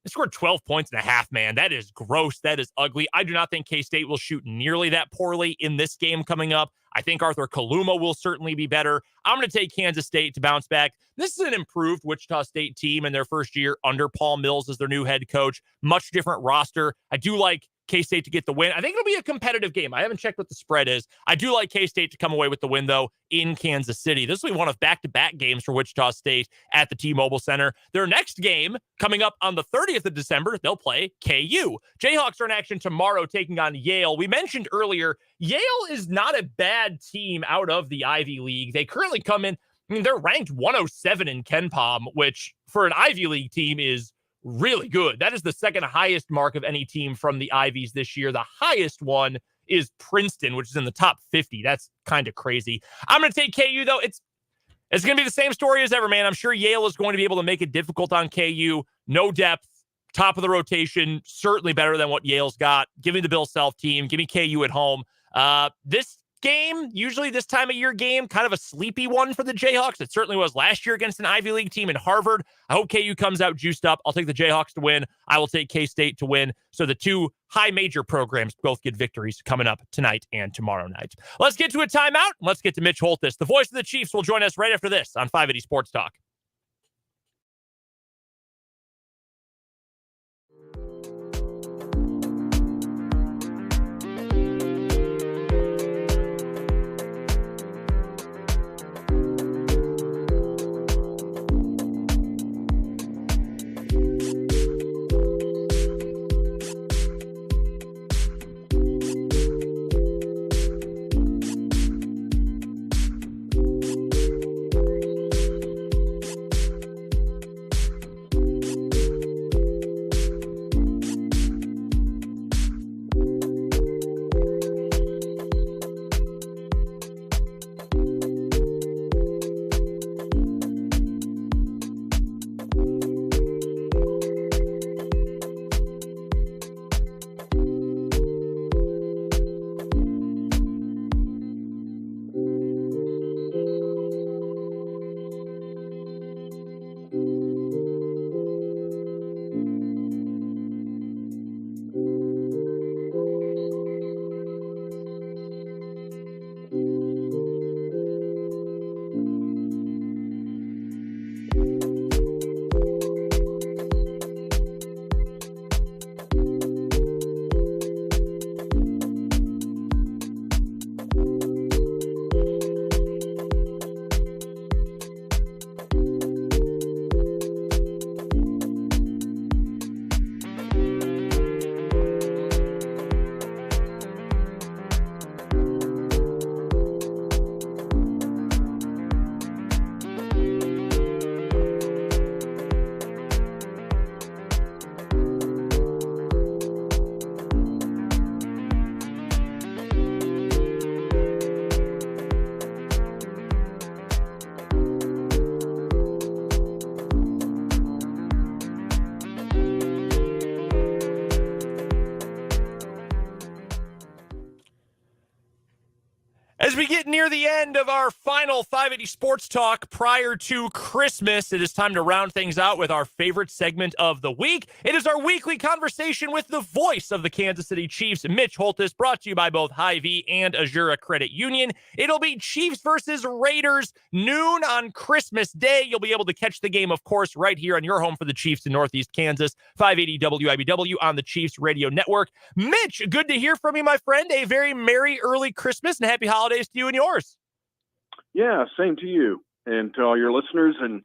they scored 12 points and a half, man. That is gross. That is ugly. I do not think K-State will shoot nearly that poorly in this game coming up. I think Arthur Kaluma will certainly be better. I'm going to take Kansas State to bounce back. This is an improved Wichita State team in their first year under Paul Mills as their new head coach. Much different roster. I do like K-State to get the win. I think it'll be a competitive game. I haven't checked what the spread is. I do like K-State to come away with the win, though, in Kansas City. This will be one of back-to-back games for Wichita State at the T-Mobile Center. Their next game coming up on the 30th of December, they'll play KU. Jayhawks are in action tomorrow taking on Yale. We mentioned earlier, Yale is not a bad team out of the Ivy League. They currently come in, they're ranked 107 in KenPom, which for an Ivy League team is really good. That is the second highest mark of any team from the Ivies this year. The highest one is Princeton, which is in the top 50. That's kind of crazy. I'm going to take KU, though. It's going to be the same story as ever, man. I'm sure Yale is going to be able to make it difficult on KU. No depth, top of the rotation, certainly better than what Yale's got. Give me the Bill Self team. Give me KU at home. This game, usually this time of year game, kind of a sleepy one for the Jayhawks. It certainly was last year against an Ivy League team in Harvard. I hope KU comes out juiced up. I'll take the Jayhawks to win. I will take K-State to win. So the two high major programs both get victories coming up tonight and tomorrow night. Let's get to a timeout. Let's get to Mitch Holthus. The voice of the Chiefs will join us right after this on 580 Sports Talk. As we get near the end of our final 580 Sports Talk prior to Christmas, it is time to round things out with our favorite segment of the week. It is our weekly conversation with the voice of the Kansas City Chiefs, Mitch Holthus, brought to you by both Hy-Vee and Azura Credit Union. It'll be Chiefs versus Raiders, noon on Christmas Day. You'll be able to catch the game, of course, right here on your home for the Chiefs in Northeast Kansas, 580 WIBW on the Chiefs Radio Network. Mitch, good to hear from you, my friend. A very merry early Christmas and happy holidays to you and yours. Yeah, same to you and to all your listeners. And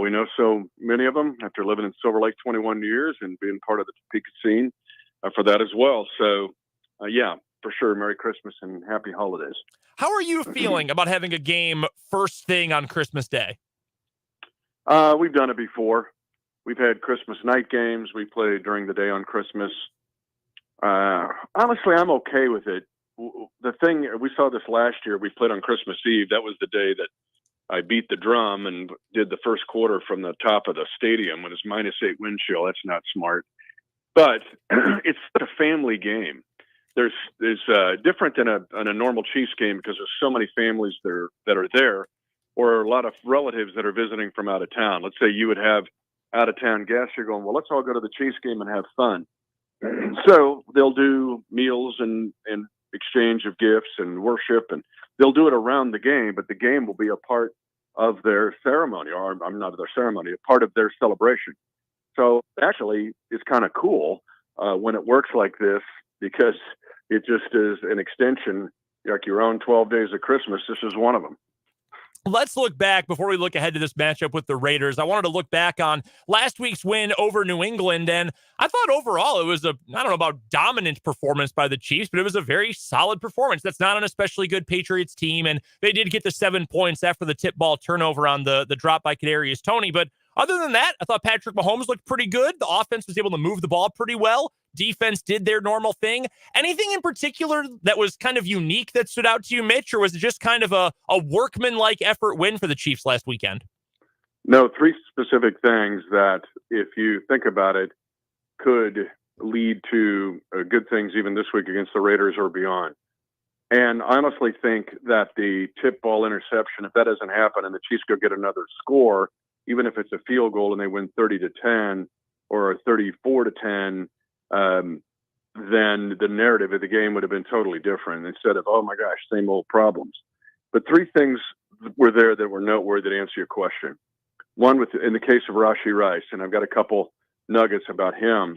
we know so many of them after living in Silver Lake 21 years and being part of the Topeka scene for that as well. So, yeah, for sure. Merry Christmas and happy holidays. How are you feeling about having a game first thing on Christmas Day? We've done it before. We've had Christmas night games. We played during the day on Christmas. Honestly, I'm okay with it. The thing, we saw this last year, we played on Christmas Eve. That was the day that I beat the drum and did the first quarter from the top of the stadium when it's -8 wind chill. That's not smart. But it's a family game. There's different than a normal Chiefs game because there's so many families that are there, or a lot of relatives that are visiting from out of town. Let's say you would have out of town guests. You're going, well, let's all go to the Chiefs game and have fun. So they'll do meals and exchange of gifts and worship, and they'll do it around the game. But the game will be a part of their ceremony, or I'm not their ceremony, a part of their celebration. So actually, it's kind of cool when it works like this, because it just is an extension, like your own 12 days of Christmas. This is one of them. Let's look back before we look ahead to this matchup with the Raiders. I wanted to look back on last week's win over New England, and I thought overall it was I don't know about dominant performance by the Chiefs, but it was a very solid performance. That's not an especially good Patriots team, and they did get the 7 points after the tip ball turnover on the drop by Kadarius Toney, but other than that, I thought Patrick Mahomes looked pretty good. The offense was able to move the ball pretty well. Defense did their normal thing. Anything in particular that was kind of unique that stood out to you, Mitch, or was it just kind of a workman-like effort win for the Chiefs last weekend? No, 3 specific things that, if you think about it, could lead to good things even this week against the Raiders or beyond. And I honestly think that the tip ball interception, if that doesn't happen and the Chiefs go get another score, even if it's a field goal and they win 30-10 or 34-10, then the narrative of the game would have been totally different, instead of, oh my gosh, same old problems. But 3 things were there that were noteworthy to answer your question. One, in the case of Rashee Rice, and I've got a couple nuggets about him,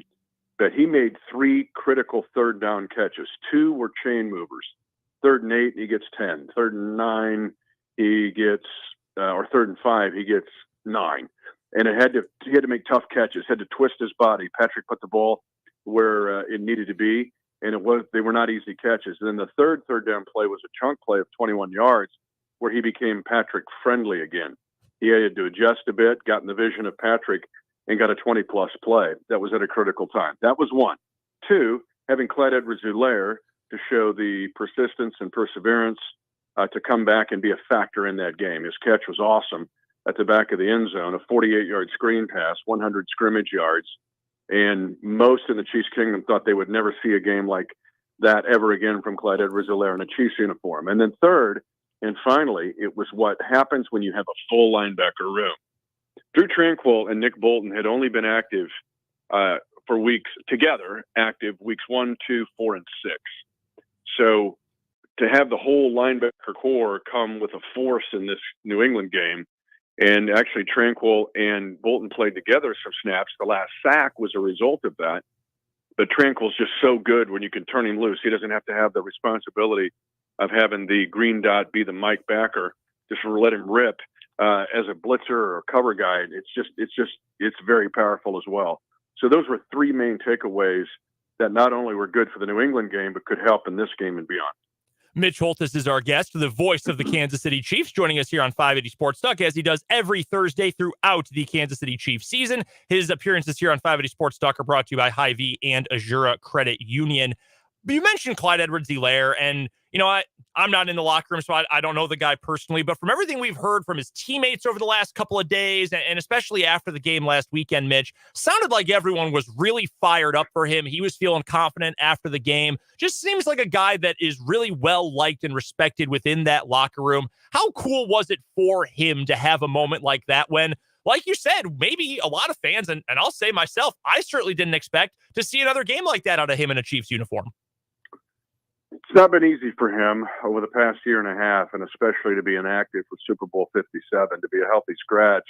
that he made 3 critical third down catches. 2 were chain movers. 3rd and 8, he gets 10. 3rd and 9, he gets, or 3rd and 5, he gets 9. And he had to make tough catches, had to twist his body. Patrick put the ball where it needed to be, and they were not easy catches. And then the third down play was a chunk play of 21 yards where he became Patrick friendly again. He had to adjust a bit, got in the vision of Patrick, and got a 20-plus play. That was at a critical time. That was 1. 2, having Clyde Edwards-Helaire to show the persistence and perseverance to come back and be a factor in that game. His catch was awesome at the back of the end zone, a 48-yard screen pass, 100 scrimmage yards. And most in the Chiefs Kingdom thought they would never see a game like that ever again from Clyde Edwards-Helaire in a Chiefs uniform. And then 3rd, and finally, it was what happens when you have a full linebacker room. Drew Tranquill and Nick Bolton had only been active for weeks together, active weeks 1, 2, 4, and 6. So to have the whole linebacker core come with a force in this New England game, and actually Tranquill and Bolton played together some snaps. The last sack was a result of that. But Tranquill's just so good when you can turn him loose. He doesn't have to have the responsibility of having the green dot be the Mike backer. Just let him rip as a blitzer or cover guy. It's very powerful as well. So those were 3 main takeaways that not only were good for the New England game, but could help in this game and beyond. Mitch Holthus is our guest, the voice of the Kansas City Chiefs, joining us here on 580 Sports Talk, as he does every Thursday throughout the Kansas City Chiefs season. His appearances here on 580 Sports Talk are brought to you by Hy-Vee and Azura Credit Union. But you mentioned Clyde Edwards-Helaire, and I'm not in the locker room, so I don't know the guy personally, but from everything we've heard from his teammates over the last couple of days, and especially after the game last weekend, Mitch, sounded like everyone was really fired up for him. He was feeling confident after the game. Just seems like a guy that is really well-liked and respected within that locker room. How cool was it for him to have a moment like that when, like you said, maybe a lot of fans, and I'll say myself, I certainly didn't expect to see another game like that out of him in a Chiefs uniform? It's not been easy for him over the past year and a half, and especially to be inactive for Super Bowl 57. To be a healthy scratch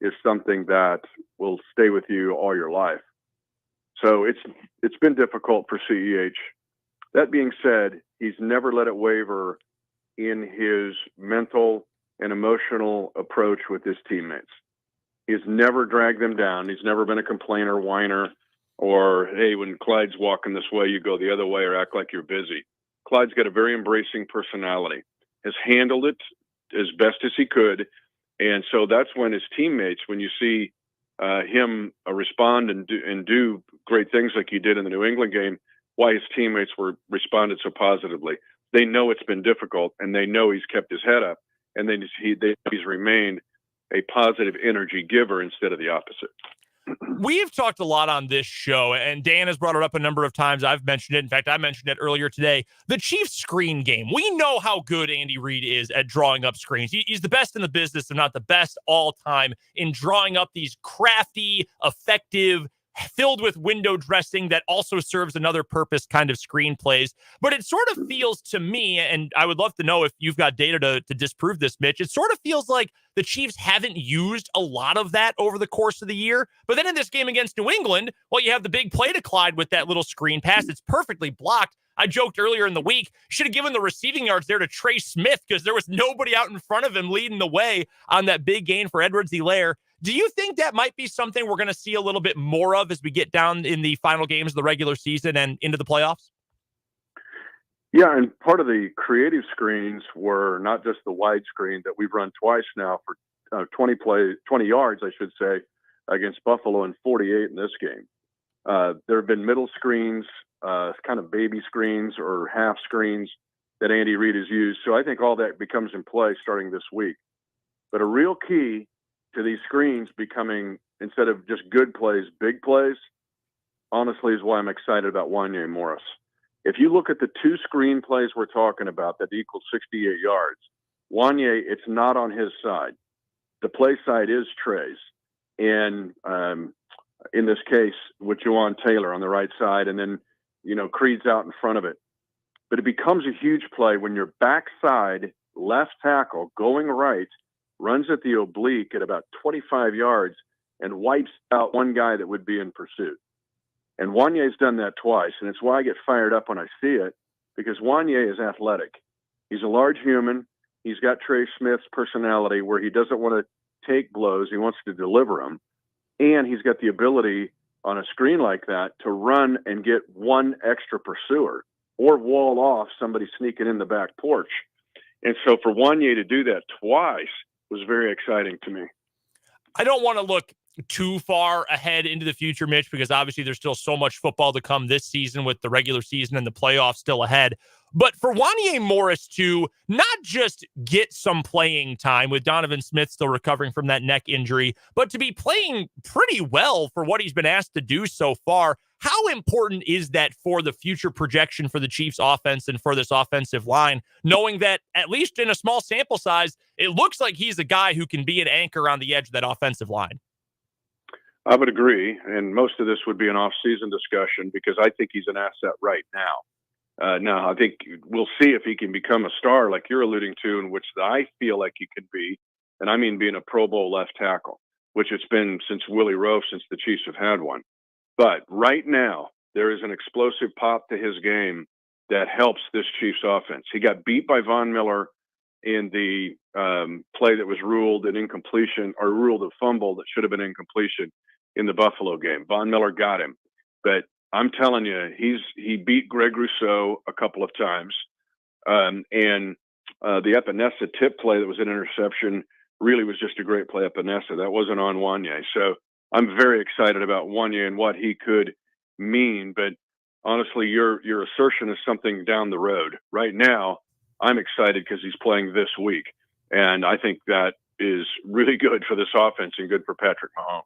is something that will stay with you all your life. So it's been difficult for CEH. That being said, he's never let it waver in his mental and emotional approach with his teammates. He's never dragged them down. He's never been a complainer, whiner, or, hey, when Clyde's walking this way, you go the other way or act like you're busy. Clyde's got a very embracing personality. has handled it as best as he could. And so that's when his teammates, when you see him respond and do great things like he did in the New England game, why his teammates responded so positively. They know it's been difficult, and they know he's kept his head up, and he's remained a positive energy giver instead of the opposite. We've talked a lot on this show, and Dan has brought it up a number of times. I've mentioned it. In fact, I mentioned it earlier today. The Chiefs screen game. We know how good Andy Reid is at drawing up screens. He's the best in the business, if not the best all time, in drawing up these crafty, effective, filled with window dressing that also serves another purpose kind of screenplays. But it sort of feels to me, and I would love to know if you've got data to disprove this, Mitch, it sort of feels like the Chiefs haven't used a lot of that over the course of the year. But then in this game against New England, well, you have the big play to Clyde with that little screen pass. It's perfectly blocked. I joked earlier in the week, should have given the receiving yards there to Trey Smith because there was nobody out in front of him leading the way on that big gain for Edwards-Helaire. Do you think that might be something we're going to see a little bit more of as we get down in the final games of the regular season and into the playoffs? Yeah, and part of the creative screens were not just the wide screen that we've run twice now for 20 yards, I should say, against Buffalo and 48 in this game. There have been middle screens, kind of baby screens or half screens that Andy Reid has used. So I think all that becomes in play starting this week. But a real key to these screens becoming, instead of just good plays, big plays, honestly, is why I'm excited about Wanya Morris. If you look at the two screen plays we're talking about that equal 68 yards, Wanya, it's not on his side. The play side is Trey's. And in this case, with Juwan Taylor on the right side, and then, Creed's out in front of it. But it becomes a huge play when your backside left tackle going right runs at the oblique at about 25 yards and wipes out one guy that would be in pursuit. And Wanye's done that twice, and it's why I get fired up when I see it, because Wanya is athletic. He's a large human. He's got Trey Smith's personality where he doesn't want to take blows. He wants to deliver them. And he's got the ability on a screen like that to run and get one extra pursuer or wall off somebody sneaking in the back porch. And so for Wanya to do that twice was very exciting to me. I don't want to look too far ahead into the future, Mitch, because obviously there's still so much football to come this season with the regular season and the playoffs still ahead. But for Wanya Morris to not just get some playing time with Donovan Smith still recovering from that neck injury, but to be playing pretty well for what he's been asked to do so far, how important is that for the future projection for the Chiefs offense and for this offensive line, knowing that at least in a small sample size, it looks like he's a guy who can be an anchor on the edge of that offensive line? I would agree, and most of this would be an off-season discussion because I think he's an asset right now. Now, I think we'll see if he can become a star like you're alluding to, in which I feel like he can be, and I mean being a Pro Bowl left tackle, which it's been since Willie Roaf, since the Chiefs have had one. But right now, there is an explosive pop to his game that helps this Chiefs offense. He got beat by Von Miller in the play that was ruled an incompletion, or ruled a fumble that should have been incompletion in the Buffalo game. Von Miller got him. But I'm telling you, he beat Greg Rousseau a couple of times. And the Epinesa tip play that was an interception really was just a great play. Epinesa, that wasn't on Wanya. So I'm very excited about Wanya and what he could mean. But honestly, your assertion is something down the road. Right now, I'm excited because he's playing this week. And I think that is really good for this offense and good for Patrick Mahomes.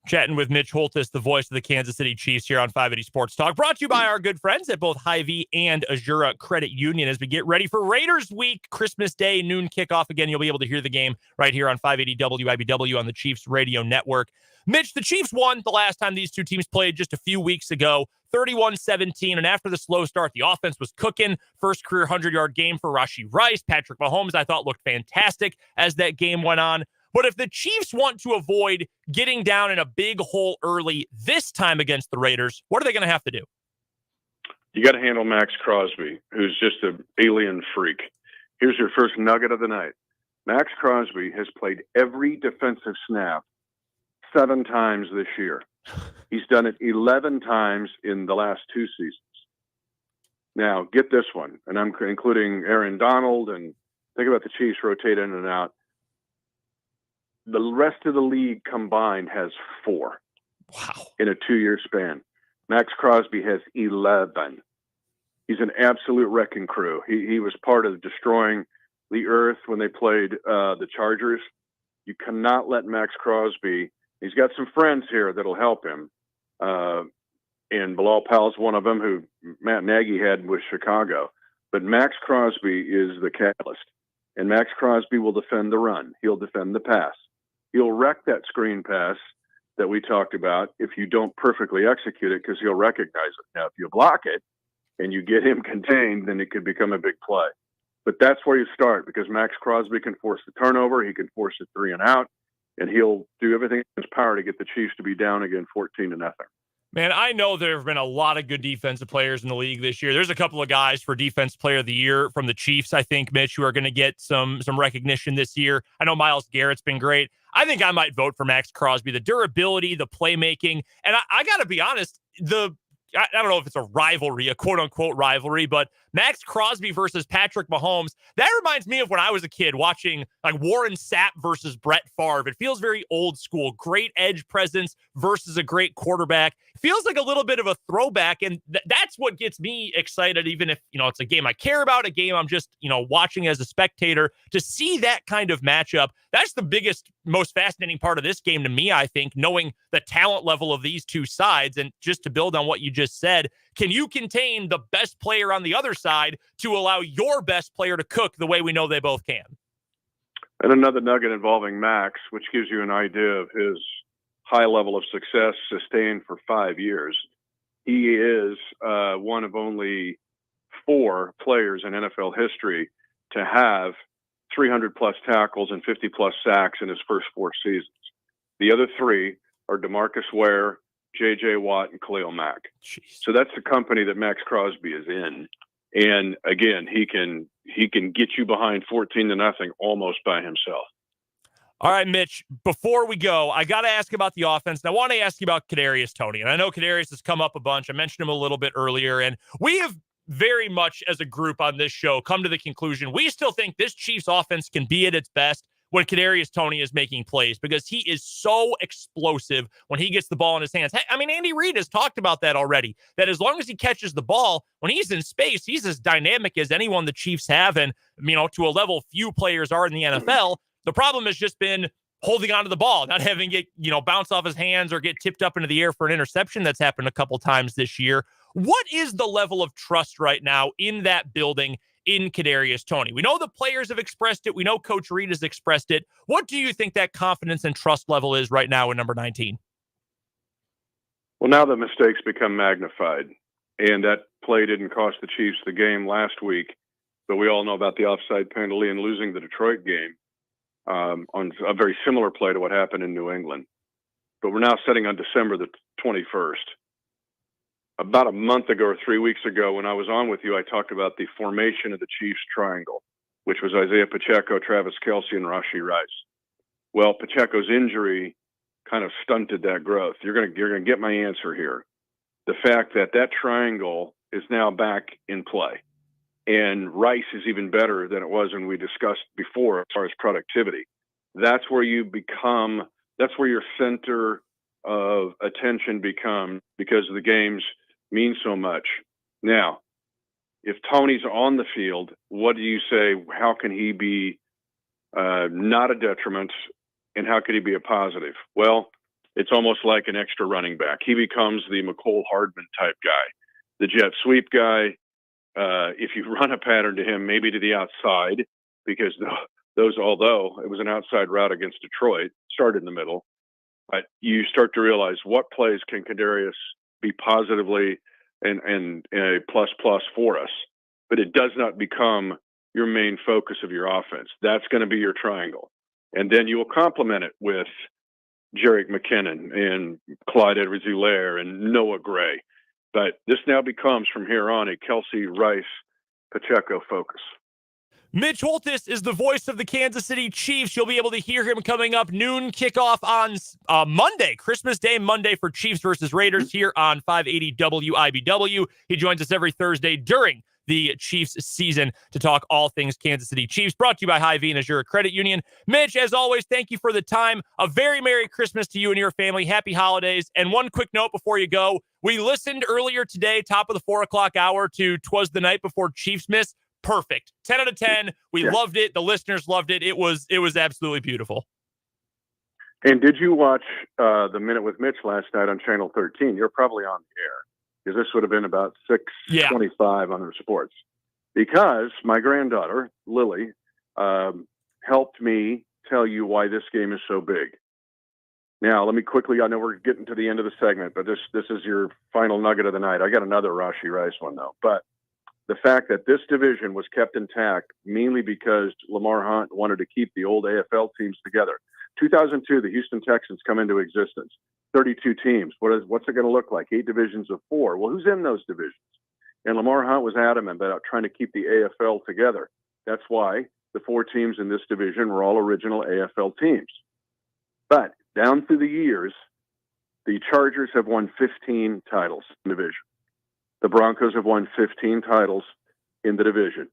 Chatting with Mitch Holthus, the voice of the Kansas City Chiefs here on 580 Sports Talk, brought to you by our good friends at both Hy-Vee and Azura Credit Union. As we get ready for Raiders Week, Christmas Day, noon kickoff. Again, you'll be able to hear the game right here on 580 WIBW on the Chiefs Radio Network. Mitch, the Chiefs won the last time these two teams played just a few weeks ago, 31-17. And after the slow start, the offense was cooking. First career 100-yard game for Rashee Rice. Patrick Mahomes, I thought, looked fantastic as that game went on. But if the Chiefs want to avoid getting down in a big hole early this time against the Raiders, what are they going to have to do? You got to handle Max Crosby, who's just an alien freak. Here's your first nugget of the night. Max Crosby has played every defensive snap 7 times this year. He's done it 11 times in the last 2 seasons. Now, get this one, and I'm including Aaron Donald and think about the Chiefs rotate in and out. The rest of the league combined has 4. Wow. In a 2-year span. Max Crosby has 11. He's an absolute wrecking crew. He was part of destroying the earth when they played the Chargers. You cannot let Max Crosby. He's got some friends here that'll help him. And Bilal Powell's one of them, who Matt Nagy had with Chicago. But Max Crosby is the catalyst. And Max Crosby will defend the run. He'll defend the pass. He'll wreck that screen pass that we talked about if you don't perfectly execute it, because he'll recognize it. Now, if you block it and you get him contained, then it could become a big play. But that's where you start, because Max Crosby can force the turnover. He can force it 3 and out, and he'll do everything in his power to get the Chiefs to be down again 14-0. Man, I know there have been a lot of good defensive players in the league this year. There's a couple of guys for Defense Player of the Year from the Chiefs, I think, Mitch, who are going to get some recognition this year. I know Myles Garrett's been great. I think I might vote for Max Crosby. The durability, the playmaking, and I got to be honest, I don't know if it's a rivalry, a quote-unquote rivalry, but Max Crosby versus Patrick Mahomes, that reminds me of when I was a kid watching like Warren Sapp versus Brett Favre. It feels very old school. Great edge presence versus a great quarterback. It feels like a little bit of a throwback, and that's what gets me excited, even if, it's a game I care about, a game I'm just, watching as a spectator. To see that kind of matchup, that's the biggest, most fascinating part of this game to me, I think, knowing the talent level of these two sides. And just to build on what you just said, can you contain the best player on the other side to allow your best player to cook the way we know they both can? And another nugget involving Max, which gives you an idea of his high level of success sustained for 5 years. He is one of only 4 players in NFL history to have 300-plus tackles and 50-plus sacks in his first 4 seasons. The other 3 are DeMarcus Ware, J.J. Watt, and Khalil Mack. Jeez. So that's the company that Max Crosby is in. And again, he can get you behind 14-0 almost by himself. All right, Mitch, before we go, I got to ask about the offense. And I want to ask you about Kadarius Toney. And I know Kadarius has come up a bunch. I mentioned him a little bit earlier. And we have very much as a group on this show come to the conclusion we still think this Chiefs offense can be at its best when Kadarius Toney is making plays, because he is so explosive when he gets the ball in his hands. Hey, I mean, Andy Reid has talked about that already, that as long as he catches the ball, when he's in space, he's as dynamic as anyone the Chiefs have, and, to a level few players are in the NFL. The problem has just been holding onto the ball, not having it, bounce off his hands or get tipped up into the air for an interception. That's happened a couple times this year. What is the level of trust right now in that building in Kadarius Toney? We know the players have expressed it. We know Coach Reid has expressed it. What do you think that confidence and trust level is right now in number 19? Well, now the mistakes become magnified, and that play didn't cost the Chiefs the game last week, but we all know about the offside penalty and losing the Detroit game on a very similar play to what happened in New England. But we're now sitting on December the 21st. About a month ago or 3 weeks ago, when I was on with you, I talked about the formation of the Chiefs triangle, which was Isaiah Pacheco, Travis Kelce, and Rashee Rice. Well, Pacheco's injury kind of stunted that growth. You're gonna get my answer here. The fact that triangle is now back in play, and Rice is even better than it was when we discussed before as far as productivity. That's where you become. That's where your center of attention becomes, because the games mean so much. Now, if Toney's on the field, what do you say? How can he be not a detriment, and how could he be a positive? Well, it's almost like an extra running back. He becomes the McCole Hardman type guy, the jet sweep guy. If you run a pattern to him, maybe to the outside, because although it was an outside route against Detroit, started in the middle, but you start to realize what plays can Kadarius be positively and a plus for us. But it does not become your main focus of your offense. That's going to be your triangle. And then you will complement it with Jerick McKinnon and Clyde Edwards-Helaire and Noah Gray. But this now becomes, from here on, a Kelce, Rice, Pacheco focus. Mitch Holthus is the voice of the Kansas City Chiefs. You'll be able to hear him coming up noon kickoff on Monday, Christmas Day Monday, for Chiefs versus Raiders here on 580 WIBW. He joins us every Thursday during the Chiefs season to talk all things Kansas City Chiefs. Brought to you by Hy-Vee and Azure Credit Union. Mitch, as always, thank you for the time. A very Merry Christmas to you and your family. Happy holidays. And one quick note before you go. We listened earlier today, top of the 4 o'clock hour, to 'Twas the Night Before Chiefs Miss. Perfect. 10 out of 10. We loved it. The listeners loved it. It was absolutely beautiful. And did you watch the Minute with Mitch last night on Channel 13? You're probably on the air, because this would have been about 6:25 on the sports. Because my granddaughter, Lily, helped me tell you why this game is so big. Now, let me quickly, I know we're getting to the end of the segment, but this is your final nugget of the night. I got another Rashee Rice one, though. But the fact that this division was kept intact mainly because Lamar Hunt wanted to keep the old AFL teams together. 2002, the Houston Texans come into existence. 32 teams. What's it going to look like? 8 divisions of 4. Well, who's in those divisions? And Lamar Hunt was adamant about trying to keep the AFL together. That's why the 4 teams in this division were all original AFL teams. But down through the years, the Chargers have won 15 titles in the division. The Broncos have won 15 titles in the division.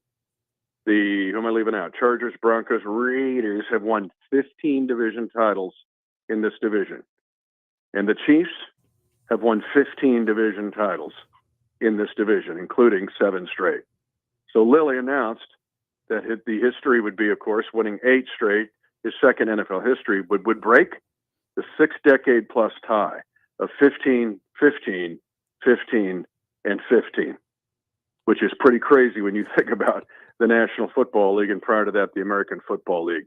Who am I leaving out? Chargers, Broncos, Raiders have won 15 division titles in this division. And the Chiefs have won 15 division titles in this division, including 7 straight. So Lilly announced that the history would be, of course, winning 8 straight. His second NFL history would break the 6-decade-plus tie of 15, 15, 15, and 15, which is pretty crazy when you think about the National Football League and prior to that, the American Football League.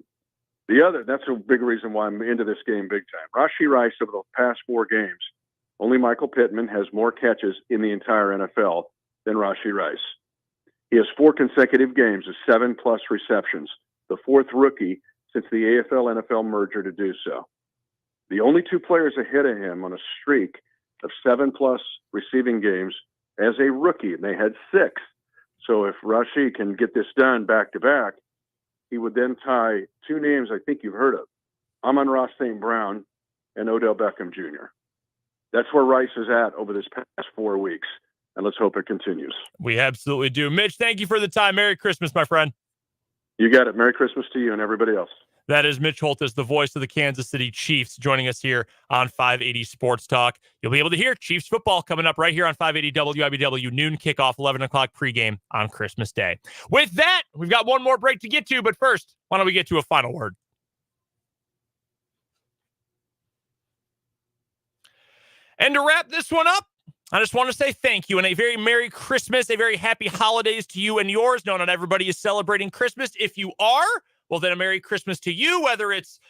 That's a big reason why I'm into this game big time. Rashee Rice, over the past 4 games, only Michael Pittman has more catches in the entire NFL than Rashee Rice. He has 4 consecutive games of 7+ receptions, the 4th rookie since the AFL-NFL merger to do so. The only 2 players ahead of him on a streak of 7+ receiving games as a rookie, and they had 6. So if Rashee can get this done back-to-back, he would then tie 2 names I think you've heard of, Amon-Ra St. Brown and Odell Beckham Jr. That's where Rice is at over this past 4 weeks, and let's hope it continues. We absolutely do. Mitch, thank you for the time. Merry Christmas, my friend. You got it. Merry Christmas to you and everybody else. That is Mitch Holthus, the voice of the Kansas City Chiefs, joining us here on 580 Sports Talk. You'll be able to hear Chiefs football coming up right here on 580 WIBW, noon kickoff, 11 o'clock pregame on Christmas Day. With that, we've got one more break to get to, but first, why don't we get to a final word? And to wrap this one up, I just want to say thank you and a very Merry Christmas, a very happy holidays to you and yours. No, not everybody is celebrating Christmas. If you are, well, then a Merry Christmas to you, whether it's,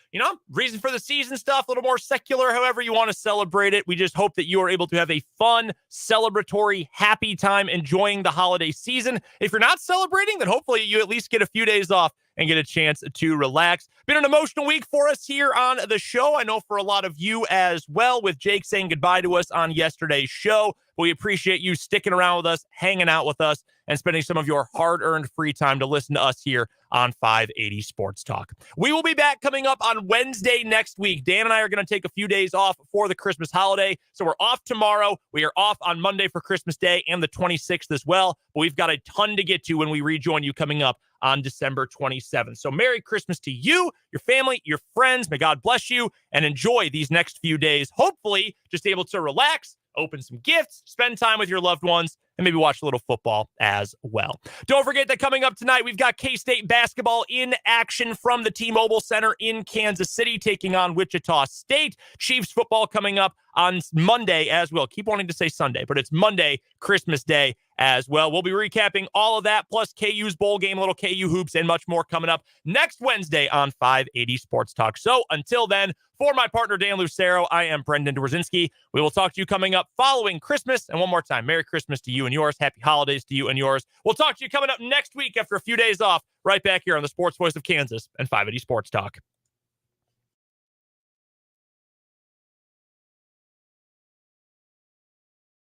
reason for the season stuff, a little more secular, however you want to celebrate it. We just hope that you are able to have a fun, celebratory, happy time enjoying the holiday season. If you're not celebrating, then hopefully you at least get a few days off and get a chance to relax. Been an emotional week for us here on the show. I know for a lot of you as well, with Jake saying goodbye to us on yesterday's show. We appreciate you sticking around with us, hanging out with us, and spending some of your hard-earned free time to listen to us here on 580 Sports Talk. We will be back coming up on Wednesday next week. Dan and I are going to take a few days off for the Christmas holiday, so we're off tomorrow. We are off on Monday for Christmas Day and the 26th as well, but we've got a ton to get to when we rejoin you coming up on December 27th. So Merry Christmas to you, your family, your friends. May God bless you, and enjoy these next few days. Hopefully, just able to relax, open some gifts, spend time with your loved ones, and maybe watch a little football as well. Don't forget that coming up tonight, we've got K-State basketball in action from the T-Mobile Center in Kansas City, taking on Wichita State. Chiefs football coming up on Monday as well. Keep wanting to say Sunday, but it's Monday, Christmas Day as well. We'll be recapping all of that, plus KU's bowl game, little KU hoops, and much more coming up next Wednesday on 580 Sports Talk. So until then, for my partner, Dan Lucero, I am Brendan Dworzinski. We will talk to you coming up following Christmas. And one more time, Merry Christmas to you and yours. Happy holidays to you and yours. We'll talk to you coming up next week after a few days off, right back here on the Sports Voice of Kansas and 580 Sports Talk.